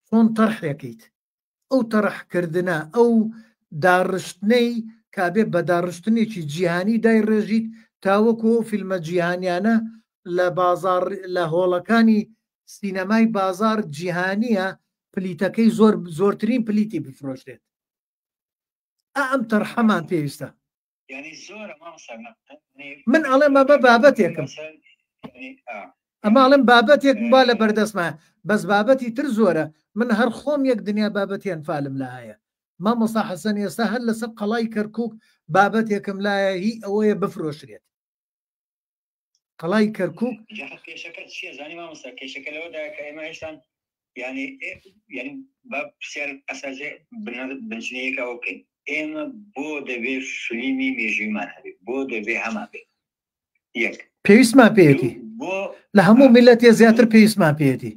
چۆن تەرحەکەیت ئەو تەرحکردنە ئەو داڕشتنەی کە کابێ بەداڕشتنێکی جیهانی دای ڕێژیت تاوەکو فیلمە جیهانیانە لە بازار لە هۆڵەکانی سینەمای بازار جیهانیە پلیتەکەی زۆرترین پلیتی بفرۆشتێت ئەم تەرحەمان پێویستە من ئەڵێ مەبە بابەتێکم ئەماڵم بابەتێک با لە بەردەستمە بەس بابەتی تر زۆرە من هەر خۆم یەک دنیا بابەتیان فالم لە هەیە مامۆستا حەسەن ئێستا هەر لەسەر قەڵای کەرکووک بابەتێکم لایە هی ئەوەیە بفرۆشرێت قەڵای کەرکووک کێشەکە لەوەدا کە ئێمە هێشتان ینی با پرسیار ئەساژێ بنچینەیەکە ئەوکەین ئێمە بۆ دەبێ فلیمی مێژویمان هەبێت بۆ دەبێ هەما بێت یەک پێویستمان پێێتی لە هەموو میلەتێ زیاتر پێویستمان پێێتی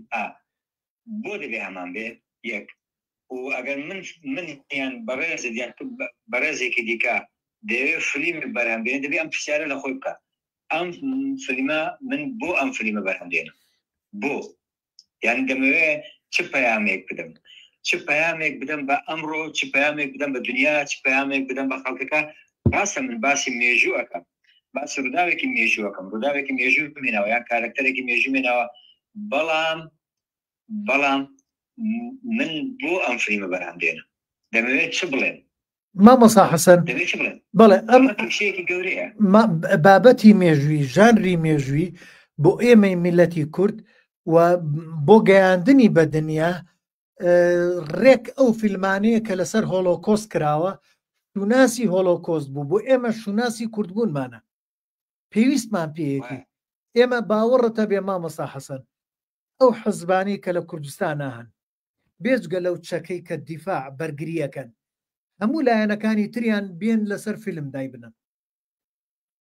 بۆ دەبێ هەمان بێت یەک و ئەگەر من یان بەڕێزێکی دیکە دەوێ فلیمی بەرهەم بێن دەبێ ئەم پرسیارە لە خۆی بکە ئەم فلیمە من بۆ ئەم فلیمە بەرهەم دێنم بۆ یعنی دەمەوێ چ پەیامێک بدەم چ پەیامێک بدەم بە ئەمڕۆ چ پەیامێک بدەم بە دنیا چ پەیامێک بدەم بە خەڵکەکە ڕاستە من باسی مێژوو ئەەکەم باسی ڕووداوێکی مێژوو ئەەکەم ڕووداوێکی مێژوو بمێنەوە یان کارکتەرێکی مێژوو مێنەوە بەڵام من بۆ ئەم فلیمە بەرهەم دێنم دەمەوێت چ بڵێن مامۆستا حەسەن بەڵێ ئەم شتێکی گەورەیە بابەتی مێژووی ژانری مێژووی بۆ ئێمەی میلەتی کورد و بۆ گەیاندنی بە دنیا ڕێک ئەو فیلمانەیە کە لەسەر هۆلۆکۆست کراوە شوناسی هۆلۆکۆست بوو بۆ ئێمە شوناسی کوردبوونمانە پێویستمان پێیەتی ئێمە باوەڕەتە بێ مامۆستا حەسەن ئەو حزبانی کە لە کوردستان هەن بێجگە لەو چەکەی کە دیفاع بەرگریەکەن هەموو لایەنەکانی تریان بێن لەسەر فیلم دای بنن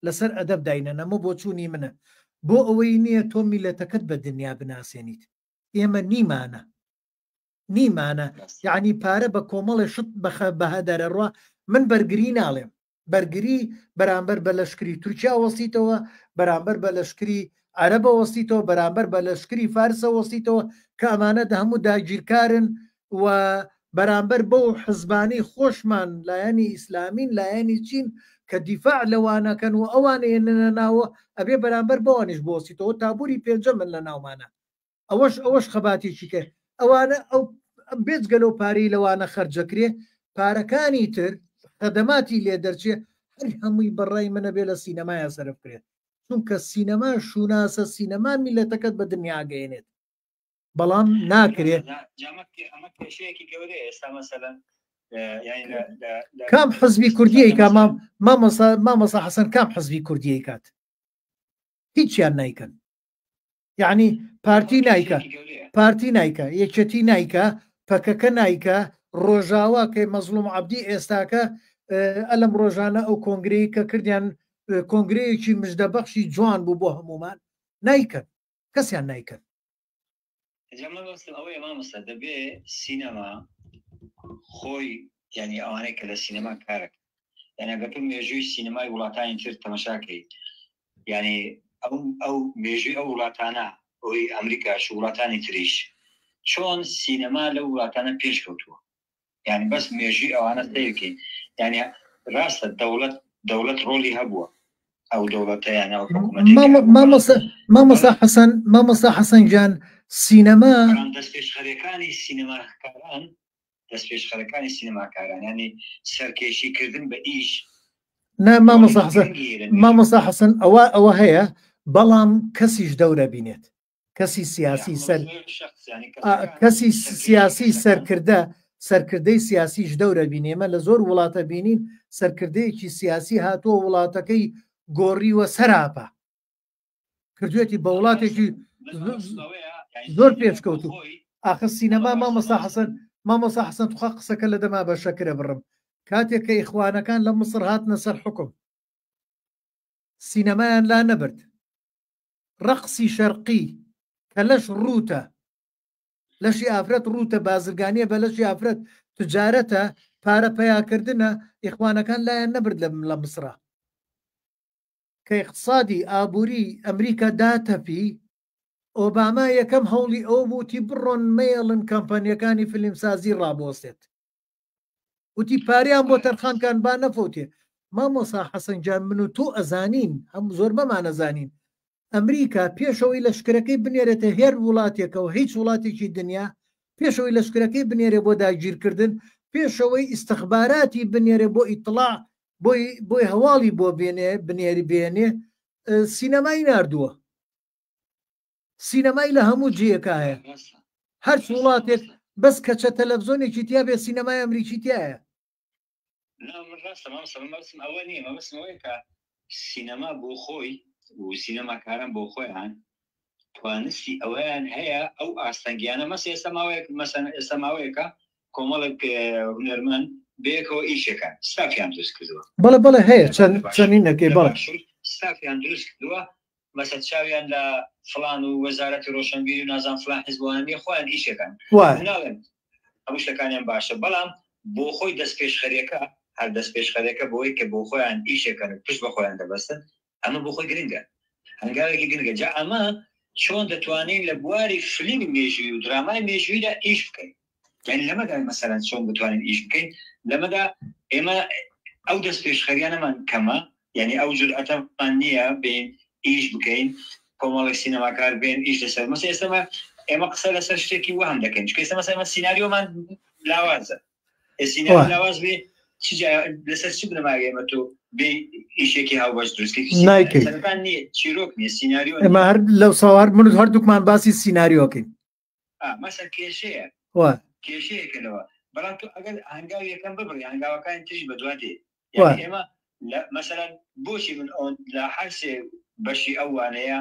لەسەر ئەدەب داینە نەمە بۆ چوونی منە بۆ ئەوەی نییە تۆ میلەتەکەت بە دنیا بناسیێنیت ئێمە نیمانە یعنی پارە بە کۆمەڵی شت بەهەدەرە ڕوا من بەرگری ناڵێم بەرگری بەرامبەر بە لەشکری تورکیا وەستیتەوە بەرامبەر بە لەشکری عەرەبە وەستیتەوە بەرامبەر بە لەشکری فارسە وەستیتەوە کە ئەمانە هەموو داگیرکارن و بەرامبەر بەو حزبانی خۆشمان لایەنی ئیسلامین لایەنی چین کە دیفاع لەوانەکەن و ئەوانەیەنە ناوە ئەبێ بەرامبەر بەوانش بۆسیتەوە تابووری پێنجە من لە ناومانە ئەوەش خەباتێکی کە ئەوانە ئەو بێجگەلەوە پارەی لەوانە خەرجەکرێ پارەکانی تر خەدەماتی لێ دەرچێ هەر هەمووی بەڕای منە بێ لە سینەمایە سەرف کرێت چونکە سینەما شوناسە سینەما میلەتەکەت بە دنیاگەێنێت بەڵام ناکرێت کام حزبی کوردیەی کا مامۆستا حەسەن کام حزبی کوردیەی کات هیچیان نیکەن یعنی پارتی نیکە یەکێتی نیکە پەکەکە نیکە ڕۆژاوا کە مەزلوم عەبدی ئێستاکە ئەلم ڕۆژانە ئەو کۆنگرەی کە کردیان کۆنگرەیەکی مژدەبەخشی جوان بوو بۆ هەمومان نیکەن کەسیان نیکەن ئەوەیە مامۆستا دەبێ سینەما خۆی یعنی ئەوانەی کە لە سینەما کارەکە یعنی ئەگەر مێژووی سینەمای وڵاتانی تر تەماشاکەی یعنی ئەو مێژووی ئەو وڵاتانە ئەوی ئەمریکاش و وڵاتانی تریش چۆن سینەما لە وڵاتانە پێشکەوتووە یعنی بەس مێژووی ئەوانە سیرکەین یعنی ڕاستە دەوڵەت ڕۆلی هەبووە ئەو دەوڵەتەیان مامۆستا حەسەن گیان سینەما دەستپێشخەرەکانی سینەماکاران دەستپێشخەرەکانی سینەماکاران ینی سەرکێشیکردن بە ئیش مامۆستا حەسەن ئەوە هەیە بەڵام کەسیش دەورە بینێت کەسی سیاسی کەسی سیاسی سەرکردەی سیاسیش دەورە بینێمە لە زۆر وڵاتە بینین سەرکردەیەکی سیاسی هاتووە وڵاتەکەی گۆڕیوە سەراپە کردوێتی بە وڵاتێکی زۆر پێشکەوتو ئاخر سینەما مامۆستا حەسەن توخوا قسەکە لە دەما بە شەکرە بڕم کاتێک کە ئیخوانەکان لە مصر هاتنە سەر حکم سینەمایان لا نەبرد ڕەقسی شەرقی کە لەش ڕوتە لەشی ئافرەت ڕوتە بازرگانیە بە لەشی ئافرەت تجارەتە پارە پەیاکردنە ئیخوانەکان لایەن نەبرد لە مصرە کە اقتصادی ئابووری ئەمریکا داتەپی ئۆباما یەکەم هەوڵی ئەو بووتی بڕۆن مێڵن کەمپانیەکانی فیلمسازی ڕابۆستێت وتی پاریان بۆ تەرخانکان با نەفوتێ مامۆسا حەسەنجان من و تۆ ئەزانین هەموو زۆر بەمانەزانین ئەمریکا پێشەوەی لەشکرەکەی بنێرێتە هێر وڵاتێکەوە هیچ وڵاتێکی دنیا پێشەوەی لەشکرەکەی بنێرێ بۆ داگیرکردن پێشەوەی ئیستەخباراتی بنێرێ بۆ ئیتڵاع بۆی هەواڵی بۆ بنێری بێنێ سینەمای ناردووە سینەمای لە هەموو جیەکە هەیە هەر وڵاتێک بەس کەچە تەلەڤزۆنێکی تیا بێ سینەمای ئەمریکی تایە ئەوە نیە مەبەستمەوەی کە سینەما بۆ خۆی و سینەماکاران بۆ خۆیان توانستی ئەویان هەیە ئەو ئاستەنگیانە مەس ئێستا ماوەیەکە کۆمەڵێک هونەرمەند بەیەکەوە ئیشەکان ستافیان دروست کردووە بەڵێ هەیە چەندینەکەی بەڵێ ستافیان دروست کردووە مەسەد چاویان لە فڵان و وەزارەتی ڕۆشنبیری و نازان فڵان حیزبوانیە خۆیان ئیشەکان ناڵێن هەموو شتەکانیان باشە بەڵام بۆ خۆی دەست پێشخەرێکە هەر دەست پێشخەرێکە بۆی کە بۆ خۆیان ئیشەکەن پشت بە خۆیان دەبەستن ئەمە بۆ خۆی گرنگە هەنگاوێکی گرنگە جا ئەمە چۆن دەتوانین لە بواری فلیمی مێژووی و درامای مێژوویدا ئیش بکەین یعنی لەمەدا مەسەلەن چۆن بتوانین ئیش بکەین لەمەدا ئێمە ئەو دەست پێشخەریانەمان کەمە یعنی ئەو جورئەتەمان نییە بین ئیش بکەین کۆمەڵی سینەماکار بێن ئیش لەسەر مەسە ئێستەمە ئێمە قسە لەسەر شتێکی وەهم دەکەین چکە ئێستا مەسە ئێمە سیناریۆمان لاوازە سیناریۆ لاواز بێ لەسەر چی بنەماگە ئێمە تۆ بێ ئیشێکی هاوبەش دروستکەن نیە چیرۆک نیە سیناریۆ ئێمە هەر لەو ساوار من هەردووکمان باسی سیناریۆکەین مەسەر کێشەیە کێشەیەکەنەوە بەڵام تۆ ئەگەر هەنگاو یەکەم ببڕی هەنگاوەکانی تری بەدواتێ ئێمە مەسەلەن بۆچی من ئەوەن لە هەرسێ بەشی ئەوانەیە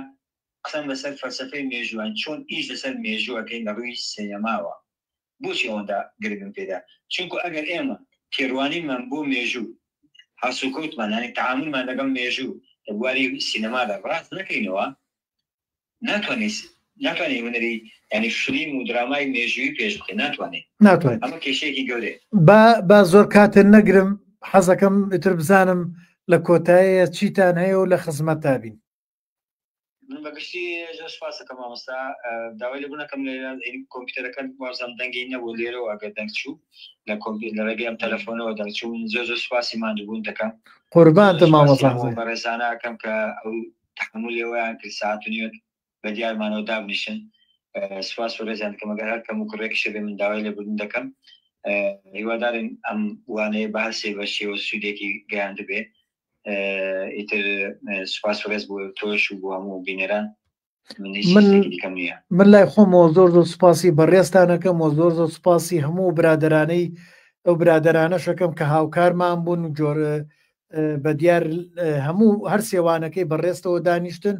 قسەم لەسەر فەلسەفەی مێژووان چۆن ئیش لەسەر مێژووەکەین لە ڕووی سینەماوە بۆچی ئەوەندا گرنگم پێدا چونکو ئەگەر ئێمە کێڕوانیمان بۆ مێژوو هەسوکەوتمان هەنی تەعاملمان لەگەڵ مێژوو لە بواری سینەمادا ڕاست نەکەینەوە ناتوانێت هونەری ینی فلیم و درامای مێژووی پێش بخێ ناتوانێت ئەمە کێشەیەکی گەورەیە با زۆر کاتن نەگرم حەزەکەم ئیتر بزانم لە کۆتاییە چیتان هەیە و لە خزمەت تابین من بەگشتی زۆر سپاسەکەم مامۆستا داوای لەبوونەکەم لە کۆمپیوتەرەکان وازم دەنگی نەبوو لێرەوە ئەگەر دەنگ چوو لە ڕێگەی ئەم تەلەفۆنەوە دەنگچوو من زۆر سوپاسی ماندووبوون دەکەم قوربانتە مامۆستا بەڕێزانەکەم کە ئەو تەحمولیەوەیان کرد ساعت و نیوت بە دیارمانەوە دابنیشن سپاس و ڕێزیان دەکەم ئەگەر هەر کەم و کوڕێکیشە بێ من داوای لەبوون دەکەم هیوادارین ئەم وانەیە بەهەسێ بە شێوە سوودێکی گەیاندە بێ ئیتر سوپاس ڕێز بوو تۆش و بۆ هەموو بینەران من لای خۆمەوە زۆر زۆر سوپاسی بەڕێستانەکەم و زۆر زۆر سوپاسی هەموو برادرانەی ئەو برادرانەشەکەم کە هاوکارمان بوون و جۆرە بە دیار هەموو هەر سێوانەکەی بەڕێستەوە دانیشتن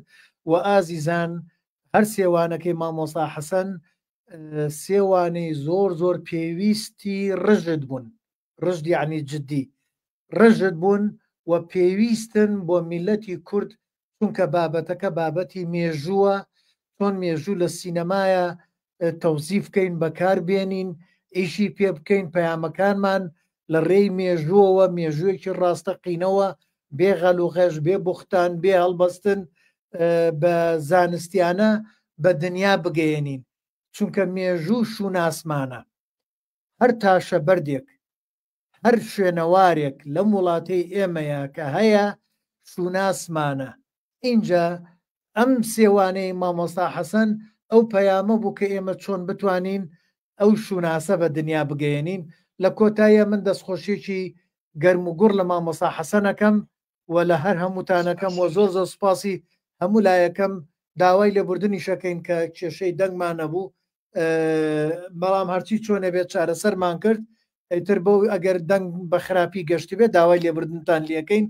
و ئازیزان هەر سێوانەکەی مامۆستا حەسەن سێوانەی زۆر زۆر پێویستی ڕژت بوون ڕژد یعنی جددی ڕژت بوون و پێویستن بۆ میلەتی کورد چونکە بابەتەکە بابەتی مێژووە چۆن مێژوو لە سینەمایە تەوزیف بکەین بەکاربێنین ئیشی پێ بکەین پەیامەکانمان لە ڕێی مێژووەوە مێژوویەکی ڕاستەقینەوە بێ غەلوغەش بێ بوختان بێ هەڵبەستن بە زانستیانە بە دنیا بگەێنین چونکە مێژوو شووناسمانە هەر تاشە بەردێک هەر شوێنەوارێک لەم وڵاتەی ئێمەیە کە هەیە شووناسمانە اینجا ئەم سێوانەی مامۆستا حەسەن ئەو پەیامە بوو کە ئێمە چۆن بتوانین ئەو شووناسە بە دنیا بگەێنین لە کۆتاییە من دەستخۆشیێکی گەرم و گوڕ لە مامۆستا حەسەنەکەم و لە هەر هەمووتانەکەم و زۆر زۆر سوپاسی هەموو لایەکەم داوای لێبوردنی شەکەین کە کێشەی دەنگمان نەبوو بەڵام هەرچی چۆنە بێت چارەسەرمان کرد ئەیتر بۆ ئەگەر دەنگ بە خراپی گەشتی بێت داوای لێبوردنتان لەکەین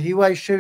هیوای شەوی